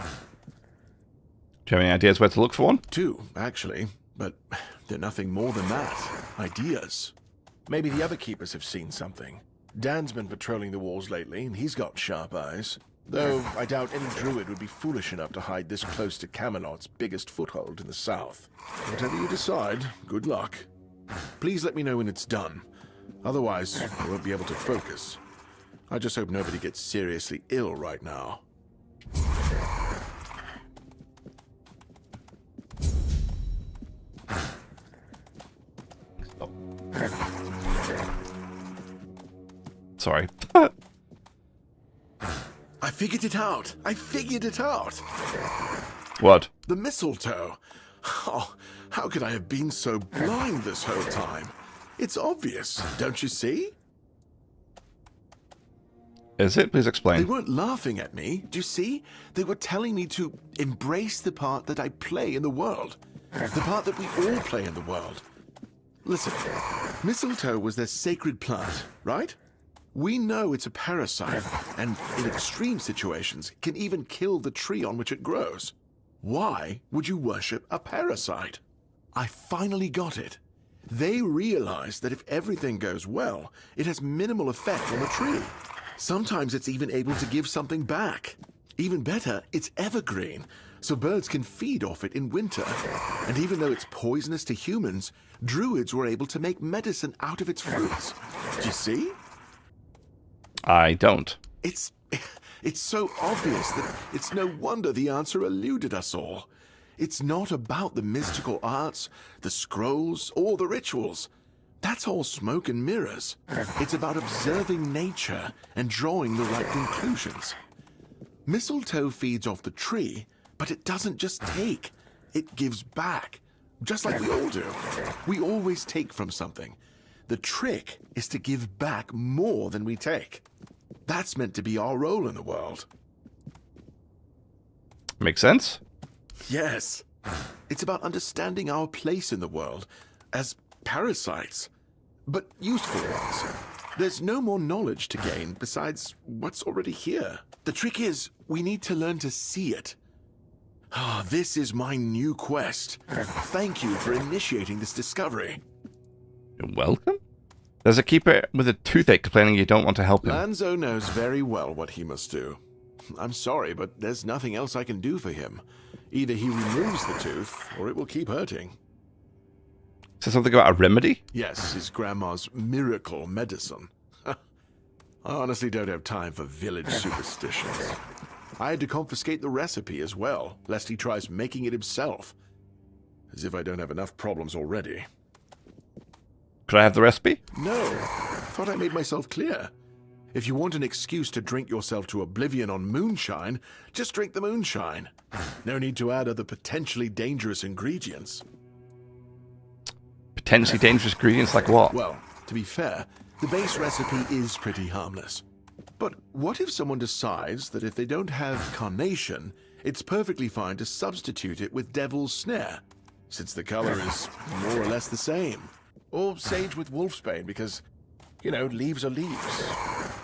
Do you have any ideas where to look for one? 2, actually, but they're nothing more than that. Ideas. Maybe the other keepers have seen something. Dan's been patrolling the walls lately, and he's got sharp eyes. Though I doubt any druid would be foolish enough to hide this close to Camelot's biggest foothold in the south. Whatever you decide, good luck. Please let me know when it's done. Otherwise, I won't be able to focus. I just hope nobody gets seriously ill right now. Sorry. I figured it out! What? The mistletoe! Oh, how could I have been so blind this whole time? It's obvious, don't you see? Is it? Please explain. They weren't laughing at me, do you see? They were telling me to embrace the part that I play in the world. The part that we all play in the world. Listen, mistletoe was their sacred plant, right? We know it's a parasite, and in extreme situations, can even kill the tree on which it grows. Why would you worship a parasite? I finally got it. They realized that if everything goes well, it has minimal effect on the tree. Sometimes it's even able to give something back. Even better, it's evergreen, so birds can feed off it in winter. And even though it's poisonous to humans, druids were able to make medicine out of its fruits. Do you see? I don't. It's so obvious that it's no wonder the answer eluded us all. It's not about the mystical arts, the scrolls, or the rituals. That's all smoke and mirrors. It's about observing nature and drawing the right conclusions. Mistletoe feeds off the tree, but it doesn't just take. It gives back, just like we all do. We always take from something. The trick is to give back more than we take. That's meant to be our role in the world. Makes sense? Yes. It's about understanding our place in the world as parasites. But useful ones. There's no more knowledge to gain besides what's already here. The trick is, we need to learn to see it. Ah, this is my new quest. Thank you for initiating this discovery. You're welcome? There's a keeper with a toothache complaining you don't want to help him. Lanzo knows very well what he must do. I'm sorry, but there's nothing else I can do for him. Either he removes the tooth, or it will keep hurting. Is there something about a remedy? Yes, his grandma's miracle medicine. I honestly don't have time for village superstitions. I had to confiscate the recipe as well, lest he tries making it himself. As if I don't have enough problems already. Could I have the recipe? No, I thought I made myself clear. If you want an excuse to drink yourself to oblivion on moonshine, just drink the moonshine. No need to add other potentially dangerous ingredients. Potentially dangerous ingredients like what? Well, to be fair, the base recipe is pretty harmless. But what if someone decides that if they don't have carnation, it's perfectly fine to substitute it with devil's snare, since the color is more or less the same? Or sage with wolfsbane, because, you know, leaves are leaves.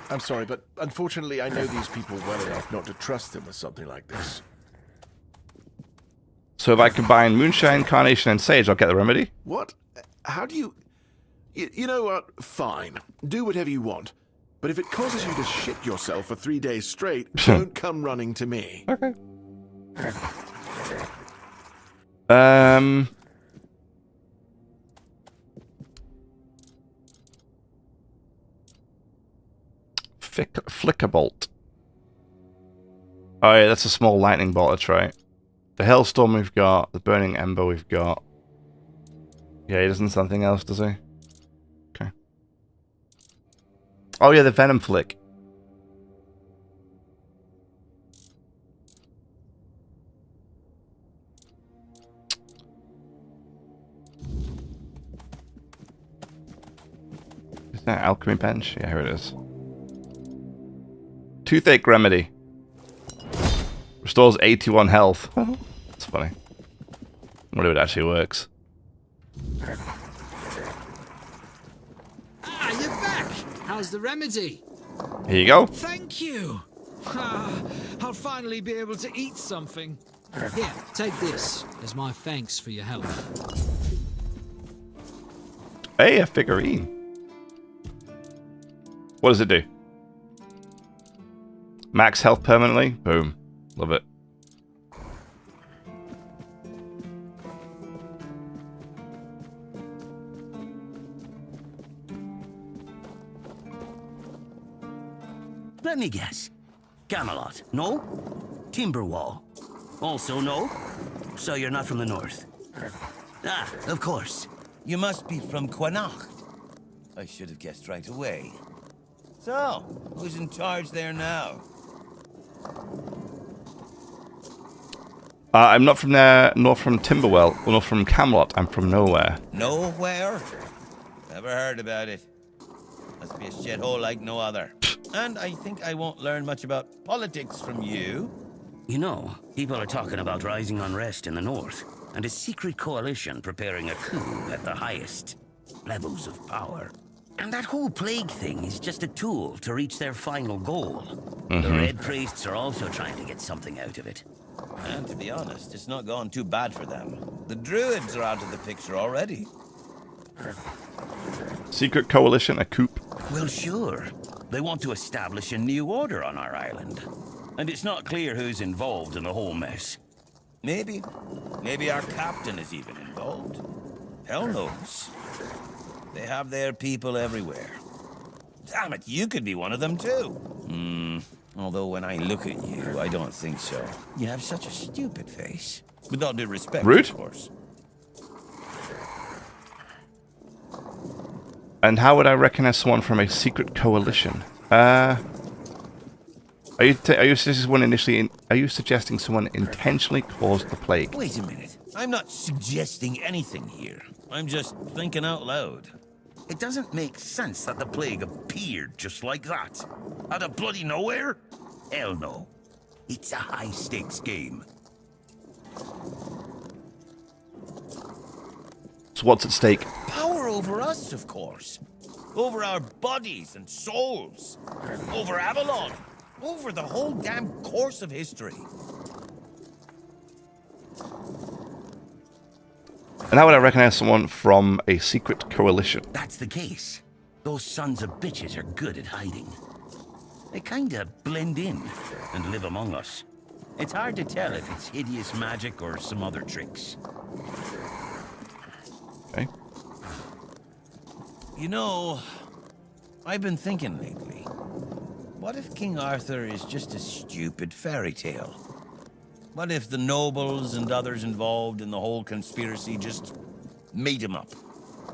I'm sorry, but unfortunately I know these people well enough not to trust them with something like this. So if I combine moonshine, carnation, and sage, I'll get the remedy? What? How do you... You know what? Fine. Do whatever you want. But if it causes you to shit yourself for 3 days straight, don't come running to me. Okay. Flicker bolt. Oh yeah, that's a small lightning bolt, that's right. The hailstorm we've got, the burning ember we've got. Yeah, he doesn't something else, does he? Okay. Oh yeah, the venom flick. Is that alchemy bench? Yeah, here it is. Toothache remedy. Restores 81 health. That's funny. I wonder if it actually works. Ah, you're back! How's the remedy? Here you go. Thank you! I'll finally be able to eat something. Here, take this as my thanks for your help. Hey, a figurine. What does it do? Max health permanently? Boom. Love it. Let me guess. Camelot, no? Timberwall, also no? So you're not from the north? Ah, of course. You must be from Quanach. I should have guessed right away. So, who's in charge there now? I'm not from there, nor from Timberwell, or nor from Camelot. I'm from nowhere. Nowhere? Never heard about it. Must be a shithole like no other. And I think I won't learn much about politics from you. You know, people are talking about rising unrest in the north, and a secret coalition preparing a coup at the highest levels of power. And that whole plague thing is just a tool to reach their final goal. The Red Priests are also trying to get something out of it. And to be honest, it's not gone too bad for them. The Druids are out of the picture already. Secret coalition, a coup. Well, sure. They want to establish a new order on our island. And it's not clear who's involved in the whole mess. Maybe. Maybe our captain is even involved. Hell knows. They have their people everywhere. Damn it, you could be one of them too. Although when I look at you, I don't think so. You have such a stupid face. With all due respect, Rude. of course. And how would I recognize someone from a secret coalition? Are you suggesting someone intentionally caused the plague? Wait a minute. I'm not suggesting anything here. I'm just thinking out loud. It doesn't make sense that the plague appeared just like that. Out of bloody nowhere? Hell no. It's a high-stakes game. So what's at stake? Power over us, of course. Over our bodies and souls. Over Avalon. Over the whole damn course of history. And how would I recognize someone from a secret coalition? That's the case. Those sons of bitches are good at hiding. They kinda blend in and live among us. It's hard to tell if it's hideous magic or some other tricks. Okay. You know, I've been thinking lately. What if King Arthur is just a stupid fairy tale? What if the nobles and others involved in the whole conspiracy just made him up?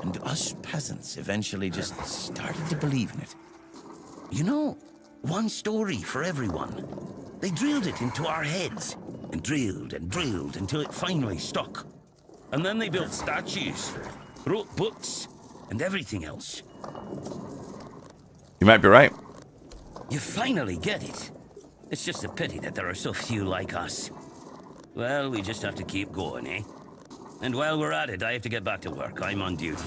And us peasants eventually just started to believe in it. You know, one story for everyone. They drilled it into our heads, and drilled until it finally stuck. And then they built statues, wrote books, and everything else. You might be right. You finally get it. It's just a pity that there are so few like us. Well, we just have to keep going, eh? And while we're at it, I have to get back to work. I'm on duty.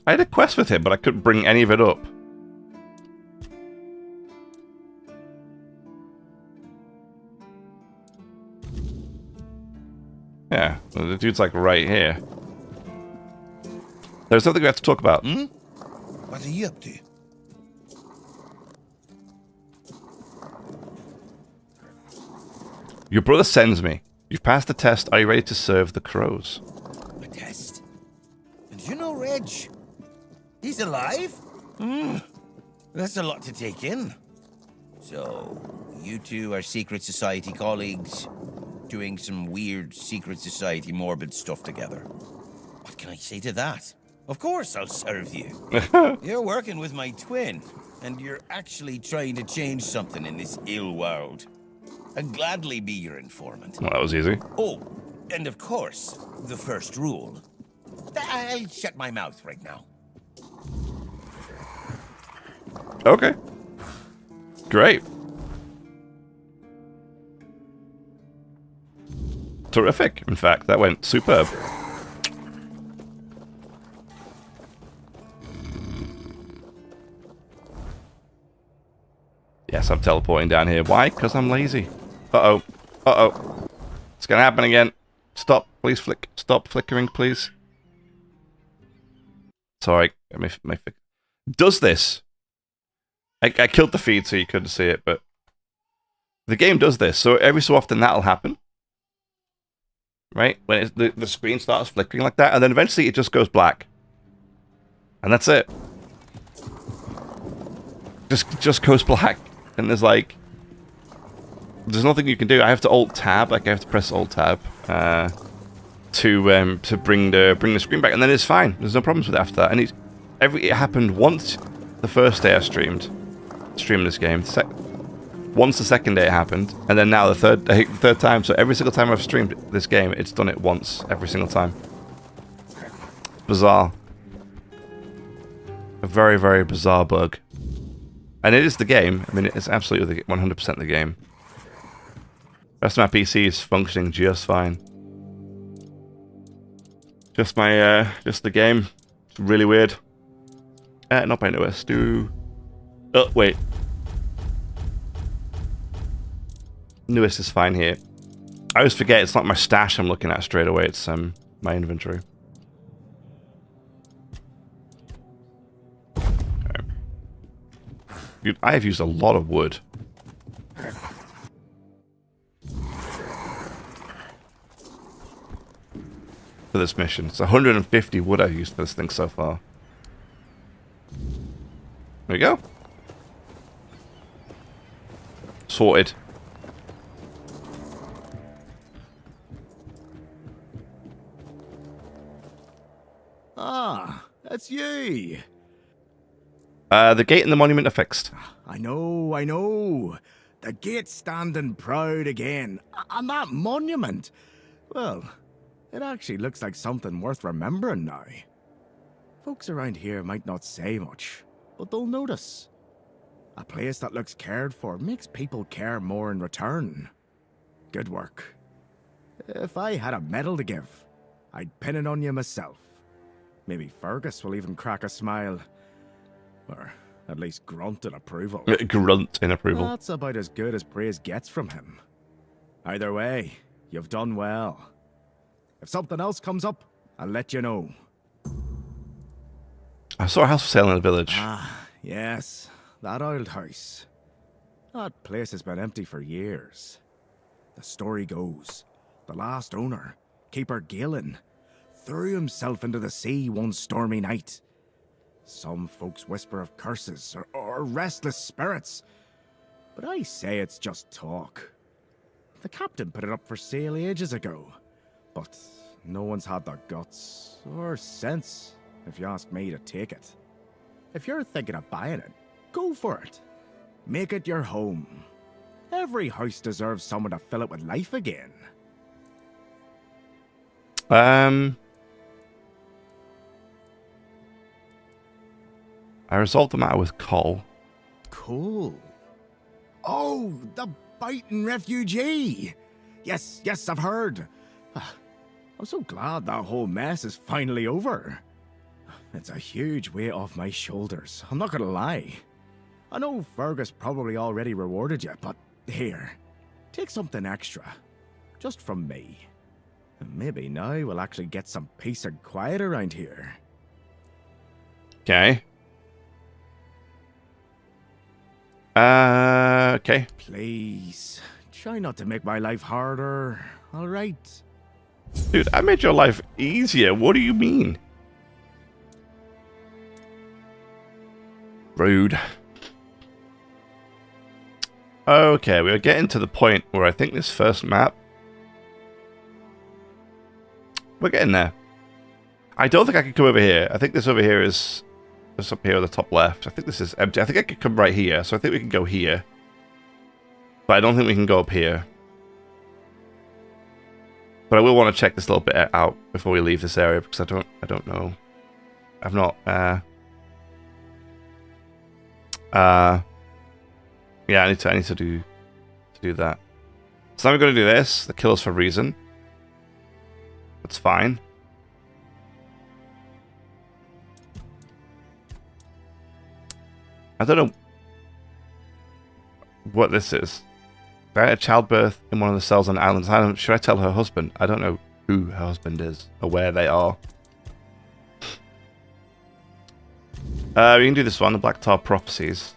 I had a quest with him, but I couldn't bring any of it up. Yeah, well, the dude's like right here. There's something we have to talk about. Hmm? What are you up to? Your brother sends me. You've passed the test. Are you ready to serve the crows? A test? And you know Reg? He's alive? Hmm. That's a lot to take in. So, you two are secret society colleagues, doing some weird secret society morbid stuff together. What can I say to that? Of course I'll serve you. You're working with my twin, and you're actually trying to change something in this ill world. I'd gladly be your informant. Well, that was easy. Oh, and of course, the first rule. I'll shut my mouth right now. Okay. Great. Terrific, in fact. That went superb. Yes, I'm teleporting down here. Why? Because I'm lazy. Uh-oh. Uh-oh. It's gonna happen again. Stop. Please flick. Stop flickering, please. Sorry. Does this? I killed the feed so you couldn't see it, but the game does this. So every so often that'll happen. Right? When the screen starts flickering like that, and then eventually it just goes black. And that's it. Just goes black. And there's like... There's nothing you can do. I have to Alt-Tab. Like, I have to press Alt-Tab to bring the screen back. And then it's fine. There's no problems with it after that. And it happened once the first day I streamed this game. Once the second day it happened. And then now the third time. So every single time I've streamed this game, it's done it once. Every single time. Bizarre. A very, very bizarre bug. And it is the game. I mean, it's absolutely 100% the game. The rest of my PC is functioning just fine. Just the game. It's really weird. Not by OS. Oh, wait. Newest is fine here. I always forget it's not my stash I'm looking at straight away. It's my inventory. Dude, I have used a lot of wood. For this mission. It's 150 wood I've used for this thing so far. There we go. Sorted. Ah, that's you. The gate and the monument are fixed. I know. The gate's standing proud again. And that monument, well, it actually looks like something worth remembering now. Folks around here might not say much, but they'll notice. A place that looks cared for makes people care more in return. Good work. If I had a medal to give, I'd pin it on you myself. Maybe Fergus will even crack a smile. Or at least grunt in approval. Grunt in approval. That's about as good as praise gets from him. Either way, you've done well. If something else comes up, I'll let you know. I saw a house for sale in the village. Ah, yes. That old house. That place has been empty for years. The story goes, the last owner, Keeper Galen, threw himself into the sea one stormy night. Some folks whisper of curses or restless spirits, but I say it's just talk. The captain put it up for sale ages ago, but no one's had the guts or sense, if you ask me, to take it. If you're thinking of buying it, go for it. Make it your home. Every house deserves someone to fill it with life again. I resolved the matter with Cole. Cool. Oh, the biting refugee. Yes, I've heard. I'm so glad that whole mess is finally over. It's a huge weight off my shoulders, I'm not gonna lie. I know Fergus probably already rewarded you, but here, take something extra. Just from me. And maybe now we'll actually get some peace and quiet around here. Okay. Okay. Please, try not to make my life harder, alright? Dude, I made your life easier. What do you mean? Rude. Okay, we're getting to the point where I think this first map... We're getting there. I don't think I can come over here. I think this over here is... This up here on the top left. I think this is empty. I think I could come right here, so I think we can go here. But I don't think we can go up here. But I will want to check this little bit out before we leave this area, because I don't know. I've not, yeah, I need to do that. So now we're going to do this. The kill us for a reason. That's fine. I don't know what this is. I had a childbirth in one of the cells on the islands. Should I tell her husband? I don't know who her husband is or where they are. We can do this one, the Black Tar Prophecies.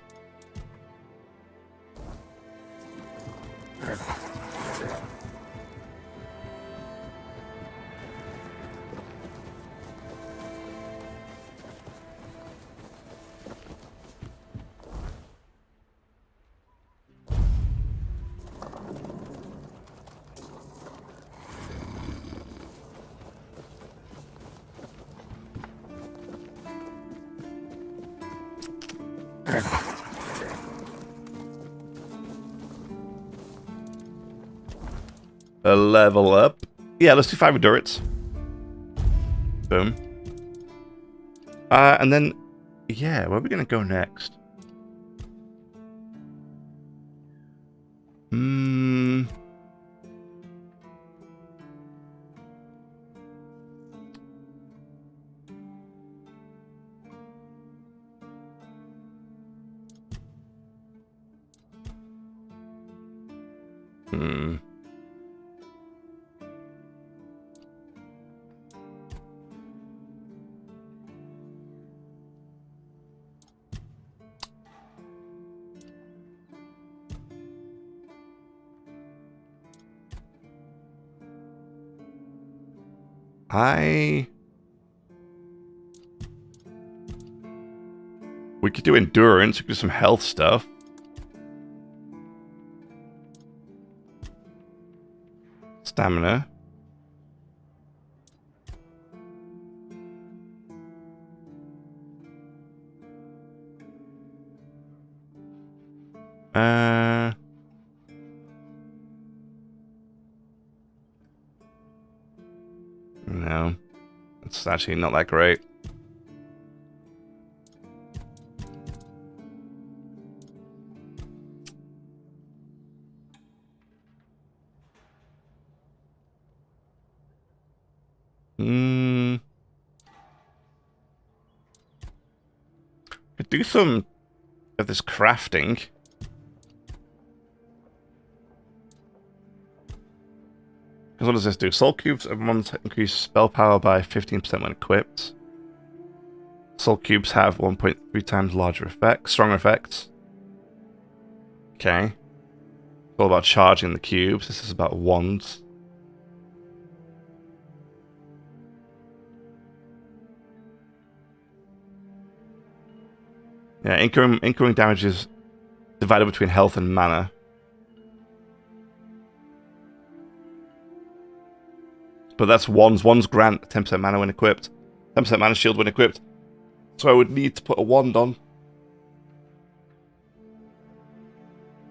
A level up. Yeah, let's do 5 endurance. Boom. And then, yeah, where are we going to go next? We could do endurance, we could do some health stuff. Stamina. No. It's actually not that great. Could do some of this crafting. Because what does this do? Soul cubes of one increase spell power by 15% when equipped. Soul cubes have 1.3 times larger effects, stronger effects. Okay. It's all about charging the cubes. This is about wands. Yeah, incoming damage is divided between health and mana. But that's wands. Wands grant 10% mana when equipped. 10% mana shield when equipped. So I would need to put a wand on.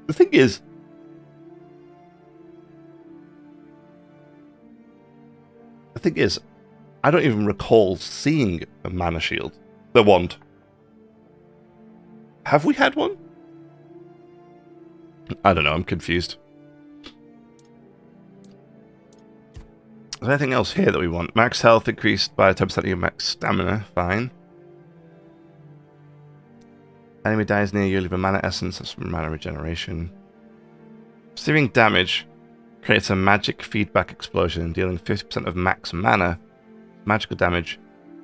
The thing is, I don't even recall seeing a mana shield. The wand. Have we had one? I don't know, I'm confused. Is there anything else here that we want? Max health increased by 10% of your max stamina. Fine. Enemy dies near you, leave a mana essence. That's from mana regeneration. Receiving damage creates a magic feedback explosion, dealing 50% of max mana magical damage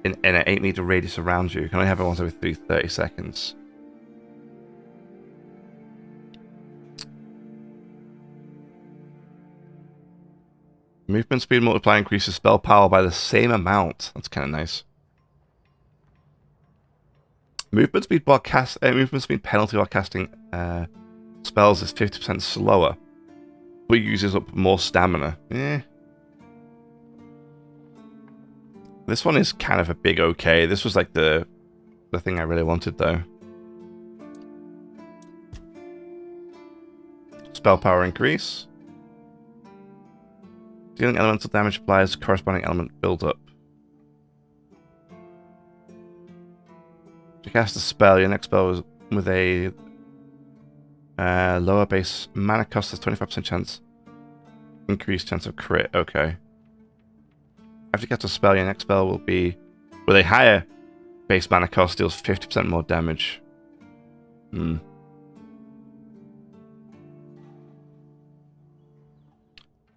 in an 8-meter radius around you. You can only have it once every 30 seconds. Movement speed multiplier increases spell power by the same amount. That's kind of nice. Movement speed penalty while casting spells is 50% slower, but uses up more stamina. This one is kind of a big okay. This was like the thing I really wanted though. Spell power increase. Dealing elemental damage applies corresponding element build up. To cast a spell, your next spell is with a lower base mana cost has 25% chance. Increased chance of crit. Okay. After you cast a spell, your next spell will be with a higher base mana cost, deals 50% more damage.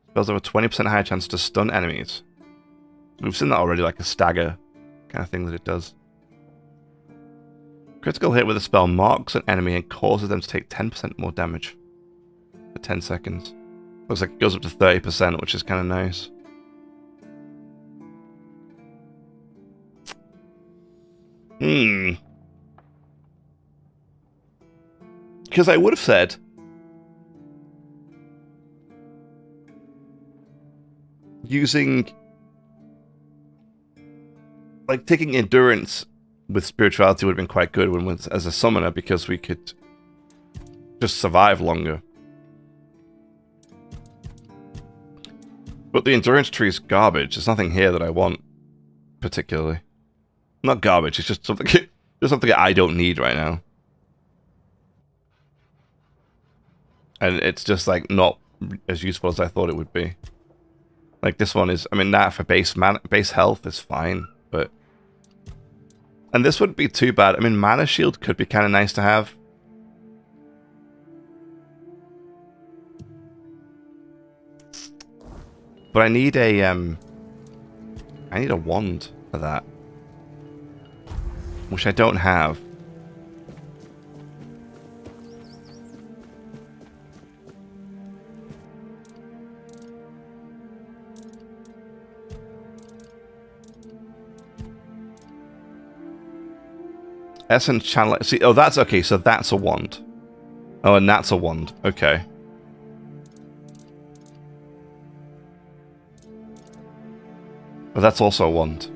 Spells have a 20% higher chance to stun enemies. We've seen that already, like a stagger kind of thing that it does. Critical hit with a spell marks an enemy and causes them to take 10% more damage for 10 seconds. Looks like it goes up to 30%, which is kind of nice. Because I would have said using, like, taking endurance with spirituality would have been quite good when as a summoner, because we could just survive longer. But the endurance tree is garbage. There's nothing here that I want particularly. Not garbage, it's just something I don't need right now. And it's just like not as useful as I thought it would be. Like this one is, I mean, that for base health is fine, but... And this wouldn't be too bad. I mean, mana shield could be kind of nice to have. But I need a wand for that, which I don't have. Essence channel. See, oh, that's okay. So that's a wand. Oh, and that's a wand. Okay. But that's also a wand.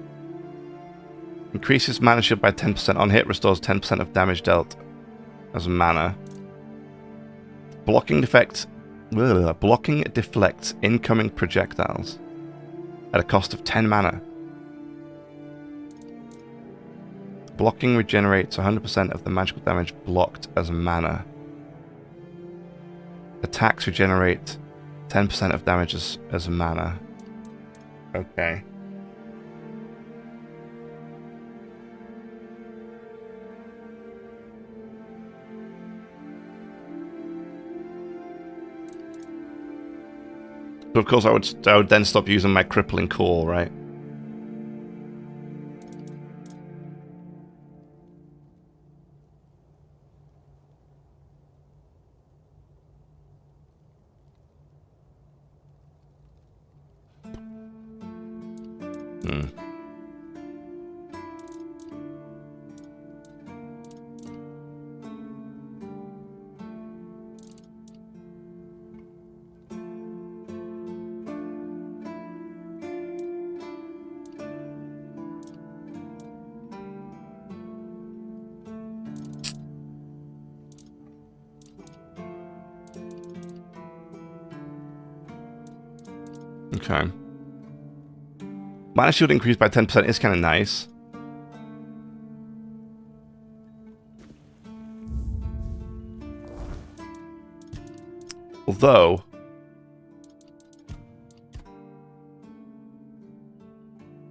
Increases mana shield by 10% on hit. Restores 10% of damage dealt as mana. Blocking deflects incoming projectiles at a cost of 10 mana. Blocking regenerates 100% of the magical damage blocked as mana. Attacks regenerate 10% of damage as mana. Okay. So of course I would then stop using my crippling core, right? Okay. Mana shield increased by 10% is kind of nice. Although,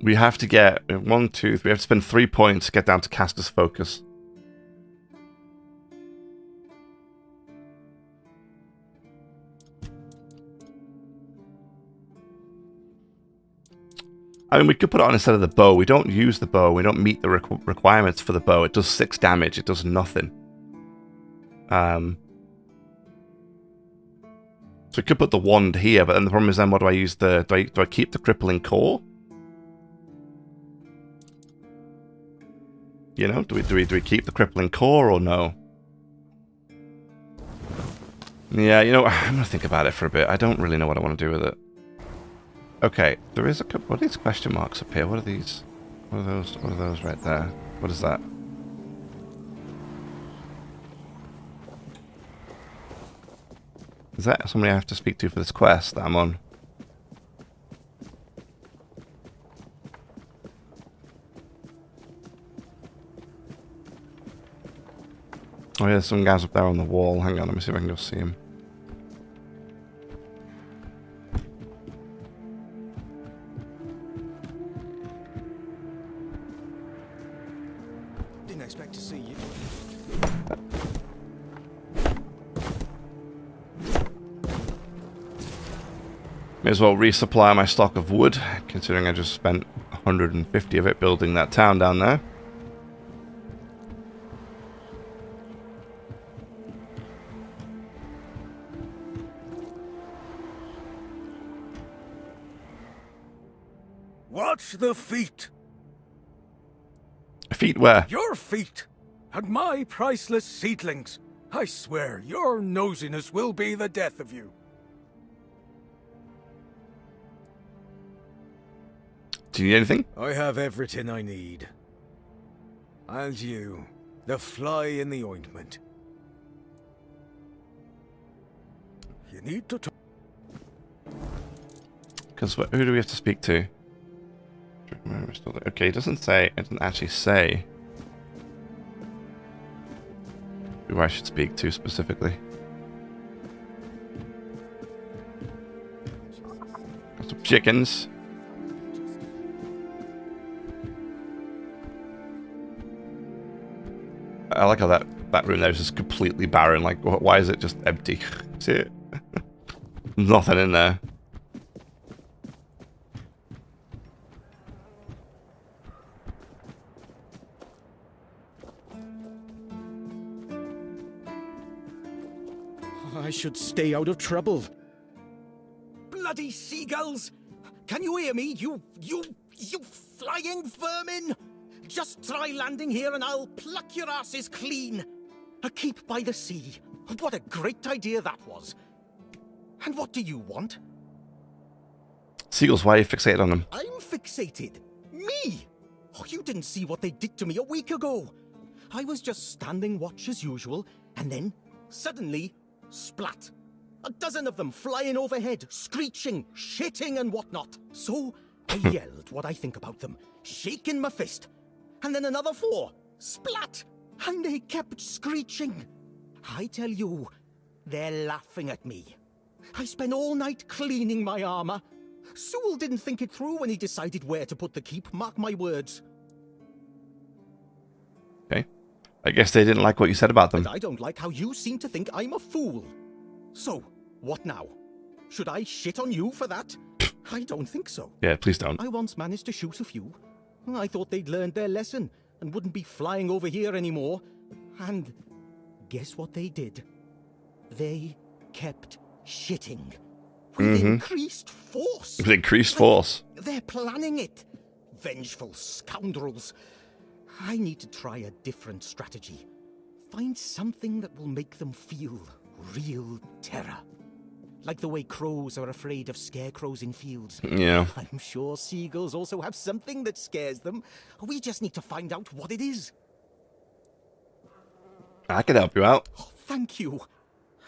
we have to get we have to spend 3 points to get down to caster's focus. I mean, we could put it on instead of the bow. We don't use the bow. We don't meet the requirements for the bow. It does 6 damage. It does nothing. So we could put the wand here, but then the problem is then what do I use do I keep the crippling core? You know, do we keep the crippling core or no? Yeah, you know, I'm gonna think about it for a bit. I don't really know what I want to do with it. Okay, there is a couple. What are these question marks up here? What are these? What are those? What are those right there? What is that? Is that somebody I have to speak to for this quest that I'm on? Oh yeah, there's some guys up there on the wall. Hang on, let me see if I can go see him. Didn't expect to see you. May as well resupply my stock of wood, considering I just spent 150 of it building that town down there. Watch the feet. Feet where? Your feet. And my priceless seedlings. I swear, your nosiness will be the death of you. Do you need anything? I have everything I need. And you, the fly in the ointment. You need to talk. Because who do we have to speak to? Okay, it doesn't say. It doesn't actually say who I should speak to specifically. Got some chickens. I like how that room there is just completely barren. Like, why is it just empty? See it? Nothing in there. I should stay out of trouble. Bloody seagulls! Can you hear me, you flying vermin? Just try landing here and I'll pluck your asses clean. A keep by the sea. What a great idea that was. And what do you want? Seagulls, why are you fixated on them? I'm fixated. Me? Oh, you didn't see what they did to me a week ago. I was just standing watch as usual, and then, suddenly, splat. A dozen of them flying overhead, screeching, shitting and whatnot. So, I yelled what I think about them, shaking my fist. And then another 4, splat, and they kept screeching. I tell you, they're laughing at me. I spent all night cleaning my armor. Sewell didn't think it through when he decided where to put the keep, mark my words. Okay. I guess they didn't like what you said about them. And I don't like how you seem to think I'm a fool. So, what now? Should I shit on you for that? I don't think so. Yeah, please don't. I once managed to shoot a few. I thought they'd learned their lesson and wouldn't be flying over here anymore. And guess what they did? They kept shitting. With increased force. With increased force. They're planning it. Vengeful scoundrels. I need to try a different strategy. Find something that will make them feel real terror. Like the way crows are afraid of scarecrows in fields. Yeah. I'm sure seagulls also have something that scares them. We just need to find out what it is. I can help you out. Oh, thank you.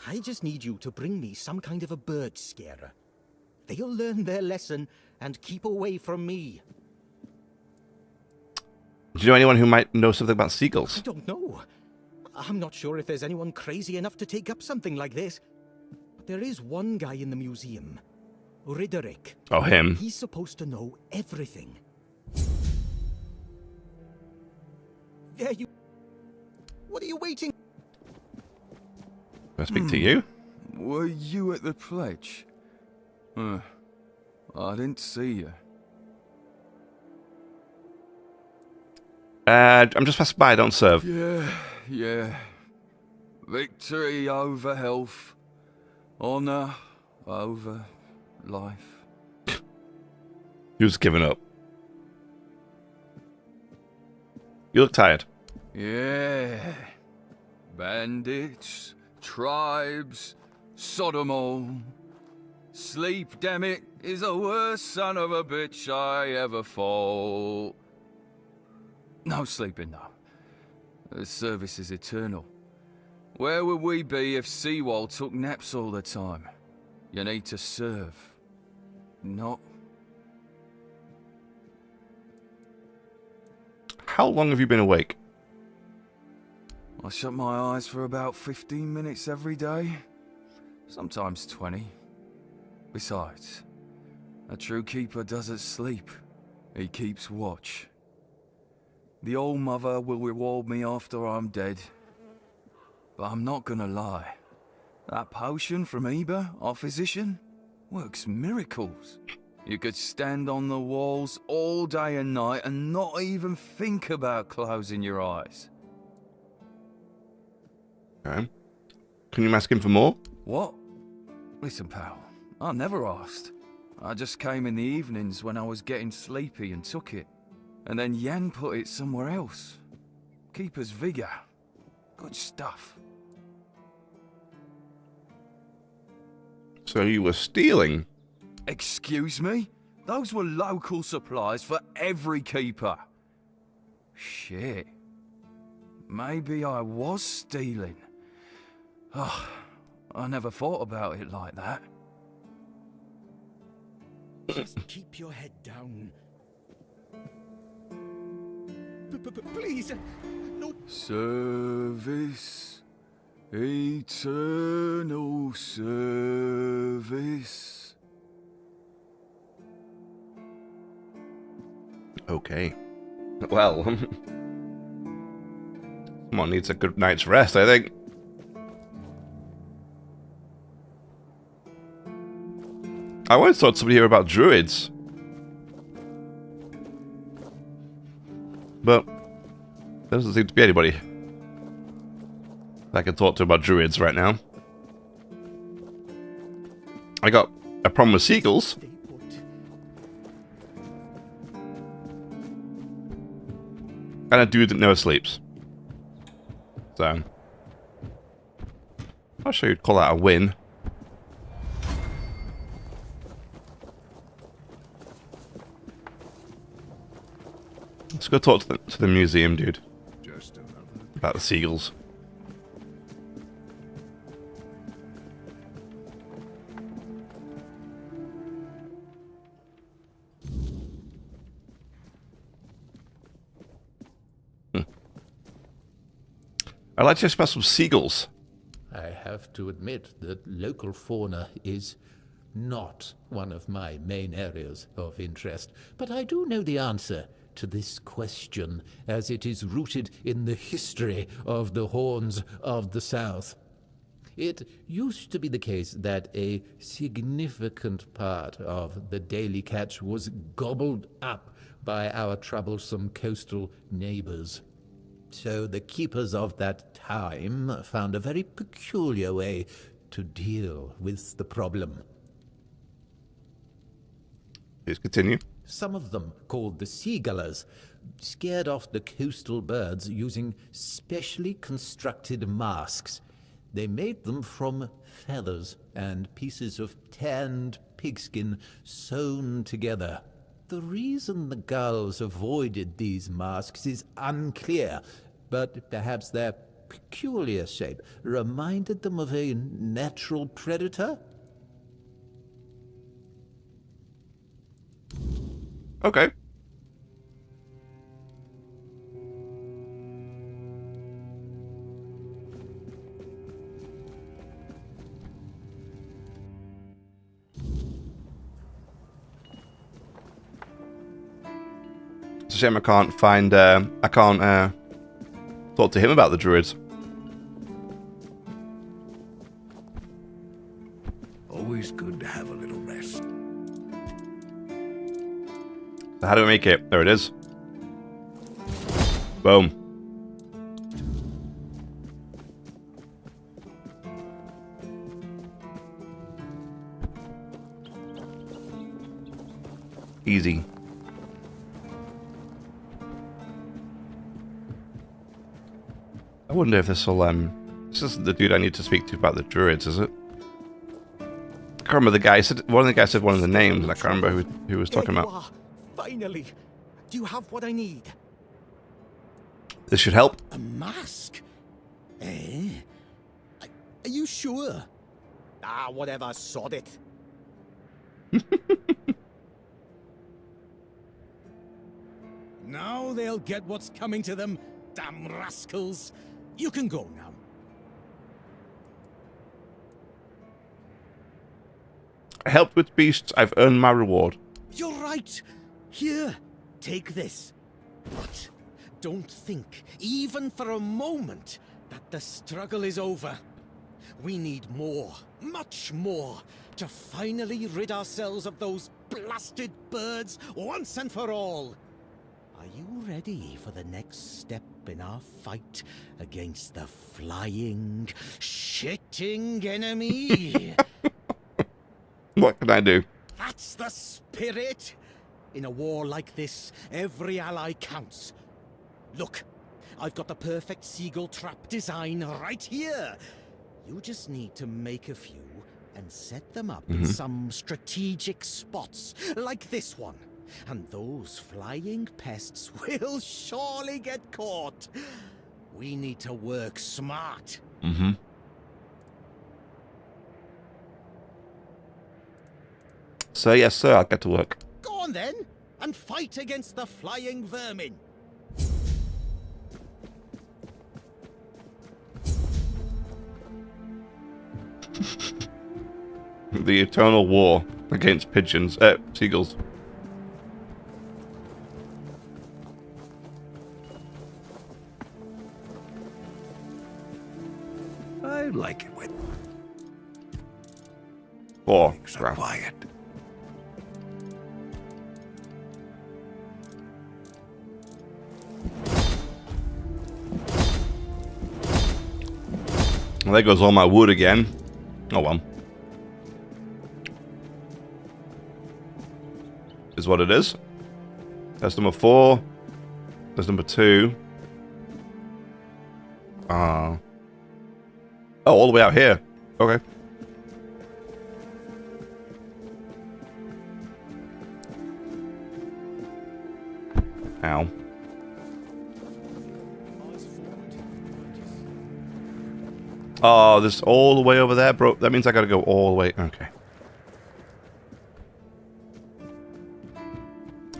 I just need you to bring me some kind of a bird scarer. They'll learn their lesson and keep away from me. Do you know anyone who might know something about seagulls? I don't know. I'm not sure if there's anyone crazy enough to take up something like this. But there is one guy in the museum. Riderick. Oh, him. He's supposed to know everything. There you... What are you waiting? Can I speak to you? Were you at the pledge? I didn't see you. I'm just passing by, don't serve. Yeah. Victory over health. Honor over life. Who's given up? You look tired. Yeah. Bandits, tribes, Sodom all. Sleep, damn it, is the worst son of a bitch I ever fought. No sleeping, no. The service is eternal. Where would we be if Seawall took naps all the time? You need to serve. Not... How long have you been awake? I shut my eyes for about 15 minutes every day. Sometimes 20. Besides, a true keeper doesn't sleep. He keeps watch. The old mother will reward me after I'm dead. But I'm not gonna lie. That potion from Eber, our physician, works miracles. You could stand on the walls all day and night and not even think about closing your eyes. Okay. Can you ask him for more? What? Listen, pal, I never asked. I just came in the evenings when I was getting sleepy and took it. And then Yan put it somewhere else. Keeper's vigor. Good stuff. So you were stealing? Excuse me? Those were local supplies for every keeper. Shit. Maybe I was stealing. Oh, I never thought about it like that. Just keep your head down. Please, no. Service. Eternal service. Okay. Well, someone needs a good night's rest, I think. I once thought somebody here about druids. But there doesn't seem to be anybody I can talk to about druids right now. I got a problem with seagulls. And a dude that never sleeps. So I'm sure you'd call that a win. Let's go talk to the museum dude. About the seagulls. I'd like to smell some seagulls. I have to admit that local fauna is not one of my main areas of interest, but I do know the answer to this question, as it is rooted in the history of the Horns of the South. It used to be the case that a significant part of the daily catch was gobbled up by our troublesome coastal neighbors. So the keepers of that time found a very peculiar way to deal with the problem. Please continue. Some of them, called the seagullers, scared off the coastal birds using specially constructed masks. They made them from feathers and pieces of tanned pigskin sewn together. The reason the gulls avoided these masks is unclear, but perhaps their peculiar shape reminded them of a natural predator? Okay. It's a shame I can't find, talk to him about the druids. Always good to have a little rest. So how do we make it? There it is. Boom. Easy. I wonder if this will, this isn't the dude I need to speak to about the druids, is it? I can't remember the guy. One of the guys said one of the names, and I can't remember who he was talking about. Finally! Do you have what I need? This should help. A mask? Eh? Are you sure? Ah, whatever, sod it. Now they'll get what's coming to them, damn rascals. You can go now. I helped with beasts. I've earned my reward. You're right. Here, take this. But don't think, even for a moment, that the struggle is over. We need more, much more, to finally rid ourselves of those blasted birds once and for all. Are you ready for the next step in our fight against the flying, shitting enemy? What can I do? That's the spirit! In a war like this, every ally counts. Look, I've got the perfect seagull trap design right here. You just need to make a few and set them up in some strategic spots, like this one. And those flying pests will surely get caught. We need to work smart. So yes, sir, I'll get to work. Go on then, and fight against the flying vermin. The eternal war against pigeons, seagulls. I like it when things are quiet. Well, there goes all my wood again. Oh well. Is what it is. That's number 4. That's number 2. Oh, all the way out here. Okay. Ow. Oh, this all the way over there, bro. That means I gotta go all the way. Okay.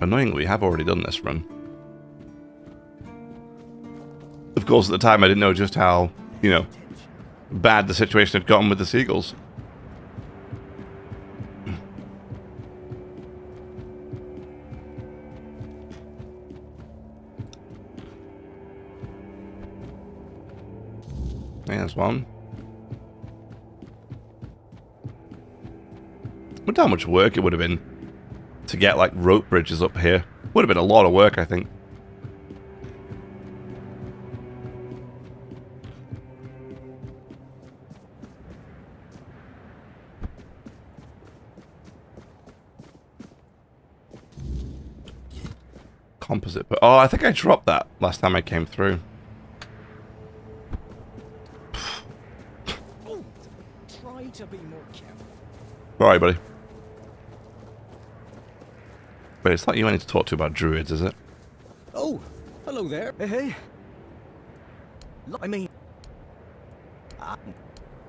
Annoyingly, we have already done this run. Of course, at the time, I didn't know just how, you know, bad the situation had gotten with the seagulls. There's one. wonder how much work it would have been to get like rope bridges up here. Would have been a lot of work, I think. Composite, but oh, I think I dropped that last time I came through. Oh, try to be more careful. Alright, buddy. But it's not you I need to talk to about druids, is it? Oh, hello there. Hey. I mean...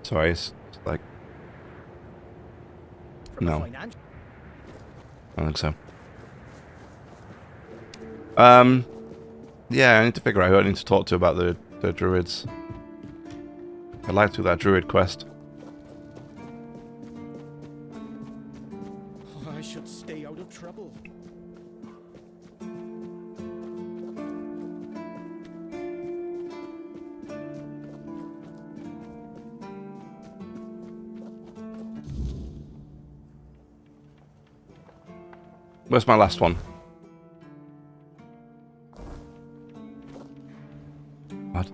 Sorry, it's like... No. I don't think so. Yeah, I need to figure out who I need to talk to about the druids. I'd like to do that druid quest. I should stay out of trouble. Where's my last one? What?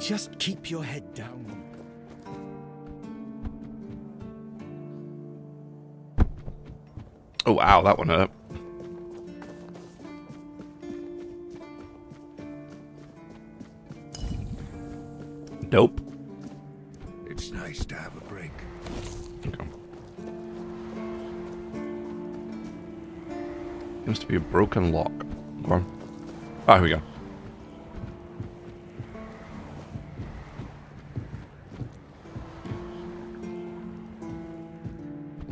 Just keep your head down. Oh, ow, that one hurt. Nope. It's nice to have a break. Okay. Seems to be a broken lock. Go on. Ah, here we go.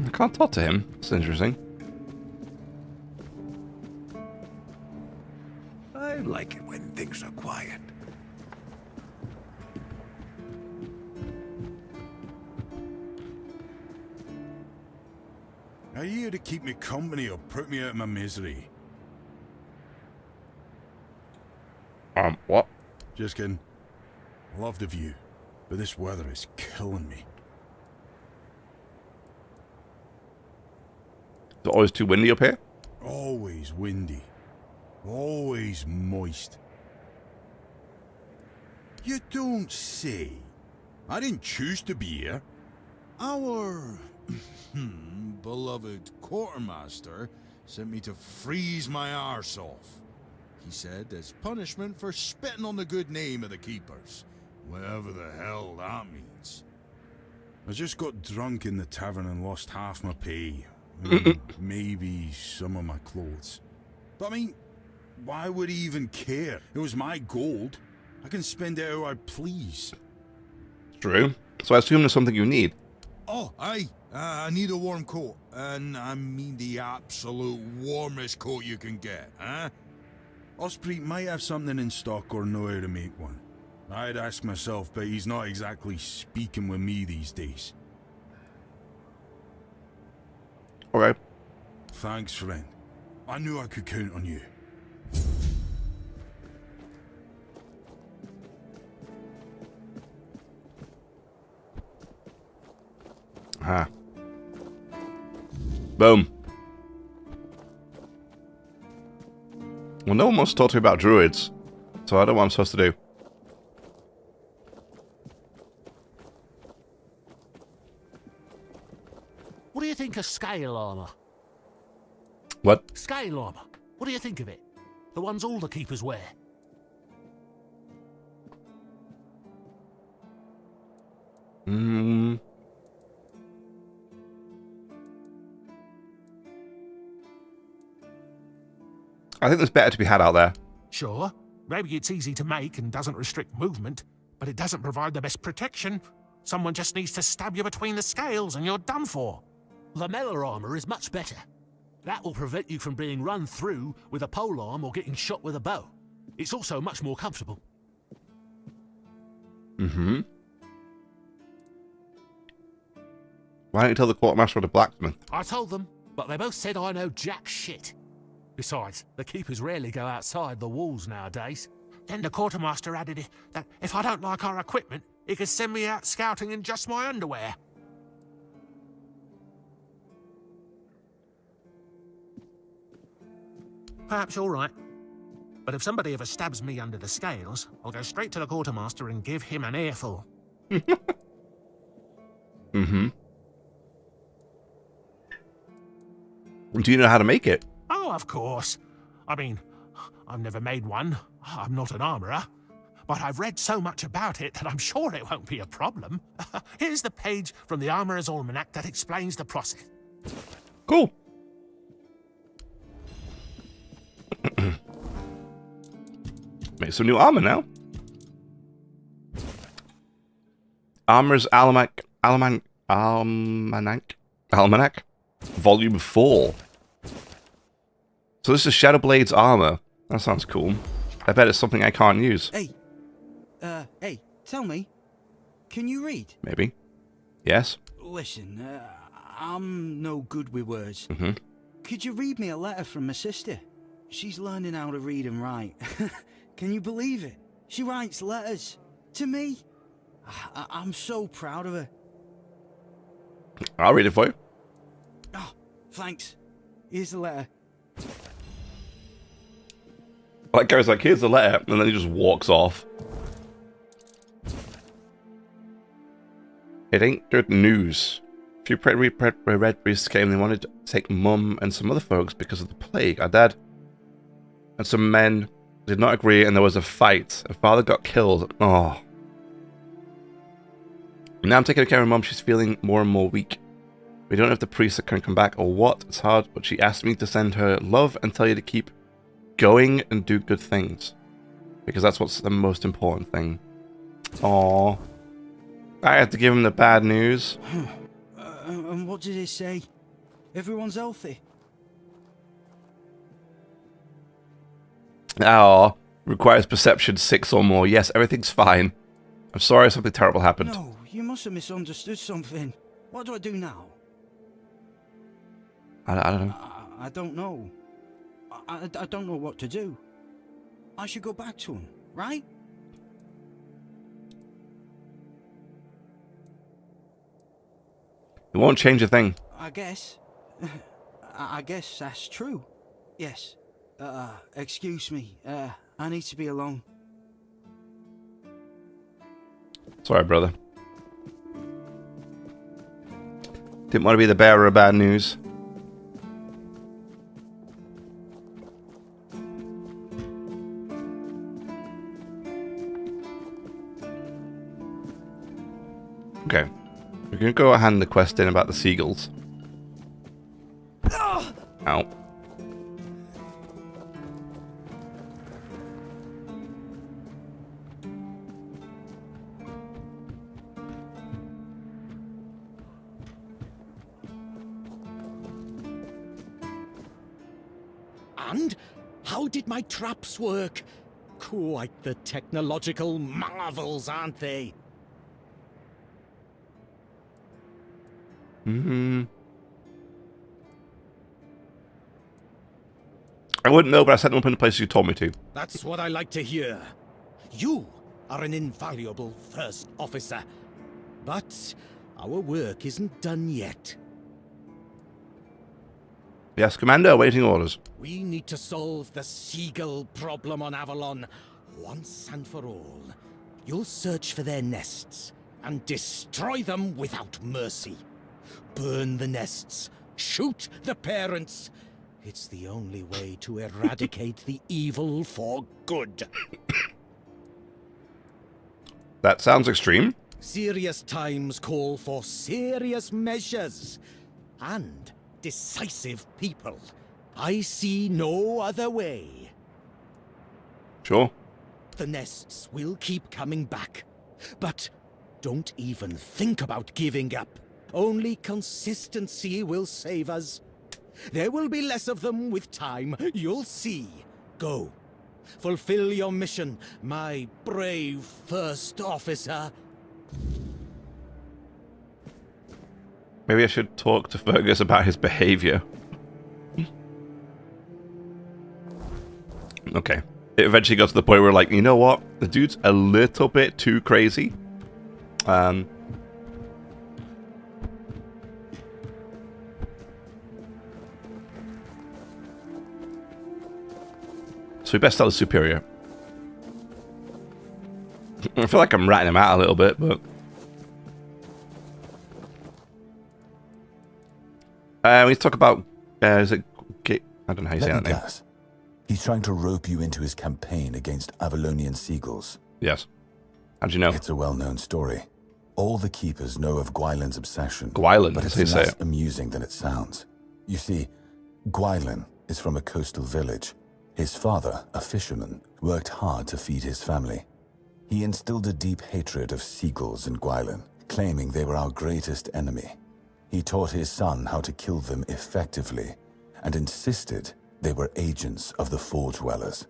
I can't talk to him. It's interesting. I like it when things are quiet. Are you here to keep me company or put me out of my misery? What? Just kidding. Love the view, but this weather is killing me. Is it always too windy up here? Always windy. Always moist. You don't say. I didn't choose to be here. Our beloved quartermaster sent me to freeze my arse off. He said as punishment for spitting on the good name of the keepers, whatever the hell that means. I just got drunk in the tavern and lost half my pay. Maybe some of my clothes. But I mean, why would he even care? It was my gold. I can spend it how I please. True. So I assume there's something you need. Oh, aye. I need a warm coat. And I mean the absolute warmest coat you can get, huh? Osprey might have something in stock or know how to make one. I'd ask myself, but he's not exactly speaking with me these days. Okay. Thanks, friend. I knew I could count on you. Ah. Boom. Well, no one wants to talk to me about druids, so I don't know what I'm supposed to do. What do you think of scale armor? What? Scale armor. What do you think of it? The ones all the keepers wear. I think there's better to be had out there. Sure, maybe it's easy to make and doesn't restrict movement, but it doesn't provide the best protection. Someone just needs to stab you between the scales and you're done for. The melee armor is much better. That will prevent you from being run through with a polearm or getting shot with a bow. It's also much more comfortable. Mm-hmm. Why don't you tell the quartermaster or the blacksmith? I told them, but they both said I know jack shit. Besides, the keepers rarely go outside the walls nowadays. Then the quartermaster added that if I don't like our equipment, he could send me out scouting in just my underwear. Perhaps you're right. But if somebody ever stabs me under the scales, I'll go straight to the quartermaster and give him an earful. Mm-hmm. Do you know how to make it? Oh, of course. I mean, I've never made one. I'm not an armourer. But I've read so much about it that I'm sure it won't be a problem. Here's the page from the Armourer's Almanac that explains the process. Cool. Make some new armor now. Armor's Almanac, Volume 4. So this is Shadowblade's armor. That sounds cool. I bet it's something I can't use. Hey, tell me, can you read? Maybe. Yes. Listen, I'm no good with words. Mm-hmm. Could you read me a letter from my sister? She's learning how to read and write. Can you believe it? She writes letters to me. I'm so proud of her. I'll read it for you. Oh, thanks. Here's the letter. Like Gary's like, here's the letter, and then he just walks off. It ain't good news. A few red priests came, they wanted to take Mum and some other folks because of the plague. Our dad and some men did not agree, and there was a fight. Her father got killed. Oh. Now I'm taking care of Mum. She's feeling more and more weak. We don't know if the priests can come back or what. It's hard, but she asked me to send her love and tell you to keep going and do good things. Because that's what's the most important thing. Aww. I had to give him the bad news. And what did it say? Everyone's healthy? Oh, requires perception 6 or more. Yes, everything's fine. I'm sorry something terrible happened. No, you must have misunderstood something. What do I do now? I don't know. I don't know. I don't know what to do. I should go back to him, right? It won't change a thing. I guess. I guess that's true. Yes. Excuse me. I need to be alone. Sorry, brother. Didn't want to be the bearer of bad news. Okay. We're going to go hand the quest in about the seagulls. Ow. And how did my traps work? Quite the technological marvels, aren't they? I wouldn't know, but I set them up in the places you told me to. That's what I like to hear. You are an invaluable first officer. But our work isn't done yet. Yes, Commander, awaiting orders. We need to solve the seagull problem on Avalon once and for all. You'll search for their nests and destroy them without mercy. Burn the nests. Shoot the parents. It's the only way to eradicate the evil for good. That sounds extreme. Serious times call for serious measures. And decisive people. I see no other way. Sure. The nests will keep coming back. But don't even think about giving up. Only consistency will save us. There will be less of them with time, you'll see. Go. Fulfill your mission, my brave first officer. Maybe I should talk to Fergus about his behavior. Okay. It eventually got to the point where, like, you know what? The dude's a little bit too crazy. So we best tell the superior. I feel like I'm ratting him out a little bit, but... we talk about... is it... I don't know how you say that name. Guess. He's trying to rope you into his campaign against Avalonian seagulls. Yes. How'd you know? It's a well-known story. All the keepers know of Gwylin's obsession. Gwylin, but as it's they say less it. amusing than it sounds. You see, Gwylin is from a coastal village. His father, a fisherman, worked hard to feed his family. He instilled a deep hatred of seagulls in Gwylin, claiming they were our greatest enemy. He taught his son how to kill them effectively, and insisted they were agents of the Forge Dwellers.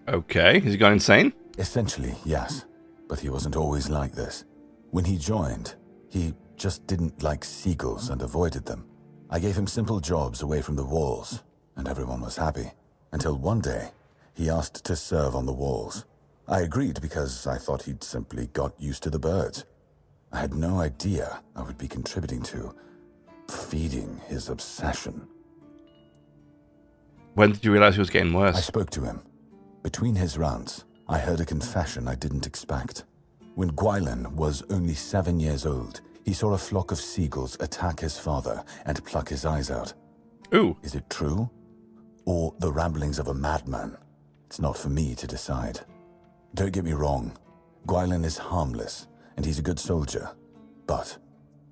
Okay, has he gone insane? Essentially, yes. But he wasn't always like this. When he joined, he just didn't like seagulls and avoided them. I gave him simple jobs away from the walls, and everyone was happy. Until one day, he asked to serve on the walls. I agreed because I thought he'd simply got used to the birds. I had no idea I would be contributing to feeding his obsession. When did you realize he was getting worse? I spoke to him. Between his rounds, I heard a confession I didn't expect. When Gwylin was only 7 years old, he saw a flock of seagulls attack his father and pluck his eyes out. Ooh. Is it true? Or the ramblings of a madman? It's not for me to decide. Don't get me wrong. Gwylin is harmless, and he's a good soldier. But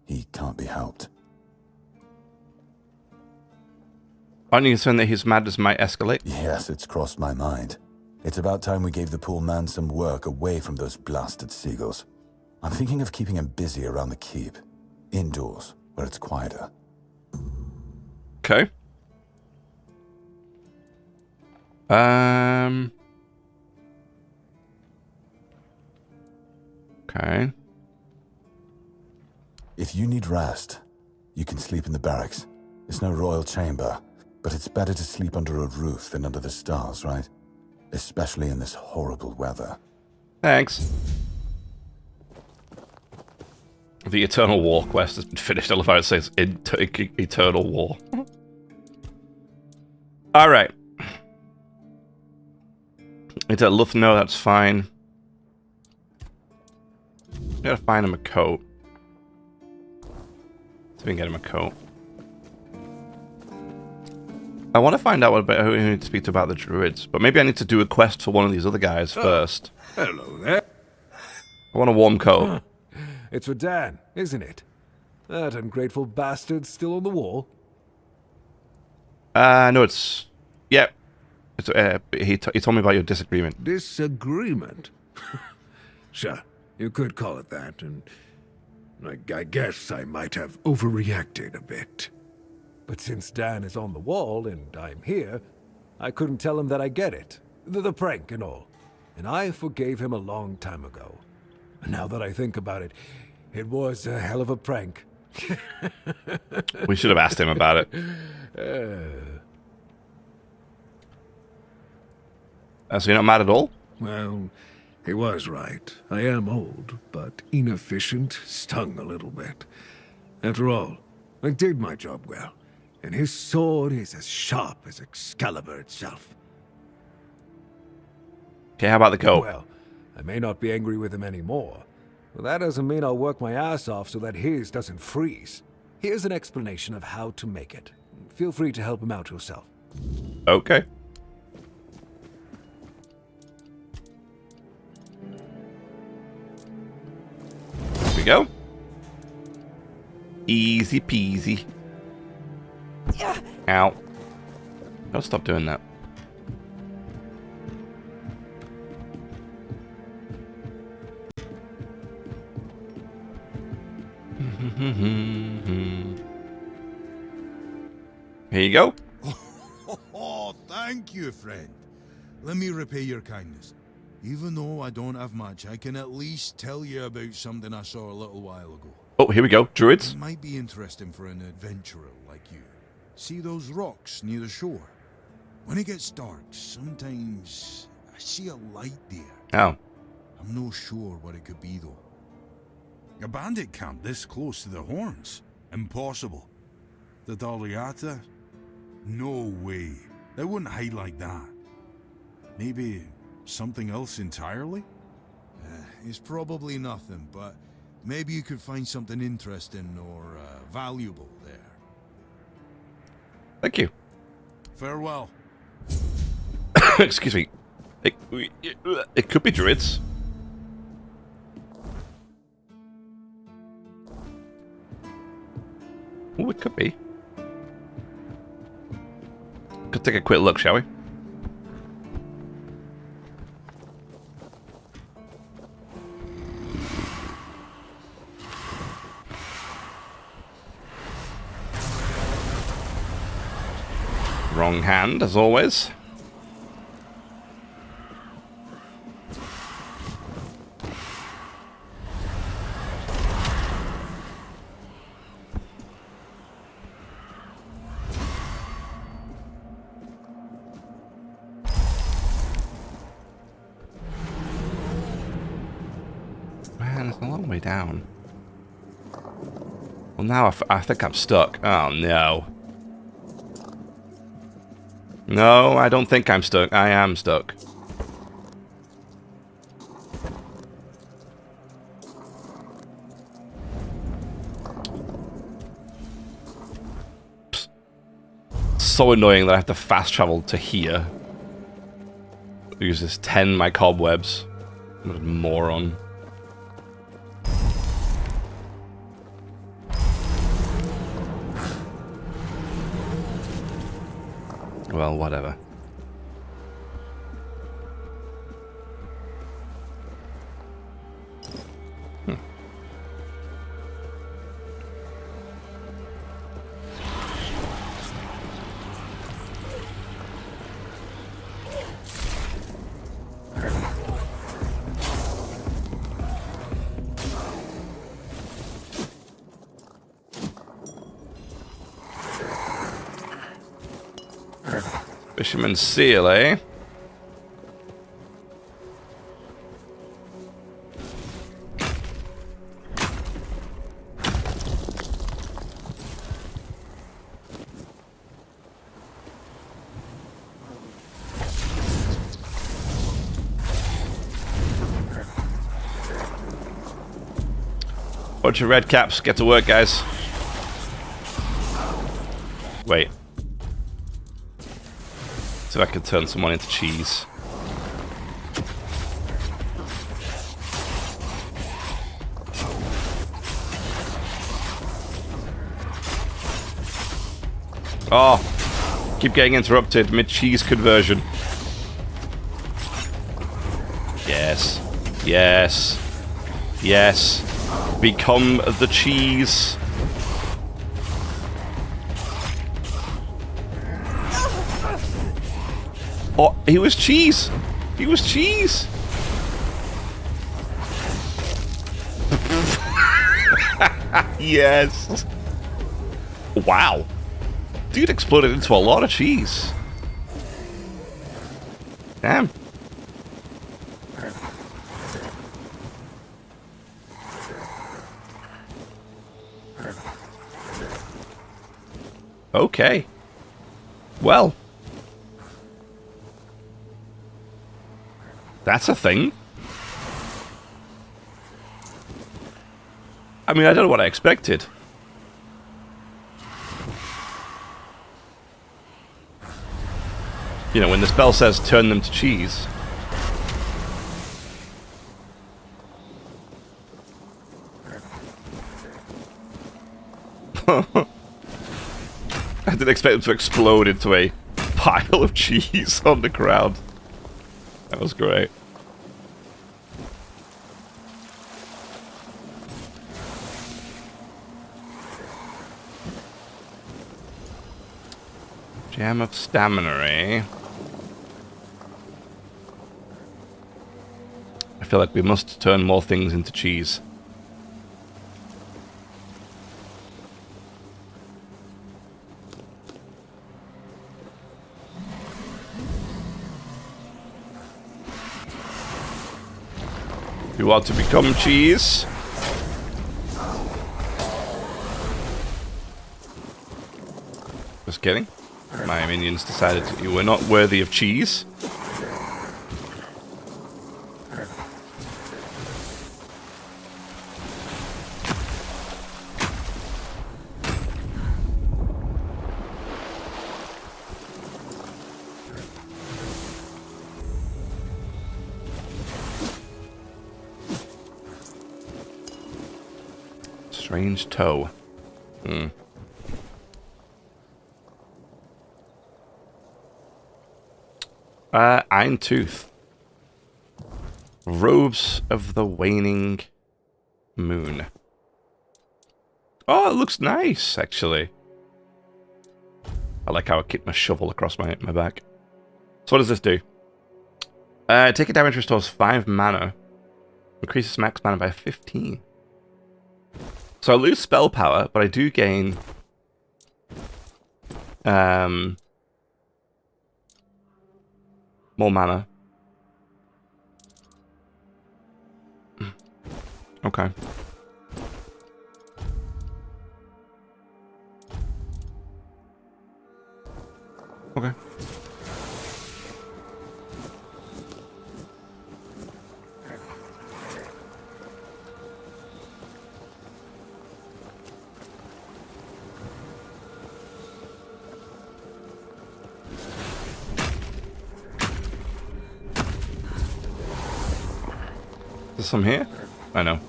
he can't be helped. Aren't you concerned that his madness might escalate? Yes, it's crossed my mind. It's about time we gave the poor man some work away from those blasted seagulls. I'm thinking of keeping him busy around the keep. Indoors, where it's quieter. Okay. Okay. If you need rest, you can sleep in the barracks. It's no royal chamber, but it's better to sleep under a roof than under the stars, right? Especially in this horrible weather. Thanks. The Eternal War quest has been finished. I love how it says Eternal War. Alright. It's at Luthno, that's fine. Gotta find him a coat. See if we can get him a coat. I want to find out about who we need to speak to about the druids, but maybe I need to do a quest for one of these other guys first. Hello there. I want a warm coat. It's for Dan, isn't it? That ungrateful bastard's still on the wall. No, it's... Yeah. It's, he told me about your disagreement. Disagreement? Sure, you could call it that, and I guess I might have overreacted a bit. But since Dan is on the wall and I'm here, I couldn't tell him that I get it. The prank and all. And I forgave him a long time ago. Now that I think about it, it was a hell of a prank. We should have asked him about it. So you're not mad at all? Well, he was right. I am old, but inefficient, stung a little bit. After all, I did my job well, and his sword is as sharp as Excalibur itself. Okay, how about the coat? Well, I may not be angry with him anymore, but that doesn't mean I'll work my ass off so that his doesn't freeze. Here's an explanation of how to make it. Feel free to help him out yourself. Okay. Here we go. Easy peasy. Ow. I'll stop doing that. Here you go. Oh, thank you, friend. Let me repay your kindness. Even though I don't have much, I can at least tell you about something I saw a little while ago. Oh, here we go. Druids. It might be interesting for an adventurer like you. See those rocks near the shore? When it gets dark, sometimes I see a light there. Oh. I'm no sure what it could be, though. A bandit camp this close to the Horns? Impossible. The Daliata? No way. They wouldn't hide like that. Maybe something else entirely? It's probably nothing, but maybe you could find something interesting or valuable there. Thank you. Farewell. Excuse me. It could be druids. Oh, it could be. Could take a quick look, shall we? Wrong hand, as always. Man, it's a long way down. Well, now I think I'm stuck. Oh, no. No, I don't think I'm stuck. I am stuck. Psst. So annoying that I have to fast travel to here. Use this 10 my cobwebs. What a moron. Well, whatever. Fisherman's seal, eh? Bunch of red caps, get to work, guys. Wait. See if I can turn someone into cheese. Oh, keep getting interrupted mid-cheese conversion. Yes, yes, yes. Become the cheese. Oh, he was cheese. He was cheese. Yes. Wow. Dude exploded into a lot of cheese. Damn. Okay. Well. That's a thing. I mean, I don't know what I expected. You know, when the spell says turn them to cheese. I didn't expect them to explode into a pile of cheese on the ground. That was great. Jam of stamina, eh? I feel like we must turn more things into cheese. You want to become cheese? Just kidding. My minions decided you were not worthy of cheese. Strange toe. Iron Tooth. Robes of the Waning Moon. Oh, it looks nice, actually. I like how I keep my shovel across my back. So what does this do? Taking damage restores 5 mana. Increases max mana by 15. So I lose spell power, but I do gain... more mana. Okay. Okay. Is some here? I know.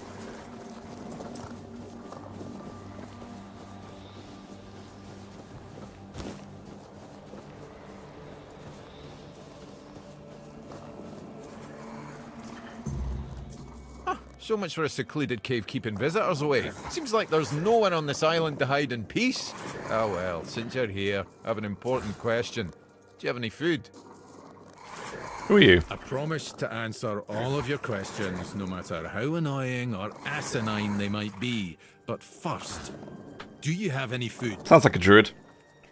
So much for a secluded cave keeping visitors away. Seems like there's no one on this island to hide in peace. Oh well, since you're here, I have an important question. Do you have any food? Who are you? I promise to answer all of your questions, no matter how annoying or asinine they might be. But first, do you have any food? Sounds like a druid.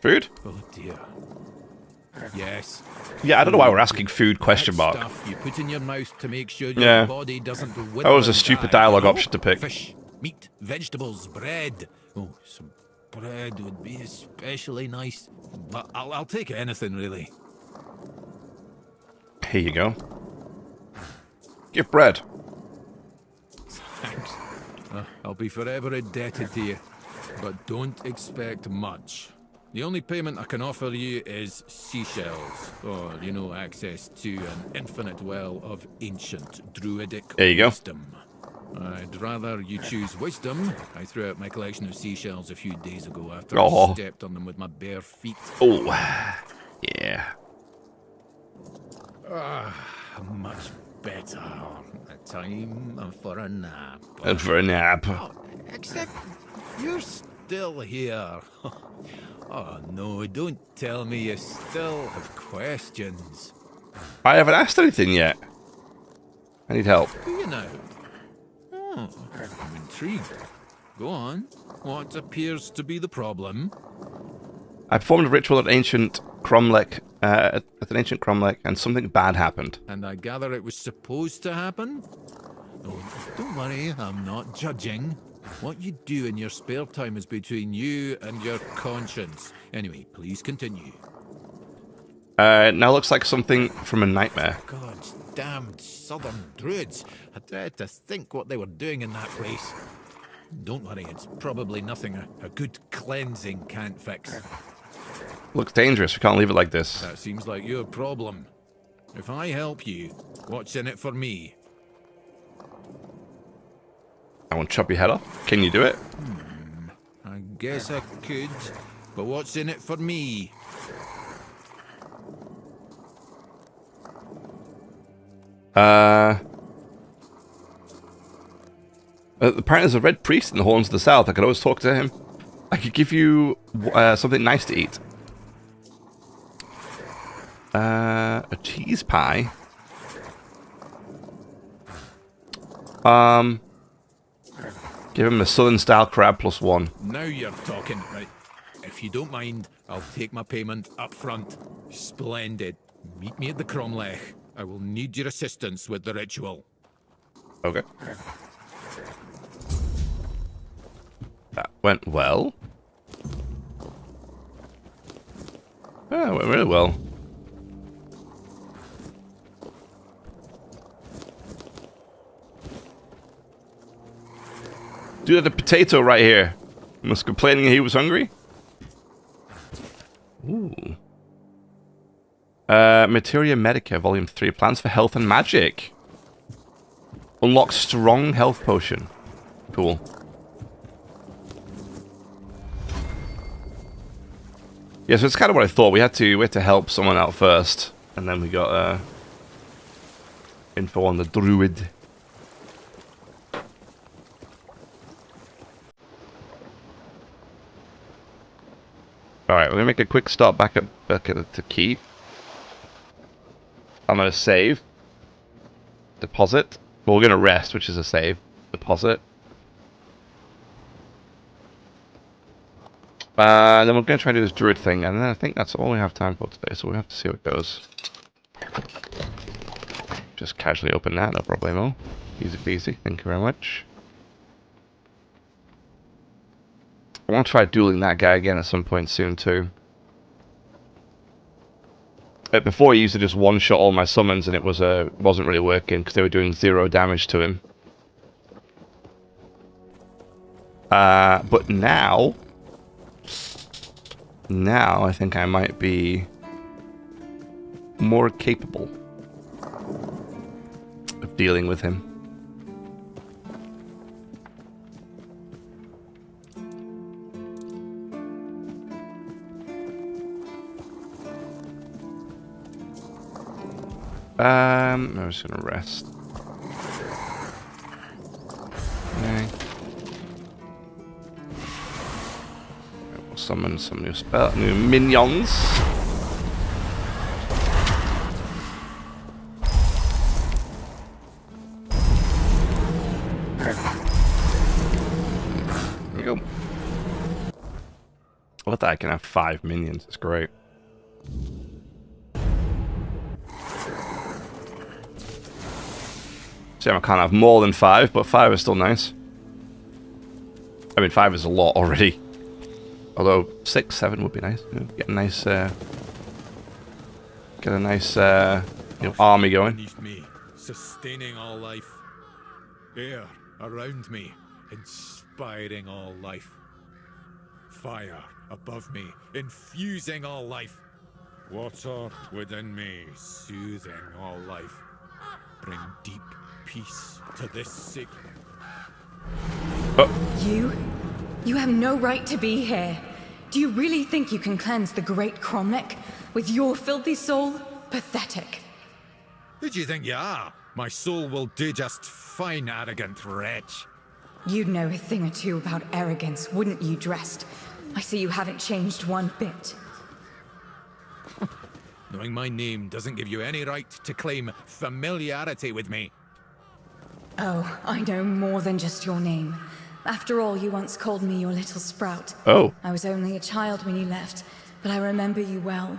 Food? Oh dear. Yes. Yeah, I don't know why we're asking food, question mark. Stuff you put in your mouth to make sure Yeah. your body doesn't That was a stupid dialogue option to pick. Fish, meat, vegetables, bread. Oh, some bread would be especially nice. But I'll take anything, really. Here you go. Give bread. Thanks. I'll be forever indebted to you. But don't expect much. The only payment I can offer you is seashells, or, you know, access to an infinite well of ancient druidic wisdom. I'd rather you choose wisdom. I threw out my collection of seashells a few days ago after I stepped on them with my bare feet. Oh, yeah. Much better. A time for a nap. And for a nap. Except you're still here. Oh no, don't tell me you still have questions. I haven't asked anything yet. I need help. Do you now? Oh, I'm intrigued. Go on. What appears to be the problem? I performed a ritual at ancient Cromlech, and something bad happened. And I gather it was supposed to happen? Oh, don't worry, I'm not judging. What you do in your spare time is between you and your conscience. Anyway, please continue. Now looks like something from a nightmare. God's damned southern druids. I dread to think what they were doing in that place. Don't worry, it's probably nothing a good cleansing can't fix. Looks dangerous. We can't leave it like this. That seems like your problem. If I help you, what's in it for me? I want to chop your head off. Can you do it? I guess I could, but what's in it for me? Apparently there's a red priest in the Horns of the South. I could always talk to him. I could give you something nice to eat. A cheese pie. Give him a southern style crab +1. Now you're talking. Right. If you don't mind, I'll take my payment up front. Splendid. Meet me at the Cromlech. I will need your assistance with the ritual. Okay. That went well. Yeah, it went really well. Dude had a potato right here. Was complaining he was hungry. Ooh. Materia Medica, Volume 3. Plans for Health and Magic. Unlock strong health potion. Cool. Yeah, so it's kind of what I thought. We had to help someone out first, and then we got info on the druid. Alright, we're gonna make a quick stop back at the key. I'm gonna save. Deposit. Well, we're gonna rest, which is a save. Deposit. And then we're gonna try and do this druid thing, and then I think that's all we have time for today, so we have to see how it goes. Just casually open that, no problemo. Easy peasy, thank you very much. I want to try dueling that guy again at some point soon too. Before, he used to just one-shot all my summons, and it wasn't really working because they were doing 0 damage to him. But now I think I might be more capable of dealing with him. I'm just gonna rest. Okay. We'll summon some new minions. There we go. I love that I can have 5 minions. It's great. Shame I can't have more than 5, but 5 is still nice. I mean, 5 is a lot already. Although 6, 7 would be nice. You know, get a nice, army going. Beneath me, sustaining all life. Air around me, inspiring all life. Fire above me, infusing all life. Water within me, soothing all life. Bring deep peace to this sick. You have no right to be here. Do you really think you can cleanse the great Cromlech with your filthy soul? Pathetic. Who do you think you are? My soul will do just fine, arrogant wretch. You'd know a thing or two about arrogance, wouldn't you, Dressed? I see you haven't changed one bit. Knowing my name doesn't give you any right to claim familiarity with me. Oh, I know more than just your name. After all, you once called me your little sprout. Oh. I was only a child when you left, but I remember you well.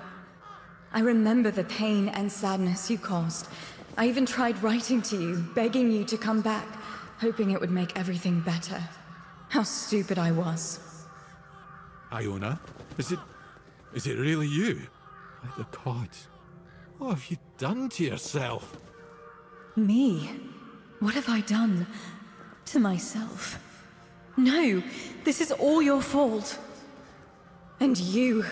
I remember the pain and sadness you caused. I even tried writing to you, begging you to come back, hoping it would make everything better. How stupid I was. Iona, is it really you? By the gods, what have you done to yourself? Me? What have I done to myself? No, this is all your fault. And you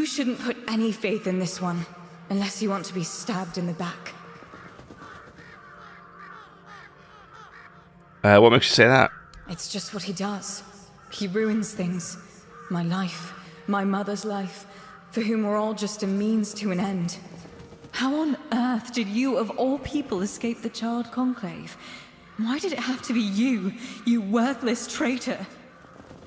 shouldn't put any faith in this one, unless you want to be stabbed in the back. What makes you say that? It's just what he does. He ruins things. My life, my mother's life, for whom we're all just a means to an end. How on earth did you, of all people, escape the Child Conclave? Why did it have to be you, you worthless traitor?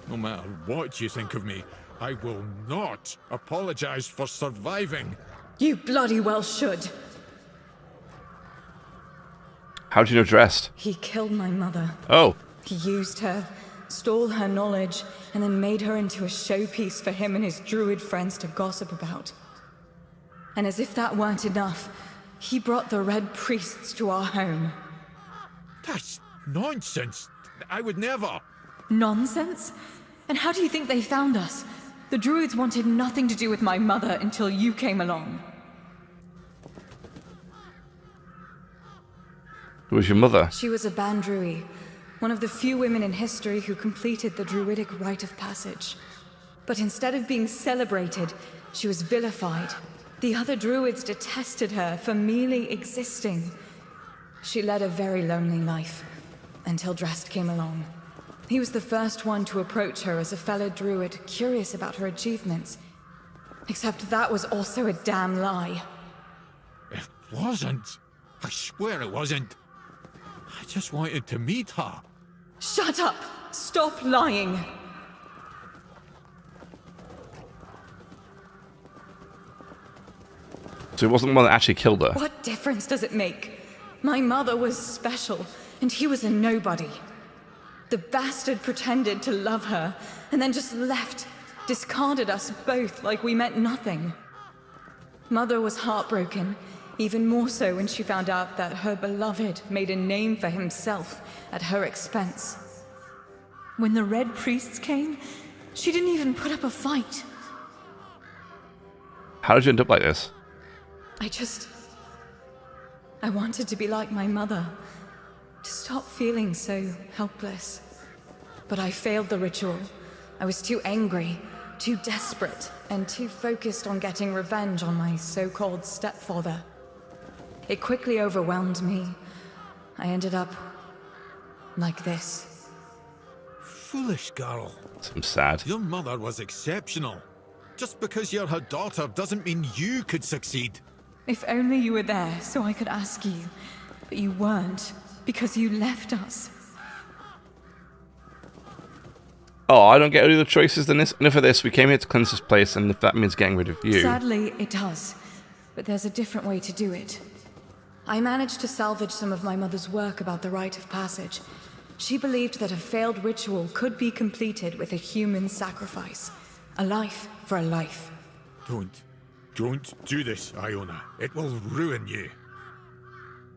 No matter what you think of me, I will not apologize for surviving. You bloody well should. How'd you know Dressed? He killed my mother. Oh. He used her, stole her knowledge, and then made her into a showpiece for him and his druid friends to gossip about. And as if that weren't enough, he brought the Red Priests to our home. That's nonsense. I would never. Nonsense? And how do you think they found us? The druids wanted nothing to do with my mother until you came along. Who was your mother? She was a bandrui, one of the few women in history who completed the druidic rite of passage. But instead of being celebrated, she was vilified. The other druids detested her for merely existing. She led a very lonely life, until Drast came along. He was the first one to approach her as a fellow druid, curious about her achievements. Except that was also a damn lie. It wasn't. I swear it wasn't. I just wanted to meet her. Shut up! Stop lying! So it wasn't the one that actually killed her? What difference does it make? My mother was special, and he was a nobody. The bastard pretended to love her, and then just left, discarded us both like we meant nothing. Mother was heartbroken, even more so when she found out that her beloved made a name for himself at her expense. When the Red Priests came, she didn't even put up a fight. How did you end up like this? I wanted to be like my mother, to stop feeling so helpless. But I failed the ritual. I was too angry, too desperate, and too focused on getting revenge on my so-called stepfather. It quickly overwhelmed me. I ended up like this. Foolish girl. I'm sad. Your mother was exceptional. Just because you're her daughter doesn't mean you could succeed. If only you were there so I could ask you. But you weren't, because you left us. Oh, I don't get any other choices than this. Enough of this. We came here to cleanse this place, and if that means getting rid of you... Sadly, it does. But there's a different way to do it. I managed to salvage some of my mother's work about the rite of passage. She believed that a failed ritual could be completed with a human sacrifice. A life for a life. Don't do this, Iona. It will ruin you.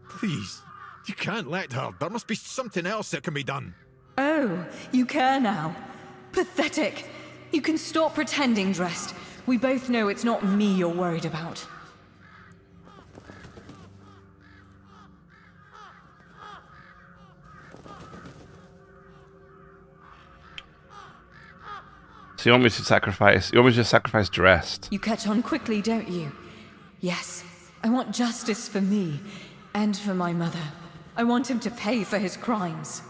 Please, you can't let her. There must be something else that can be done. Oh, you care now. Pathetic. You can stop pretending, Drast. We both know it's not me you're worried about. So you want me to sacrifice... You want me to sacrifice Drast? You catch on quickly, don't you? Yes. I want justice for me. And for my mother. I want him to pay for his crimes.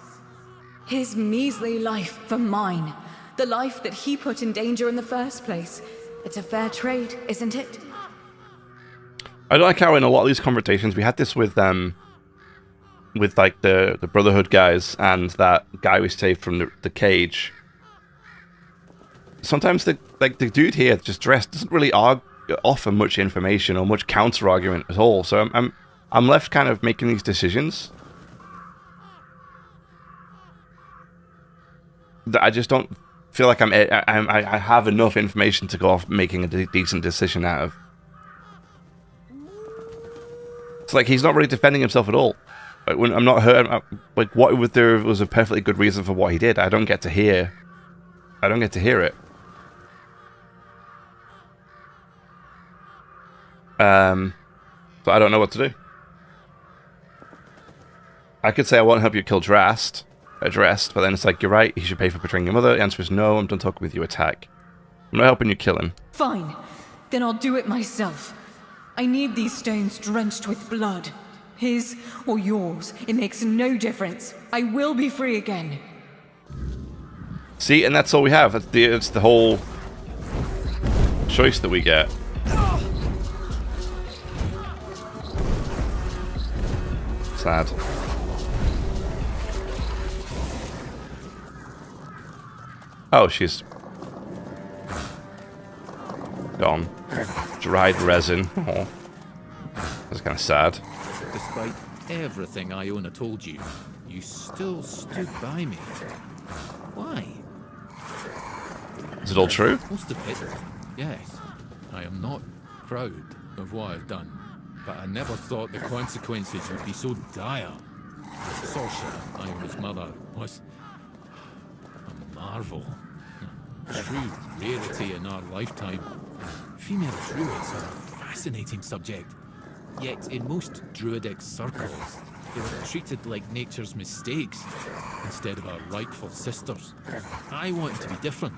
His measly life for mine. The life that he put in danger in the first place. It's a fair trade, isn't it? I like how in a lot of these conversations, we had this with like the Brotherhood guys and that guy we saved from the cage. Sometimes the dude here, just Drast, doesn't really offer much information or much counter argument at all. So I'm left kind of making these decisions that I just don't feel like I have enough information to go off making a decent decision out of. It's like he's not really defending himself at all. Like when I'm not hurt, like what if there was a perfectly good reason for what he did? I don't get to hear it. So I don't know what to do. I could say I won't help you kill Drast, but then it's like, you're right, he should pay for betraying your mother. The answer is no, I'm done talking with you, attack. I'm not helping you kill him. Fine. Then I'll do it myself. I need these stones drenched with blood. His or yours, it makes no difference. I will be free again. See, and that's all we have. It's the whole choice that we get. Sad. Oh, she's gone. Dried resin. Oh, that's kind of sad. Despite everything Iona told you, you still stood by me. Why? Is it all true? Most of it, yes. I am not proud of what I've done, but I never thought the consequences would be so dire. Sorsha, Iona's mother, was a marvel. A true rarity in our lifetime. Female druids are a fascinating subject. Yet in most druidic circles, they were treated like nature's mistakes instead of our rightful sisters. I wanted to be different.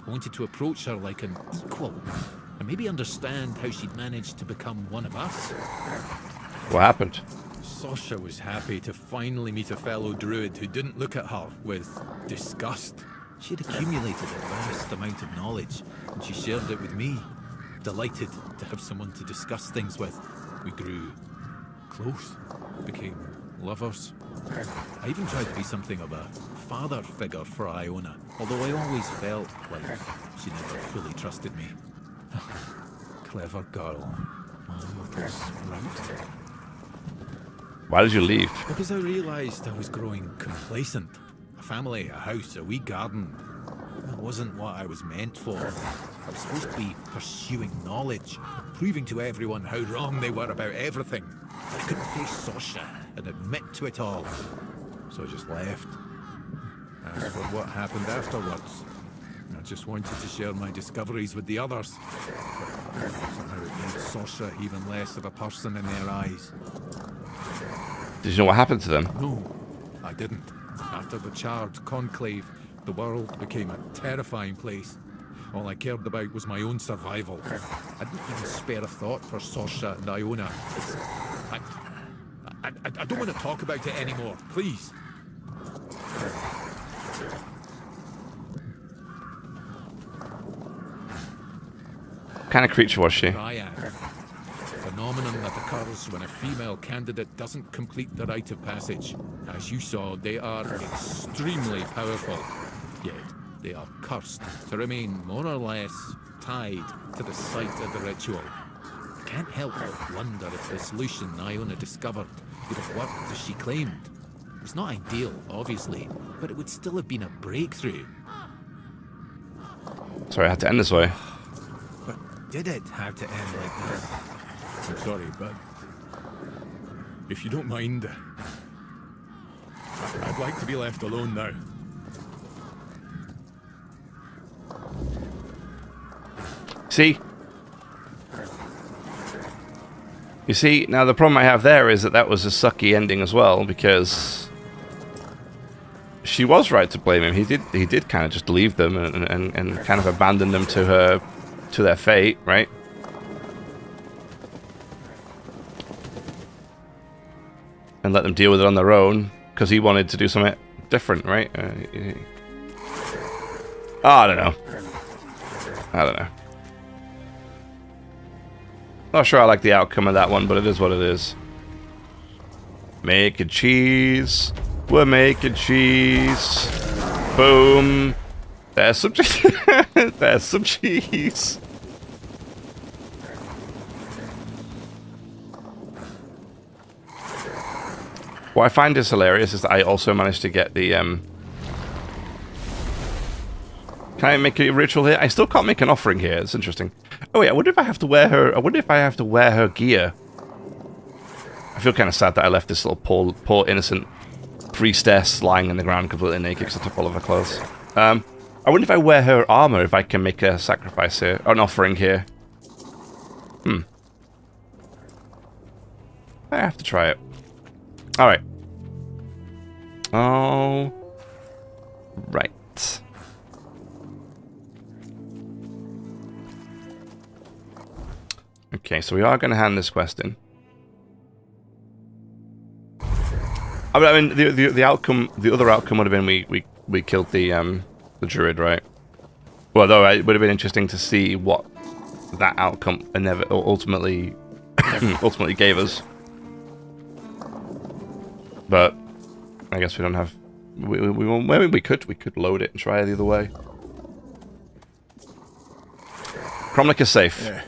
I wanted to approach her like an equal and maybe understand how she'd managed to become one of us. What happened? Sorsha was happy to finally meet a fellow druid who didn't look at her with disgust. She'd accumulated a vast amount of knowledge, and she shared it with me. Delighted to have someone to discuss things with. We grew close, became lovers. I even tried to be something of a father figure for Iona, although I always felt like she never fully trusted me. Clever girl, my little sprout. Why did you leave? Because I realized I was growing complacent. A family, a house, a wee garden. That wasn't what I was meant for. I was supposed to be pursuing knowledge, proving to everyone how wrong they were about everything. I couldn't face Sorsha and admit to it all. So I just left. As for what happened afterwards, I just wanted to share my discoveries with the others. But somehow it made Sorsha even less of a person in their eyes. Did you know what happened to them? No, I didn't. After the charred conclave, the world became a terrifying place. All I cared about was my own survival. I didn't even spare a thought for Sorsha and Iona. I don't want to talk about it anymore, please. What kind of creature was she? Triad. A phenomenon that occurs when a female candidate doesn't complete the rite of passage. As you saw, they are extremely powerful. Yet, they are cursed to remain more or less tied to the site of the ritual. I can't help but wonder if the solution Iona discovered would have worked as she claimed. It was not ideal, obviously, but it would still have been a breakthrough. Sorry, I had to end this way. But did it have to end like this? I'm sorry, but if you don't mind, I'd like to be left alone now. See? You see, now the problem I have there is that that was a sucky ending as well, because she was right to blame him. He did kind of just leave them and kind of abandon them to their fate, right? And let them deal with it on their own, because he wanted to do something different, right? Oh, I don't know. Not sure I like the outcome of that one, but it is what it is. Making cheese. We're making cheese. Boom. There's some cheese. There's some cheese. What I find is hilarious is that I also managed to get the Can I make a ritual here? I still can't make an offering here. It's interesting. Oh yeah, I wonder if I have to wear her. I wonder if I have to wear her gear. I feel kind of sad that I left this little poor innocent priestess lying in the ground completely naked because I took all of her clothes. I wonder if I wear her armor, if I can make a sacrifice here, or an offering here. I have to try it. All right. Oh, right. Okay, so we are going to hand this quest in. I mean, the outcome, the other outcome would have been we killed the druid, right? Well, though it would have been interesting to see what that outcome ultimately gave us. But I guess we don't have. Maybe we could load it and try it the other way. Cromlech is safe. Yeah.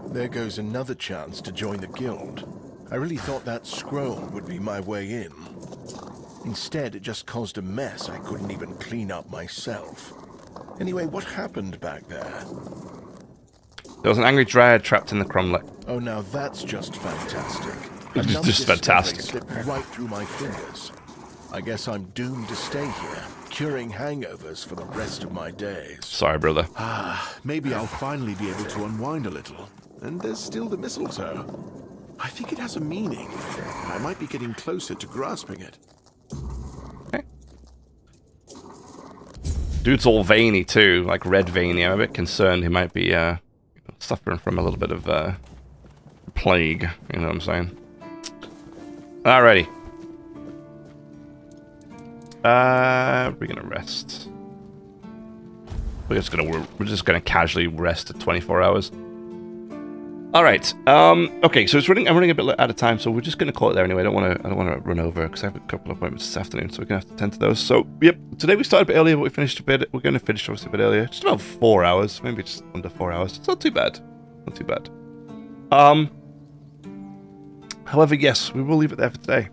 There goes another chance to join the guild. I really thought that scroll would be my way in. Instead, it just caused a mess I couldn't even clean up myself. Anyway, what happened back there? There was an angry dryad trapped in the Cromlech. Oh, now that's just fantastic. A It's numb just discovery fantastic. slipped right through my fingers. I guess I'm doomed to stay here, curing hangovers for the rest of my days. Sorry, brother. Maybe I'll finally be able to unwind a little. And there's still the mistletoe. I think it has a meaning. And I might be getting closer to grasping it. Dude's all veiny too, like red veiny. I'm a bit concerned he might be suffering from a little bit of plague. You know what I'm saying? Alrighty. We're gonna rest. We're just gonna casually rest at 24 hours. All right. Okay. So I'm running a bit out of time, so we're just gonna call it there anyway. I don't want to run over because I have a couple of appointments this afternoon, so we're gonna have to tend to those. So yep. Today we started a bit earlier, but we finished a bit. We're gonna finish obviously a bit earlier, just about 4 hours, maybe just under 4 hours. It's not too bad. Not too bad. However, yes, we will leave it there for today.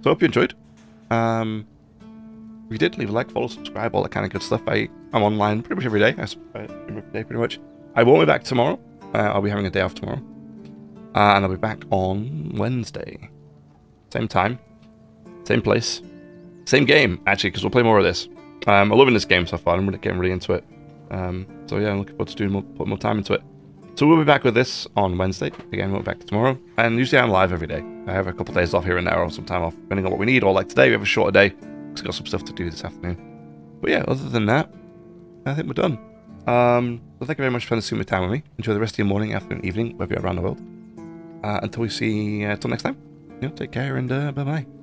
So I hope you enjoyed. If you did, leave a like, follow, subscribe, all that kind of good stuff. I'm online pretty much every day. Every day, pretty much. I won't be back tomorrow. I'll be having a day off tomorrow. And I'll be back on Wednesday. Same time. Same place. Same game, actually, because we'll play more of this. I'm loving this game so far. I'm getting really into it. So yeah, I'm looking forward to putting more time into it. So we'll be back with this on Wednesday. Again, we'll be back tomorrow. And usually I'm live every day. I have a couple of days off here and there, or some time off, depending on what we need. Or like today, we have a shorter day, because we've got some stuff to do this afternoon. But yeah, other than that, I think we're done. So thank you very much for spending time with me. Enjoy the rest of your morning, afternoon, evening, wherever you're around the world. Until we see, until next time, take care and bye-bye.